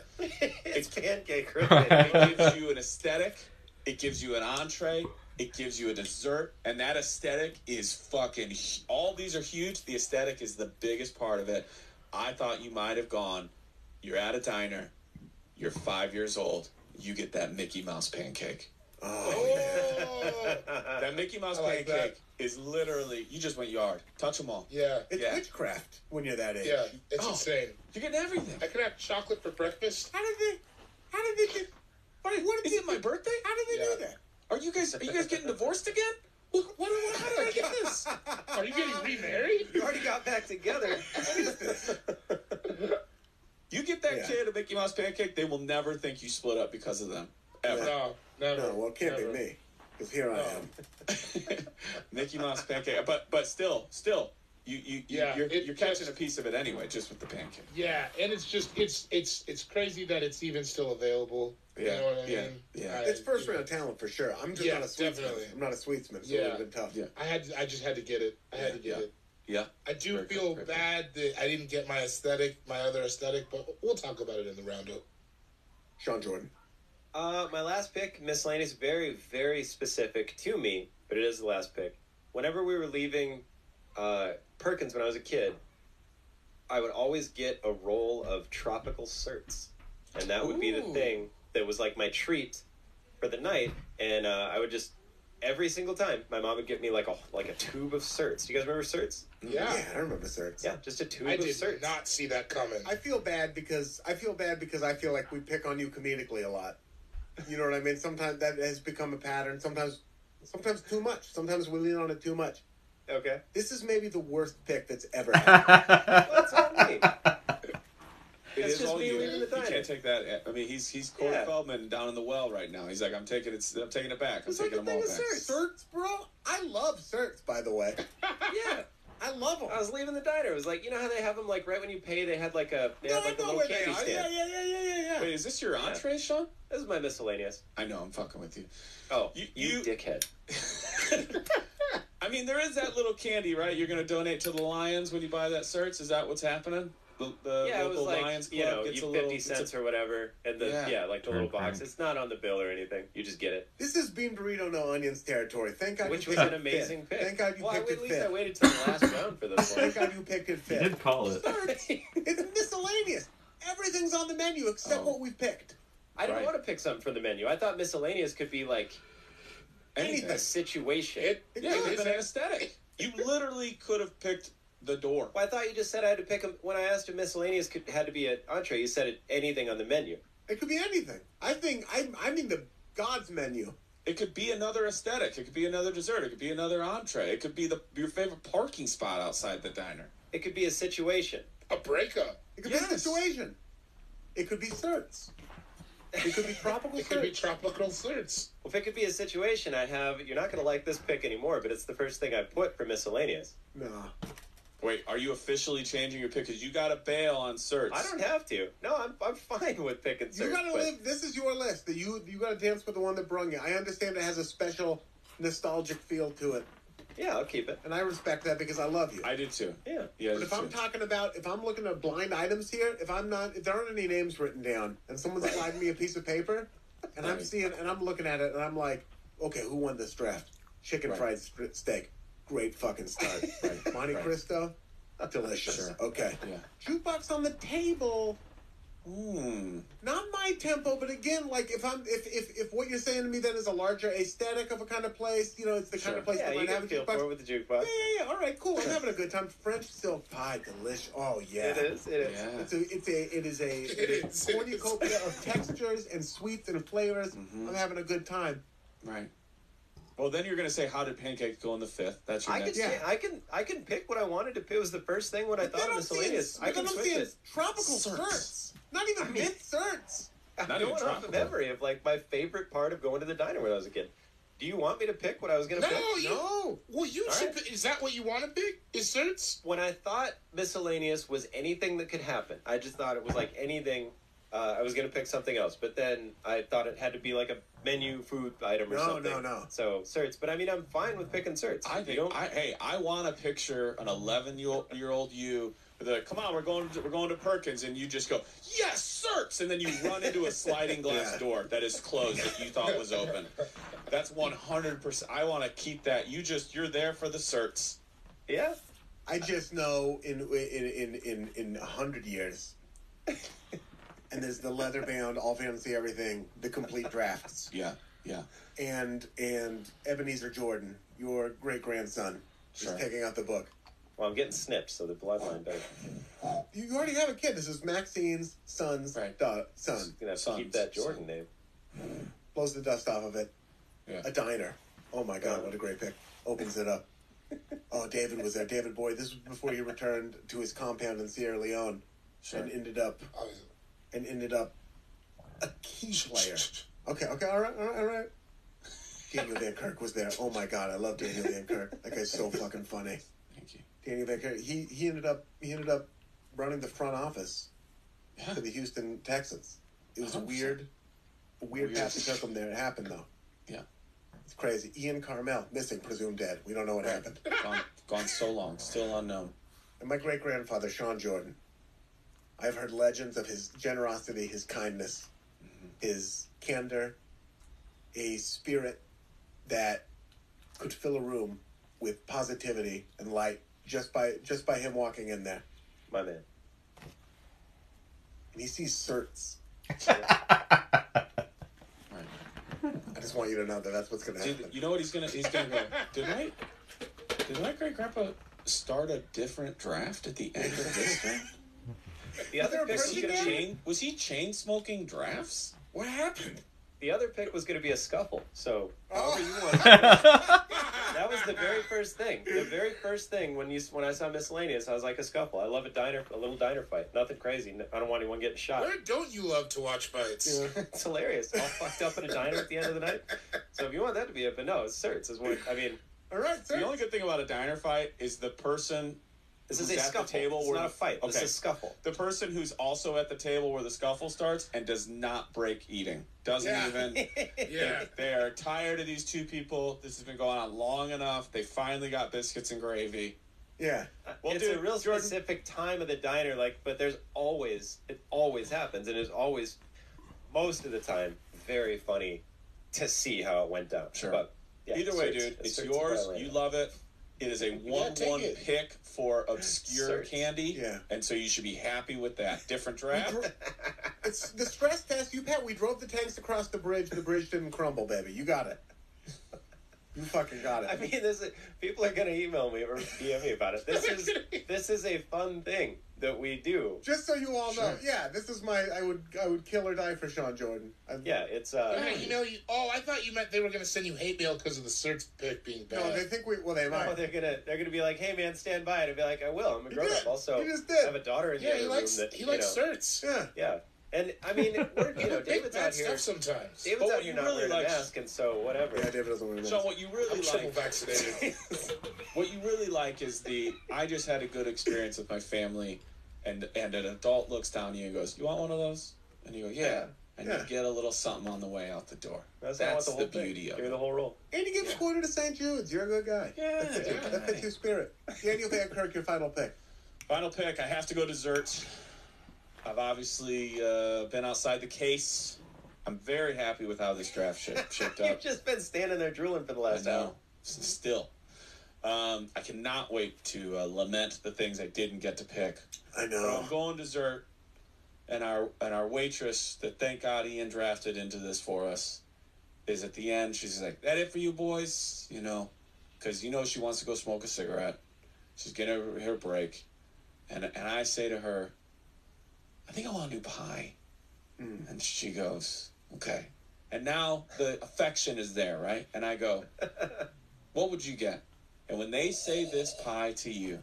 It's pancake related. It gives you an aesthetic. It gives you an entree. It gives you a dessert. And that aesthetic is fucking... All these are huge. The aesthetic is the biggest part of it. I thought you might have gone, you're at a diner, you're 5 years old, you get that Mickey Mouse pancake. Oh, yeah. That Mickey Mouse pancake is literally, you just went yard. Touch them all. Yeah. It's witchcraft when you're that age. Yeah, it's insane. You're getting everything. I could have chocolate for breakfast. How did they get... Is it my birthday? How did they do that? Are you guys getting divorced again? How did I get this? Are you getting remarried? You already got back together. What is this? You get that kid a Mickey Mouse pancake, they will never think you split up because of them. Ever. No, never. No, well, it can't be me. Because here I am. Mickey Mouse pancake. But still, you're catching a piece of it anyway, just with the pancake. Yeah, and it's just it's crazy that it's even still available. You know what I mean? Yeah. It's first round talent for sure. I'm just not a sweetsman. Definitely. I'm not a sweetsman. It's a little bit tough. Yeah. I just had to get it. I had to get it. Yeah. I do feel bad that I didn't get my other aesthetic, but we'll talk about it in the roundup. Sean Jordan. My last pick, miscellaneous, very, very specific to me, but it is the last pick. Whenever we were leaving Perkins when I was a kid, I would always get a roll of tropical certs. And that would be the thing that was like my treat for the night. And I would just, every single time, my mom would get me like a tube of certs. Do you guys remember certs? Yeah, I remember certs. Yeah, just a tube of certs. I did not see that coming. I feel bad because I feel like we pick on you comedically a lot. You know what I mean? Sometimes that has become a pattern. Sometimes too much. Sometimes we lean on it too much. Okay. This is maybe the worst pick that's ever happened. What's on me? It's just all me you. leaving the diner. You can't take that. I mean, he's Corey Feldman down in the well right now. He's like, I'm taking it back. I'm taking them all back. Certs, bro. I love certs, by the way. Yeah. I love them. I was leaving the diner. It was like, you know how they have them like right when you pay, they had like a little candy stand. Yeah. Wait, is this your entree, Sean? This is my miscellaneous. I know, I'm fucking with you. Oh, you dickhead. I mean, there is that little candy, right? You're going to donate to the Lions when you buy that certs? Is that what's happening? The it was local like, Lions Club you know, gets you a 50 little, cents or whatever, and like the little box. It's not on the bill or anything. You just get it. This is bean burrito no onions territory. Thank God. Which was an amazing pick. Thank God you picked it at least fifth. I waited till the last round for this one. Thank God you picked it fifth. You did call it. It's miscellaneous. Everything's on the menu except what we picked. I didn't want to pick something from the menu. I thought miscellaneous could be like anything. A situation. It could have been an aesthetic. You literally could have picked the door. Well, I thought you just said I had to pick them. When I asked if miscellaneous had to be an entree, you said anything on the menu. It could be anything. I mean the God's menu. It could be another aesthetic. It could be another dessert. It could be another entree. It could be your favorite parking spot outside the diner. It could be a situation. A breakup. It could be a situation. It could be certs. It could be tropical certs. It could be tropical certs. Well, if it could be a situation, you're not going to like this pick anymore, but it's the first thing I put for miscellaneous. No. Wait, are you officially changing your pick? Because you got to bail on certs. I don't have to. No, I'm fine with picking certs. You got to live. This is your list. You got to dance with the one that brung you. I understand it has a special nostalgic feel to it. Yeah, I'll keep it. And I respect that because I love you. I did too. Yeah. But if I'm looking at blind items here, if there aren't any names written down and someone's sliding me a piece of paper and I'm looking at it and I'm like, okay, who won this draft? Chicken fried steak. Great fucking start. Monte Cristo. Delicious. Sure. Okay. Yeah. Jukebox on the table. Not my tempo, but again, like if what you're saying to me then is a larger aesthetic of a kind of place, you know, it's the kind of place that might have a feel jukebox. for it with the jukebox. Yeah. All right, cool. I'm having a good time. French silk pie, delicious. Oh yeah, it is. Yeah. It is a cornucopia of textures and sweets and flavors. Mm-hmm. I'm having a good time. Right. Well, then you're going to say, how did pancakes go in the fifth? That's your next. I can pick what I wanted to pick. It was the first thing when I thought of miscellaneous. I can switch it. Tropical certs. Not even mint certs. I'm going off of memory of like my favorite part of going to the diner when I was a kid. Do you want me to pick what I was going to pick? No. Well, you should. Right. Is that what you want to pick? Is certs? When I thought miscellaneous was anything that could happen, I just thought it was like anything. I was going to pick something else, but then I thought it had to be like a menu food item or something. No. So certs, but I mean, I'm fine with picking certs. I want to picture an 11-year-old you. Come on, we're going to Perkins, and you just go, yes, certs, and then you run into a sliding glass door that is closed that you thought was open. That's 100%. I want to keep that. You're there for the certs. Yeah. I just know in 100 years. And there's the leather-bound, all fantasy everything, the complete drafts. Yeah. And Ebenezer Jordan, your great-grandson, is taking out the book. Well, I'm getting snipped, so the bloodline better. You already have a kid. This is Maxine's son's son. Gonna have to keep that Jordan name. Blows the dust off of it. Yeah. A diner. Oh my God, what a great pick. Opens it up. Oh, David was there. David Boyd. This was before he returned to his compound in Sierra Leone. Sure. And ended up a key player. Okay, all right. Daniel Van Kirk was there. Oh my God, I love Daniel Van Kirk. That guy's so fucking funny. Thank you. Daniel Van Kirk. He ended up running the front office for the Houston Texans. It was a weird path to took him there. It happened though. Yeah. It's crazy. Ian Carmel, missing, presumed dead. We don't know what happened. Gone so long, still unknown. And my great grandfather, Sean Jordan. I've heard legends of his generosity, his kindness, his candor, a spirit that could fill a room with positivity and light just by him walking in there. My man. And he sees certs. I just want you to know that that's what's going to happen. You know what he's gonna go, did my great-grandpa start a different draft at the end of this draft? The other pick was he chain-smoking drafts? What happened? The other pick was going to be a scuffle. So, however you want. That was the very first thing. The very first thing when I saw miscellaneous, I was like, a scuffle. I love a little diner fight. Nothing crazy. I don't want anyone getting shot. Where don't you love to watch fights? Yeah. It's hilarious. All fucked up in a diner at the end of the night. So if you want that to be it, but no, it's certs. All right, the only good thing about a diner fight is the person. This is a scuffle. Table it's not a fight. Okay. This is a scuffle. The person who's also at the table where the scuffle starts and does not break eating. Doesn't even. Yeah. They are tired of these two people. This has been going on long enough. They finally got biscuits and gravy. Yeah. Well, it's a real specific time of the diner, but it always happens, and it's always, most of the time, very funny to see how it went down. Sure. But, yeah, either way, dude, it's yours. You love it. It is a 1-1 pick for obscure candy, and so you should be happy with that. Different draft. It's the stress test. We drove the tanks across the bridge. The bridge didn't crumble, baby. You got it. You fucking got it. I mean, people are gonna email me or DM me about it. This is a fun thing that we do. Just so you all know, this is I would kill or die for Sean Jordan. It's I thought you meant they were gonna send you hate mail because of the search pick being bad. No, they think they might. No, they're gonna be like, hey man, stand by, and I'd be like, I will. I'm a grown up. Also, you just did. I have a daughter in the other room that he likes certs. Yeah. And I mean, David's out here sometimes. David's out here not wearing a mask, and so whatever. Yeah, David doesn't wear a mask. So what you really triple vaccinated. What you really like is I just had a good experience with my family, and an adult looks down at you and goes, "You want one of those?" And you go, "Yeah." And you get a little something on the way out the door. That's the beauty of it. Give me the whole roll. And you give a quarter to St. Jude's. You're a good guy. Yeah. That fits your spirit. Daniel Van Kirk, your final pick. Final pick. I have to go desserts. I've obviously been outside the case. I'm very happy with how this draft shaped up. You've just been standing there drooling for the last hour. Still. I cannot wait to lament the things I didn't get to pick. I know. But I'm going dessert, and our waitress that thank God Ian drafted into this for us is at the end. She's like, "That it for you boys?" Because she wants to go smoke a cigarette. She's getting her break, and I say to her, "I think I want a new pie." And she goes, "Okay." And now the affection is there, right? And I go, "What would you get?" And when they say this pie to you,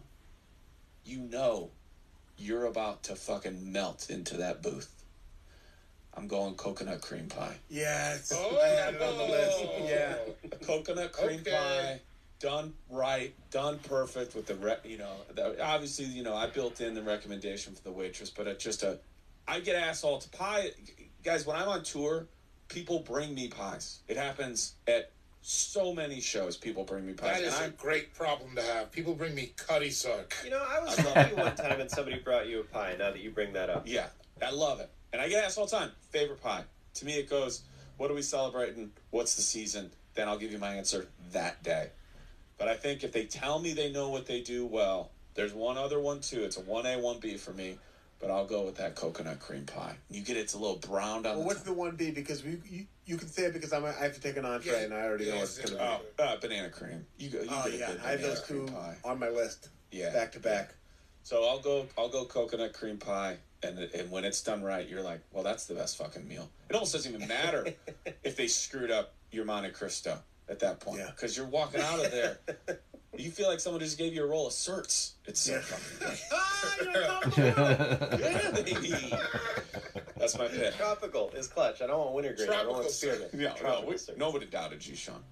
you're about to fucking melt into that booth. I'm going coconut cream pie. Yes. I had it on the list. Yeah. A coconut cream pie. Done right, done perfect with obviously, I built in the recommendation for the waitress, but I get asked all to pie. Guys, when I'm on tour, people bring me pies. It happens at so many shows. People bring me pies. That is a great problem to have. People bring me cutty suck. I was with you one time and somebody brought you a pie, now that you bring that up. Yeah, I love it. And I get asked all the time, favorite pie. To me, it goes, what are we celebrating? What's the season? Then I'll give you my answer that day. But I think if they tell me they know what they do well, there's one other one too. It's a 1A, 1B for me, but I'll go with that coconut cream pie. It's a little browned on. Well, what's the 1B? Because you can say it because I have to take an entree and I already know what's going to be. Banana cream. I have those two on my list. Yeah, back to back. So I'll go coconut cream pie, and when it's done right, you're like, well, that's the best fucking meal. It almost doesn't even matter if they screwed up your Monte Cristo at that point, because you're walking out of there. You feel like someone just gave you a roll of certs. It's so fucking good. That's my pick. Tropical is clutch. I don't want wintergreen. I don't want spearmint. Yeah, nobody doubted you, Sean.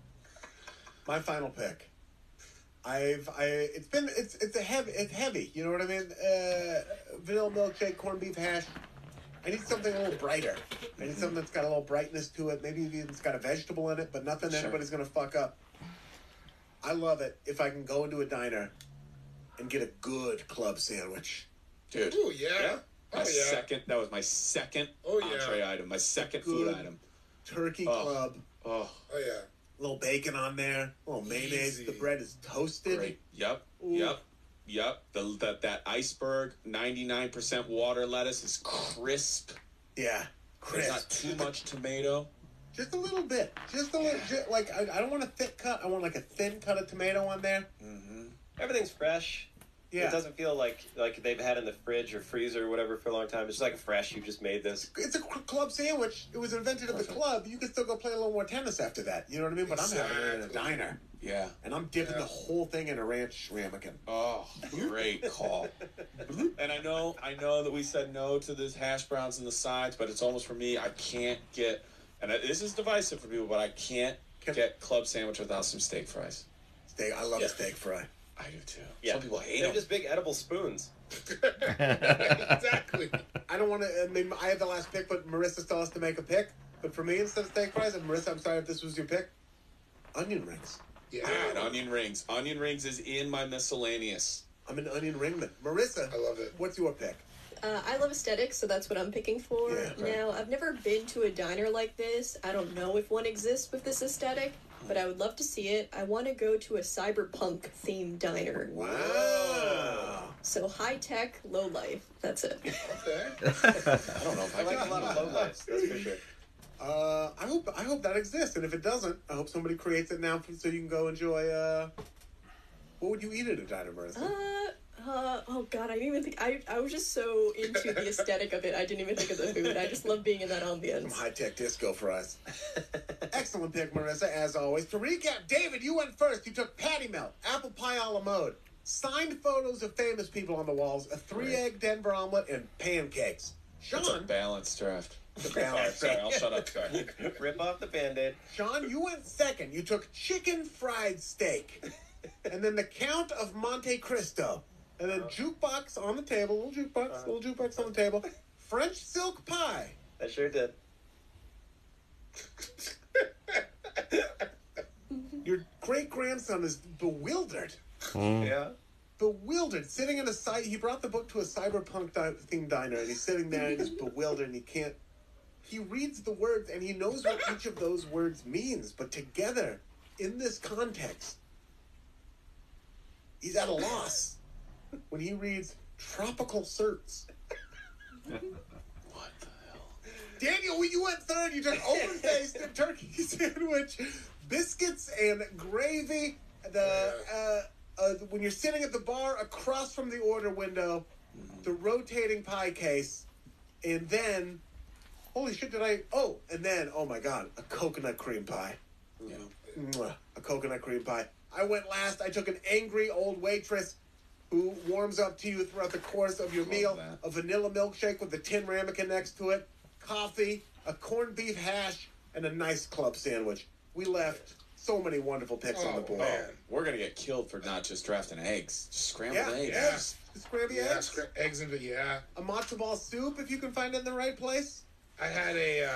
My final pick. It's heavy. You know what I mean? Vanilla milkshake, corned beef hash. I need something a little brighter. I need something that's got a little brightness to it. Maybe even it's got a vegetable in it, but nothing anybody's going to fuck up. I love it if I can go into a diner and get a good club sandwich. Dude. Oh, yeah. That was my second entree item. My second food item. turkey club. Oh yeah. A little bacon on there. A little mayonnaise. Easy. The bread is toasted. Great. Yep. Ooh. Yep. That iceberg 99% water lettuce is crisp. Yeah. There's not too much tomato. Just a little bit. Just a little. Like I don't want a thick cut. I want like a thin cut of tomato on there. Mm-hmm. Everything's fresh. Yeah. It doesn't feel like they've had in the fridge or freezer or whatever for a long time. It's just like fresh. You just made this. It's a club sandwich. It was invented at the club. You can still go play a little more tennis after that. You know what I mean? But I'm having it in a diner. Yeah. And I'm dipping the whole thing in a ranch ramekin. Oh, great call. And I know that we said no to the hash browns and the sides, but it's almost for me. I can't get, and this is divisive for people, but I can't get club sandwich without some steak fries. Steak. I love a steak fry. I do too. Yeah. Some people hate They're them. just big edible spoons. Exactly. I don't want to. I mean, I have the last pick, but Marissa still has to make a pick. But for me, instead of steak fries, and Marissa, I'm sorry if this was your pick, onion rings. Yeah. And onion rings. Onion rings is in my miscellaneous. I'm an onion ringman. Marissa, I love it. What's your pick? I love aesthetics, so that's what I'm picking for. Yeah, right. Now, I've never been to a diner like this. I don't know if one exists with this aesthetic, but I would love to see it. I want to go to a cyberpunk themed diner. Wow. So high tech, low life. That's it. Okay. I don't know if I like a lot of low lights, that's for sure. I hope that exists, and if it doesn't, I hope somebody creates it now so you can go enjoy. What would you eat at a diner, Marissa? Oh god, I didn't even think. I was just so into the aesthetic of it. I didn't even think of the food. I just love being in that Some ambience. high-tech disco for us. Excellent pick, Marissa, as always. To recap, David, you went first. You took patty melt, apple pie a la mode, signed photos of famous people on the walls, a 3-egg Denver omelet, and pancakes. That's a Sean, balanced draft. Balance. Sorry, I'll shut up. Sorry. Rip off the Band-Aid. Sean, you went second. You took chicken fried steak, and then the Count of Monte Cristo, and then jukebox on the table, little jukebox on the table, French silk pie. I sure did. Your great-grandson is bewildered. Yeah. Bewildered, sitting in a site. He brought the book to a cyberpunk themed diner, and he's sitting there and he's bewildered, and he can't. He reads the words, and he knows what each of those words means, but together, in this context, he's at a loss when he reads tropical certs. What the hell? Daniel, you went third. You took open-faced turkey sandwich, biscuits and gravy. When you're sitting at the bar across from the order window, the rotating pie case, and then, holy shit, oh my god, a coconut cream pie. Yeah. Mwah, a coconut cream pie. I went last. I took an angry old waitress who warms up to you throughout the course of your meal. that. A vanilla milkshake with a tin ramekin next to it, coffee, a corned beef hash, and a nice club sandwich. We left so many wonderful picks on the board. Man. We're going to get killed for not just drafting eggs. Just scrambled eggs. Yeah. Scrambled eggs. Eggs into A matzo ball soup if you can find it in the right place. I had a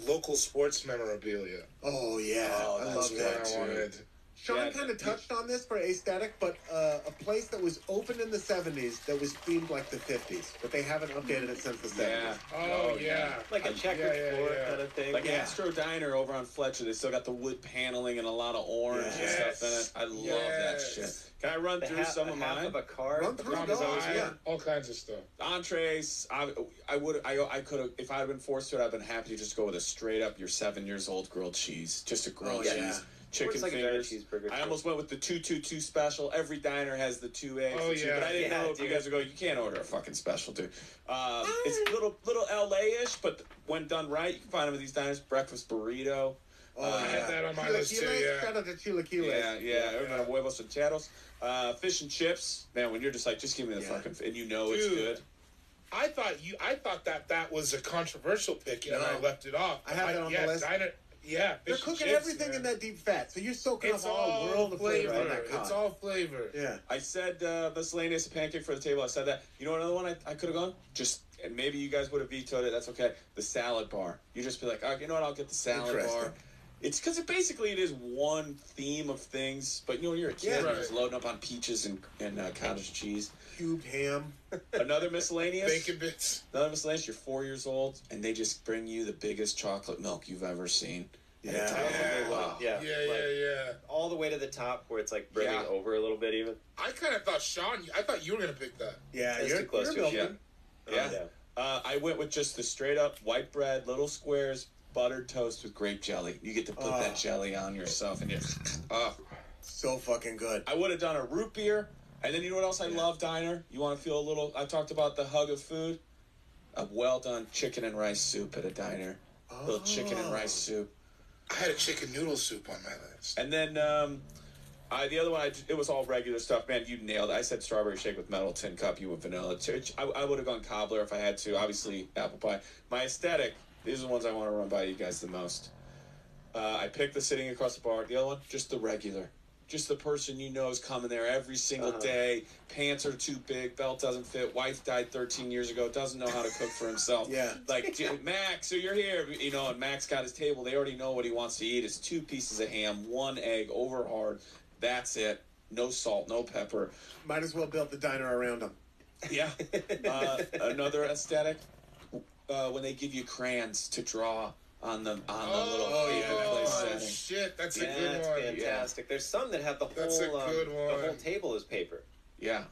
local sports memorabilia. Oh yeah, I that's love good. that. I wanted. Sean Yeah, kind of touched on this for aesthetic, but a place that was opened in the 70s that was themed like the 50s, but they haven't updated it since the 70s. Yeah. Oh yeah. Like a checkered floor kind of thing. Like Yeah. Astro Diner over on Fletcher, they still got the wood paneling and a lot of orange and stuff in it. I love that shit. Can I run through some of half mine? of a card. Run through Because those, I was- yeah. All kinds of stuff. Entrees, I could have, if I had been forced to it, I'd been happy to just go with a straight up your 7 years old grilled cheese. Just a grilled Oh, cheese. yeah. Chicken It's like a fingers. cheeseburger, I too. almost went with the 222 special. Every diner has the 2 eggs. Oh, the two, yeah. but I didn't Yeah, know if you dude. guys would go, you can't order a fucking special, dude. It's little LA-ish, but when done right, you can find them at these diners. Breakfast burrito. Oh, I had that on my list too, Chilaquiles? yeah. Shout out to Chilaquiles. Yeah. Huevos rancheros. Fish and chips. Man, when you're just like, just give me the fucking, and you know it's Dude. good. I thought that was a controversial pick, and No. I left it off. I have that on the list. Diner, They're fish and cooking chips, everything man. in that deep fat, so you're soaking It's up all all world of flavor flavor. in that cod. It's all flavor. Yeah. I said miscellaneous pancake for the table. I said that. You know another one I could have gone? Just, and maybe you guys would have vetoed it. That's okay. The salad bar. You just be like, oh, you know what? I'll get the salad bar. Interesting. It's because basically it is one theme of things, but when you're a kid, you're just loading up on peaches and cottage cheese. Cubed ham. Another miscellaneous. Bacon bits. Another miscellaneous, you're 4 years old, and they just bring you the biggest chocolate milk you've ever seen. Yeah. All the way to the top where it's like brimming over a little bit even. I kind of thought, Sean, I thought you were going to pick that. Yeah, you're too close to it. Yeah. I went with just the straight up white bread, little squares, buttered toast with grape jelly. You get to put that jelly on yourself, and so fucking good. I would have done a root beer, and then you know what else I love, diner? You want to feel a little? I talked about the hug of food. A well done chicken and rice soup at a diner. A little chicken and rice soup. I had a chicken noodle soup on my list. And then the other one, it was all regular stuff. Man, you nailed it. I said strawberry shake with metal tin cup. You went vanilla. I would have gone cobbler if I had to. Obviously, apple pie. My aesthetic, these are the ones I want to run by you guys the most. I picked the sitting across the bar. The other one, just the regular. Just the person you know is coming there every single day. Pants are too big. Belt doesn't fit. Wife died 13 years ago. Doesn't know how to cook for himself. Like, Max, so you're here. And Max got his table. They already know what he wants to eat. It's 2 pieces of ham, 1 egg, over hard. That's it. No salt, no pepper. Might as well build the diner around them. Yeah. Another aesthetic, when they give you crayons to draw on the little place setting. Shit, that's a good that's one. Fantastic. There's some that have the whole the whole table is paper. Yeah.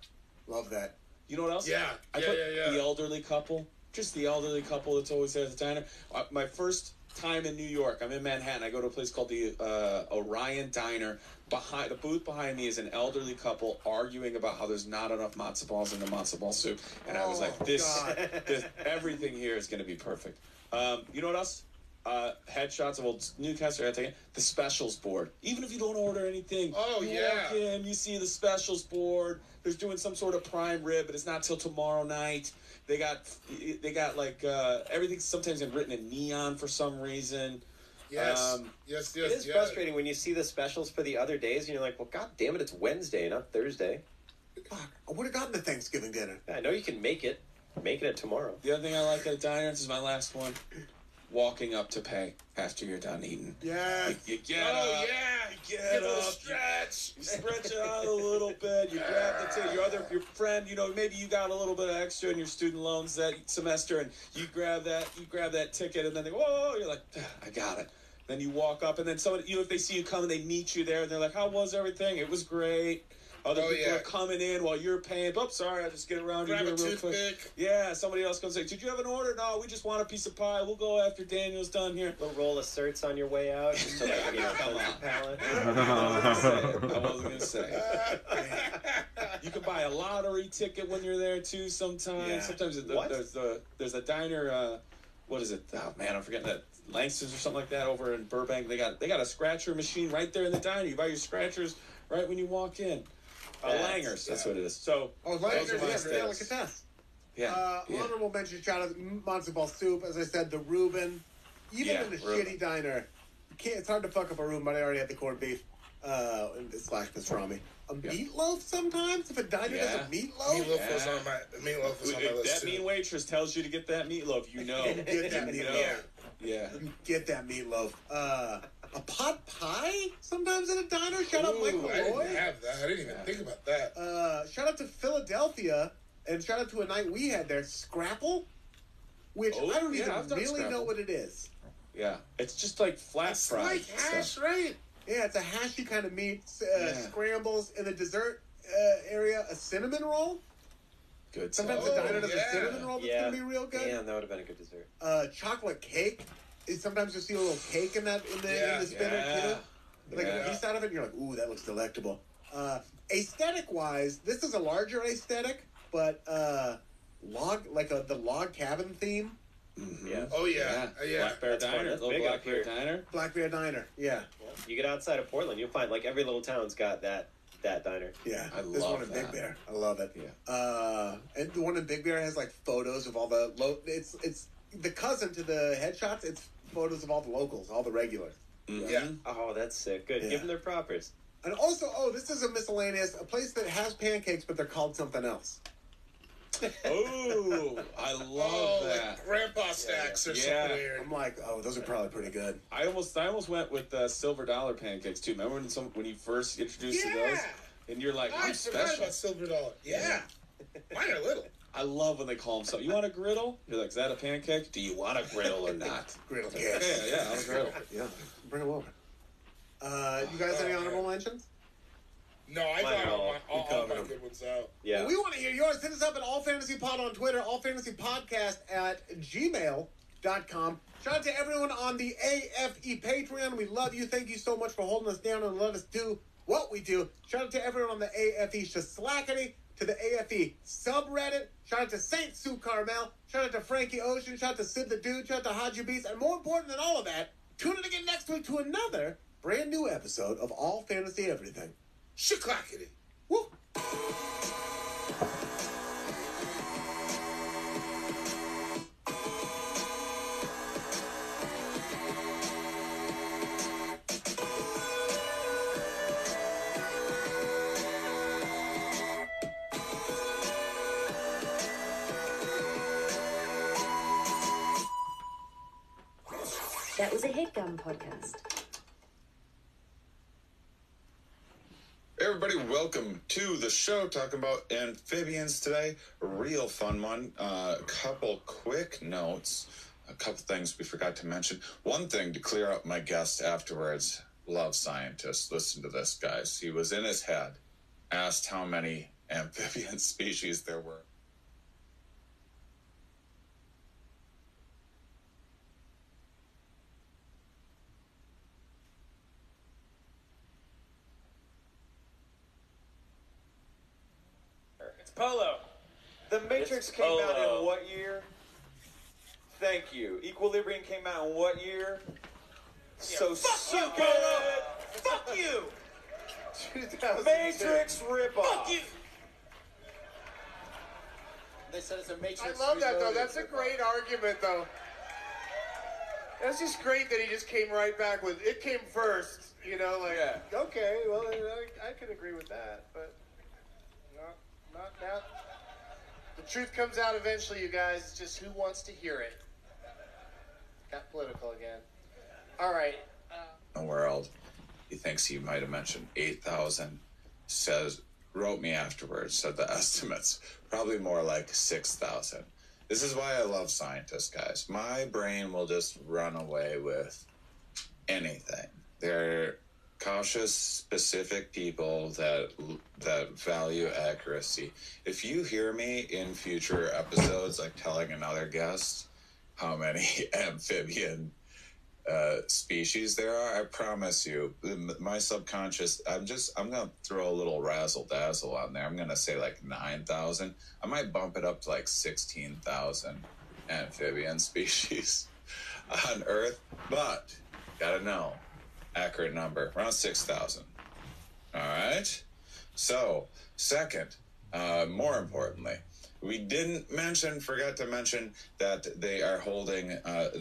Love that. You know what else? Yeah. I put the elderly couple. Just the elderly couple that's always there at the diner. My first time in New York, I'm in Manhattan. I go to a place called the Orion Diner. The booth behind me is an elderly couple arguing about how there's not enough matzo balls in the matzo ball soup. And I was like, this everything here is going to be perfect. You know what else? Headshots of old Newcastle. The specials board. Even if you don't order anything, walk in, you see the specials board. They're doing some sort of prime rib, but it's not till tomorrow night. They got like everything sometimes written in neon for some reason. Yes. It is frustrating when you see the specials for the other days, and you're like, well, god damn it, it's Wednesday, not Thursday. Fuck, I would have gotten the Thanksgiving dinner. I know you can make it. Making it tomorrow. The other thing I like at a diner, this is my last one, walking up to pay after you're done eating. Yeah. You get up. You get up. Stretch. You stretch it out a little bit. You grab the ticket. Your friend, maybe you got a little bit of extra in your student loans that semester, and you grab that ticket, and then they go, whoa, you're like, I got it. Then you walk up, and then somebody, if they see you coming, they meet you there, and they're like, how was everything? It was great. Other people are coming in while you're paying. Oh, sorry, I'll just get around Grab here a real quick. toothpick. Yeah, somebody else comes and says, did you have an order? No, we just want a piece of pie. We'll go after Daniel's done here. A little roll of certs on your way out. Just to Come on. Palate. I wasn't going to say. You can buy a lottery ticket when you're there, too, sometimes. Yeah. Sometimes there's a diner, what is it? Oh, man, I'm forgetting that. Langston's or something like that over in Burbank. They got a scratcher machine right there in the diner. You buy your scratchers right when you walk in. Langers, that's what it is. So, Langers, delicatessen. Honorable mention, shout out to matzo ball soup. As I said, the Reuben. Even in a shitty diner, it's hard to fuck up a Reuben, but I already had the corned beef / pastrami. A meatloaf sometimes? If a diner does a meatloaf? Meatloaf was on my list, that mean waitress tells you to get that meatloaf, you know. Get that meatloaf. Yeah. Get that meatloaf. A pot pie sometimes at a diner. Shout out Michael Lloyd. I didn't have that. I didn't even think about that. Shout out to Philadelphia, and shout out to a night we had there, Scrapple, which I don't even really know what it is. Yeah, it's just like flat fried. It's like hash, right? Yeah, it's a hashy kind of meat. Scrambles in the dessert area. A cinnamon roll. Good. Sometimes the diner does a cinnamon roll that's gonna be real good. Yeah, that would have been a good dessert. Chocolate cake. Sometimes you'll see a little cake in the spinner too. Like a piece out of it, and you're like, ooh, that looks delectable. Aesthetic wise, this is a larger aesthetic, but the log cabin theme. Mm-hmm. Yeah. Oh yeah. Black Bear Diner. Black Bear Diner. Black Bear Diner. Yeah. You get outside of Portland, you'll find like every little town's got that diner. Yeah, this one in Big Bear. I love it. Yeah. And the one in Big Bear has like photos of all the it's the cousin to the headshots. It's photos of all the locals, all the regulars. Mm-hmm. Yeah. Oh, that's sick. Good. Yeah. Give them their propers. And also, this is a miscellaneous, a place that has pancakes, but they're called something else. Oh, I love that. Like grandpa stacks or something weird. I'm like, oh, those are probably pretty good. I almost went with silver dollar pancakes too. Remember when you first introduced to those? And you're like, I'm forgot special. about silver dollar. Yeah. Mine are little. I love when they call them so. You want a griddle? You're like, is that a pancake? Do you want a griddle or not? Griddle, yes. Yeah, I'm a griddle. Yeah, bring them over. You guys any honorable mentions? No, I got all my good ones out. Yeah. Well, we want to hear yours. Hit us up at allfantasypod on Twitter, allfantasypodcast@gmail.com. Shout out to everyone on the AFE Patreon. We love you. Thank you so much for holding us down and let us do what we do. Shout out to everyone on the AFE Shaslackity, to the AFE subreddit. Shout out to Saint Sue Carmel. Shout out to Frankie Ocean. Shout out to Sid the Dude. Shout out to Haji Beats. And more important than all of that, tune in again next week to another brand new episode of All Fantasy Everything. Shaklackity. Woo! That was a HeadGum podcast. Everybody, welcome to the show. Talking about amphibians today. A real fun one. A couple quick notes. A couple things we forgot to mention. One thing to clear up my guest afterwards. Love scientist. Listen to this, guys. He was in his head. Asked how many amphibian species there were. Polo. The Matrix came out in what year? Thank you. Equilibrium came out in what year? So fuck you, Polo! Fuck you! 2002. Matrix ripoff. Fuck you! They said it's a Matrix. I love that, though. That's a great argument, though. That's just great that he just came right back with, it came first. You know, like, okay, well, I can agree with that, but... Not now. The truth comes out eventually, you guys. It's just who wants to hear it. Got political again. All right. The world. He thinks he might have mentioned 8,000. Wrote me afterwards, said the estimates. Probably more like 6,000. This is why I love scientists, guys. My brain will just run away with anything. They're cautious, specific people that value accuracy. If you hear me in future episodes, like telling another guest how many amphibian species there are, I promise you, my subconscious, I'm going to throw a little razzle dazzle on there. I'm going to say like 9,000. I might bump it up to like 16,000 amphibian species on Earth, but gotta know. Accurate number, around 6,000. All right. So, second, more importantly, we forgot to mention that they are holding at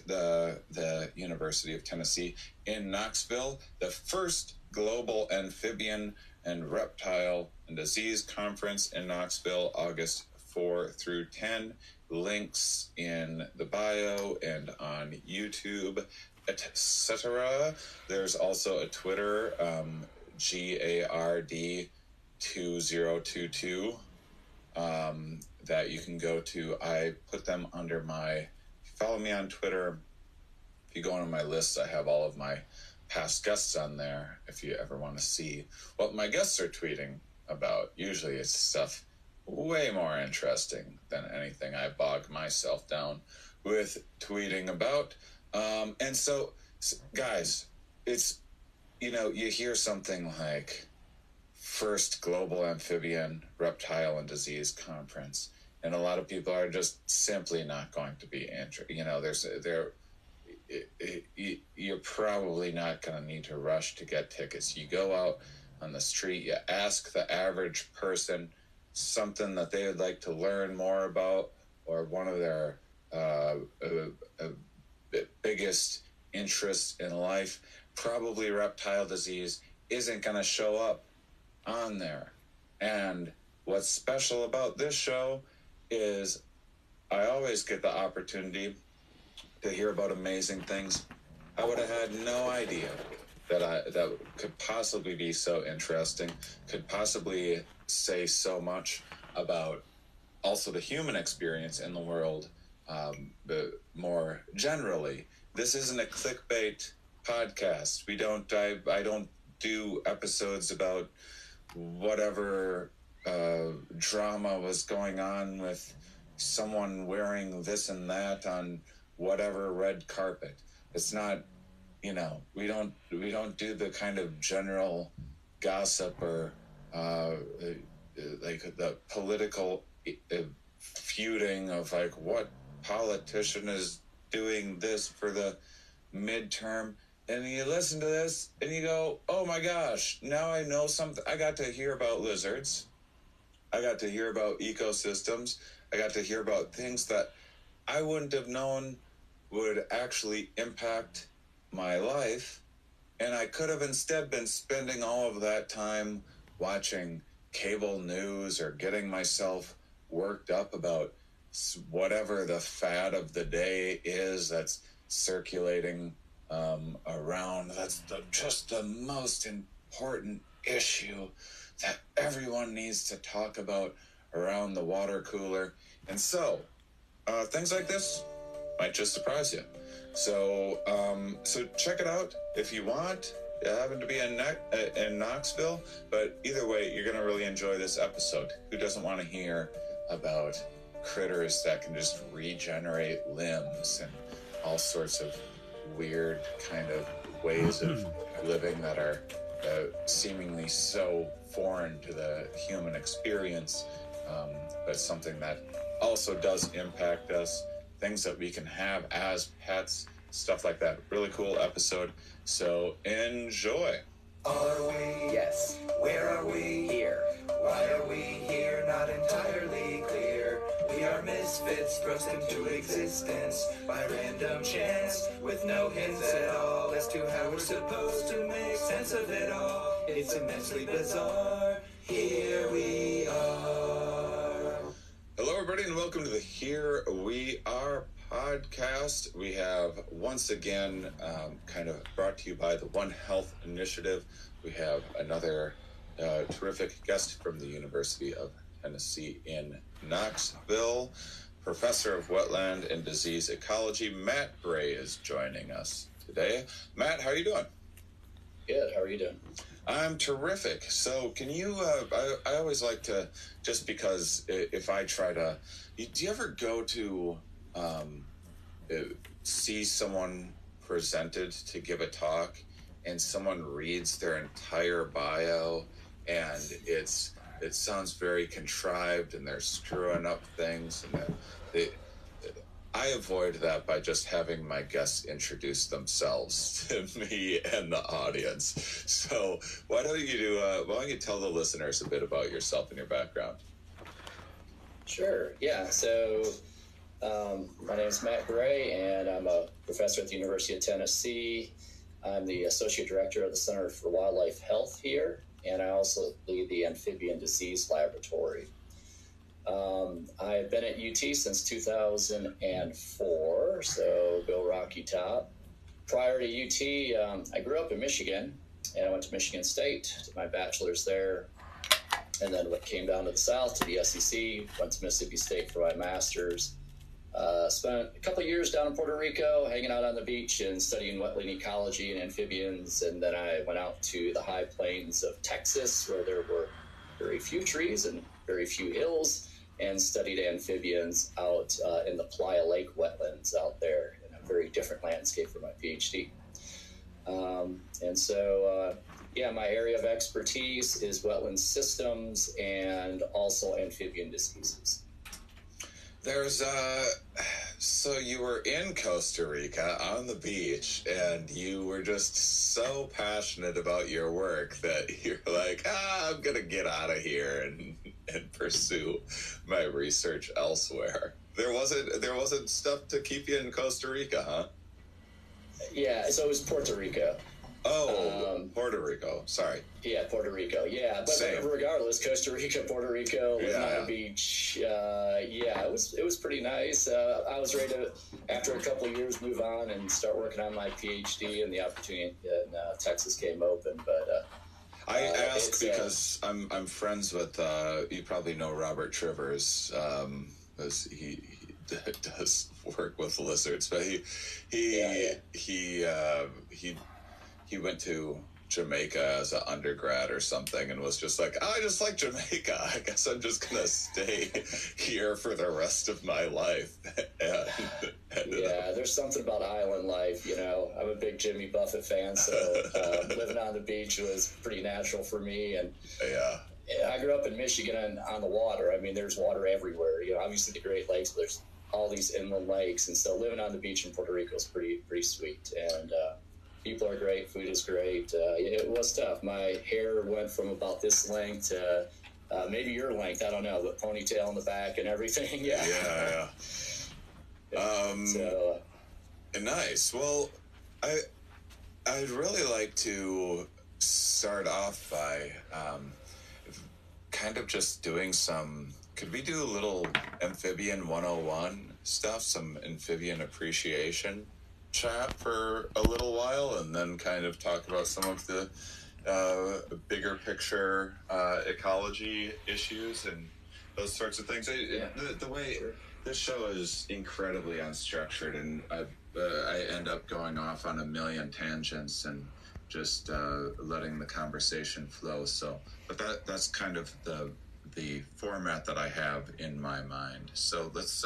the University of Tennessee in Knoxville the first global amphibian and reptile and disease conference in Knoxville, August 4 through 10. Links in the bio and on YouTube, etc. There's also a Twitter, GARD2022, that you can go to. I put them under follow me on Twitter. If you go on my list, I have all of my past guests on there if you ever want to see what my guests are tweeting about. Usually it's stuff way more interesting than anything I bog myself down with tweeting about. And so, guys, it's, you hear something like first global amphibian, reptile, and disease conference, and a lot of people are just simply not going to be interested. You're probably not going to need to rush to get tickets. You go out on the street, you ask the average person something that they would like to learn more about, or one of their biggest interests in life, probably reptile disease isn't going to show up on there. And what's special about this show is I always get the opportunity to hear about amazing things I would have had no idea that could possibly be so interesting, could possibly say so much about also the human experience in the world, but more generally. This isn't a clickbait podcast. I don't do episodes about whatever drama was going on with someone wearing this and that on whatever red carpet. It's not, we don't do the kind of general gossip or like the political feuding of like what politician is doing this for the midterm. And you listen to this and you go, oh my gosh, now I know something. I got to hear about lizards. I got to hear about ecosystems. I got to hear about things that I wouldn't have known would actually impact my life. And I could have instead been spending all of that time watching cable news or getting myself worked up about whatever the fad of the day is that's circulating around. That's just the most important issue that everyone needs to talk about around the water cooler. And so things like this might just surprise you. So check it out if you want. You happen to be in Knoxville, but either way, you're going to really enjoy this episode. Who doesn't want to hear about critters that can just regenerate limbs and all sorts of weird kind of ways of living that are seemingly so foreign to the human experience, but something that also does impact us, things that we can have as pets, stuff like that. Really cool episode, so enjoy. Are we? Yes. Where are we? Here. Why are we here? Not entirely clear. We are misfits thrust into existence by random chance, with no hints at all as to how we're supposed to make sense of it all. It's immensely bizarre. Here we are. Hello, everybody, and welcome to the Here We Are podcast. We have once again kind of brought to you by the One Health Initiative. We have another terrific guest from the University of Tennessee in Knoxville. Professor of Wetland and Disease Ecology, Matt Gray, is joining us today. Matt, how are you doing? Good. How are you doing? I'm terrific. So can you, I always like to, just because if I try to, do you ever go to see someone presented to give a talk and someone reads their entire bio and it sounds very contrived and they're screwing up things, and I avoid that by just having my guests introduce themselves to me and the audience. So why don't you tell the listeners a bit about yourself and your background? Sure. Yeah. So my name is Matt Gray, and I'm a professor at the University of Tennessee. I'm the associate director of the Center for Wildlife Health here, and I also lead the Amphibian Disease Laboratory. I've been at UT since 2004, so go Rocky Top. Prior to UT, I grew up in Michigan, and I went to Michigan State, did my bachelor's there, and then came down to the south to the SEC, went to Mississippi State for my master's. Spent a couple of years down in Puerto Rico, hanging out on the beach and studying wetland ecology and amphibians, and then I went out to the high plains of Texas, where there were very few trees and very few hills, and studied amphibians out in the Playa Lake wetlands out there, in a very different landscape for my PhD. My area of expertise is wetland systems and also amphibian diseases. So you were in Costa Rica on the beach, and you were just so passionate about your work that you're like, I'm going to get out of here and pursue my research elsewhere. There wasn't stuff to keep you in Costa Rica, huh? Yeah, so it was Puerto Rico. Puerto Rico. Sorry. Yeah, Puerto Rico. Yeah, but Same. regardless, Costa Rica, Puerto Rico, Laguna Beach. It was pretty nice. I was ready to, after a couple of years, move on and start working on my PhD, and the opportunity in Texas came open. But I ask because I'm friends with. You probably know Robert Trivers. He does work with lizards, but he went to Jamaica as an undergrad or something and was just like, I just like Jamaica. I guess I'm just going to stay here for the rest of my life. There's something about island life, you know. I'm a big Jimmy Buffett fan, so living on the beach was pretty natural for me. And I grew up in Michigan on the water. I mean, there's water everywhere. You know, obviously the Great Lakes, but there's all these inland lakes. And so living on the beach in Puerto Rico is pretty sweet. And people are great. Food is great. It was tough. My hair went from about this length to maybe your length. I don't know, but ponytail in the back and everything. Nice. Well, I'd really like to start off by kind of just doing some. Could we do a little amphibian 101 stuff? Some amphibian appreciation chat for a little while, and then kind of talk about some of the bigger picture ecology issues and those sorts of things. The way this show is incredibly unstructured, and I end up going off on a million tangents and just letting the conversation flow. So, but that's kind of the format that I have in my mind. So let's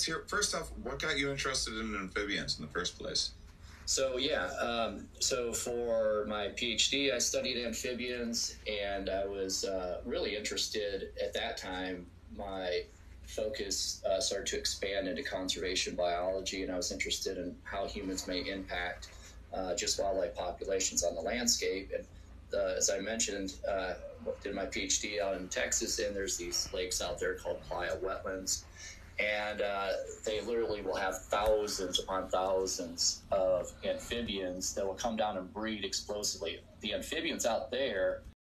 hear, first off, what got you interested in amphibians in the first place? So so for my PhD, I studied amphibians, and I was really interested at that time. My focus started to expand into conservation biology, and I was interested in how humans may impact just wildlife populations on the landscape. And as I mentioned, did my PhD out in Texas, and there's these lakes out there called playa wetlands. And they literally will have thousands upon thousands of amphibians that will come down and breed explosively. The amphibians out there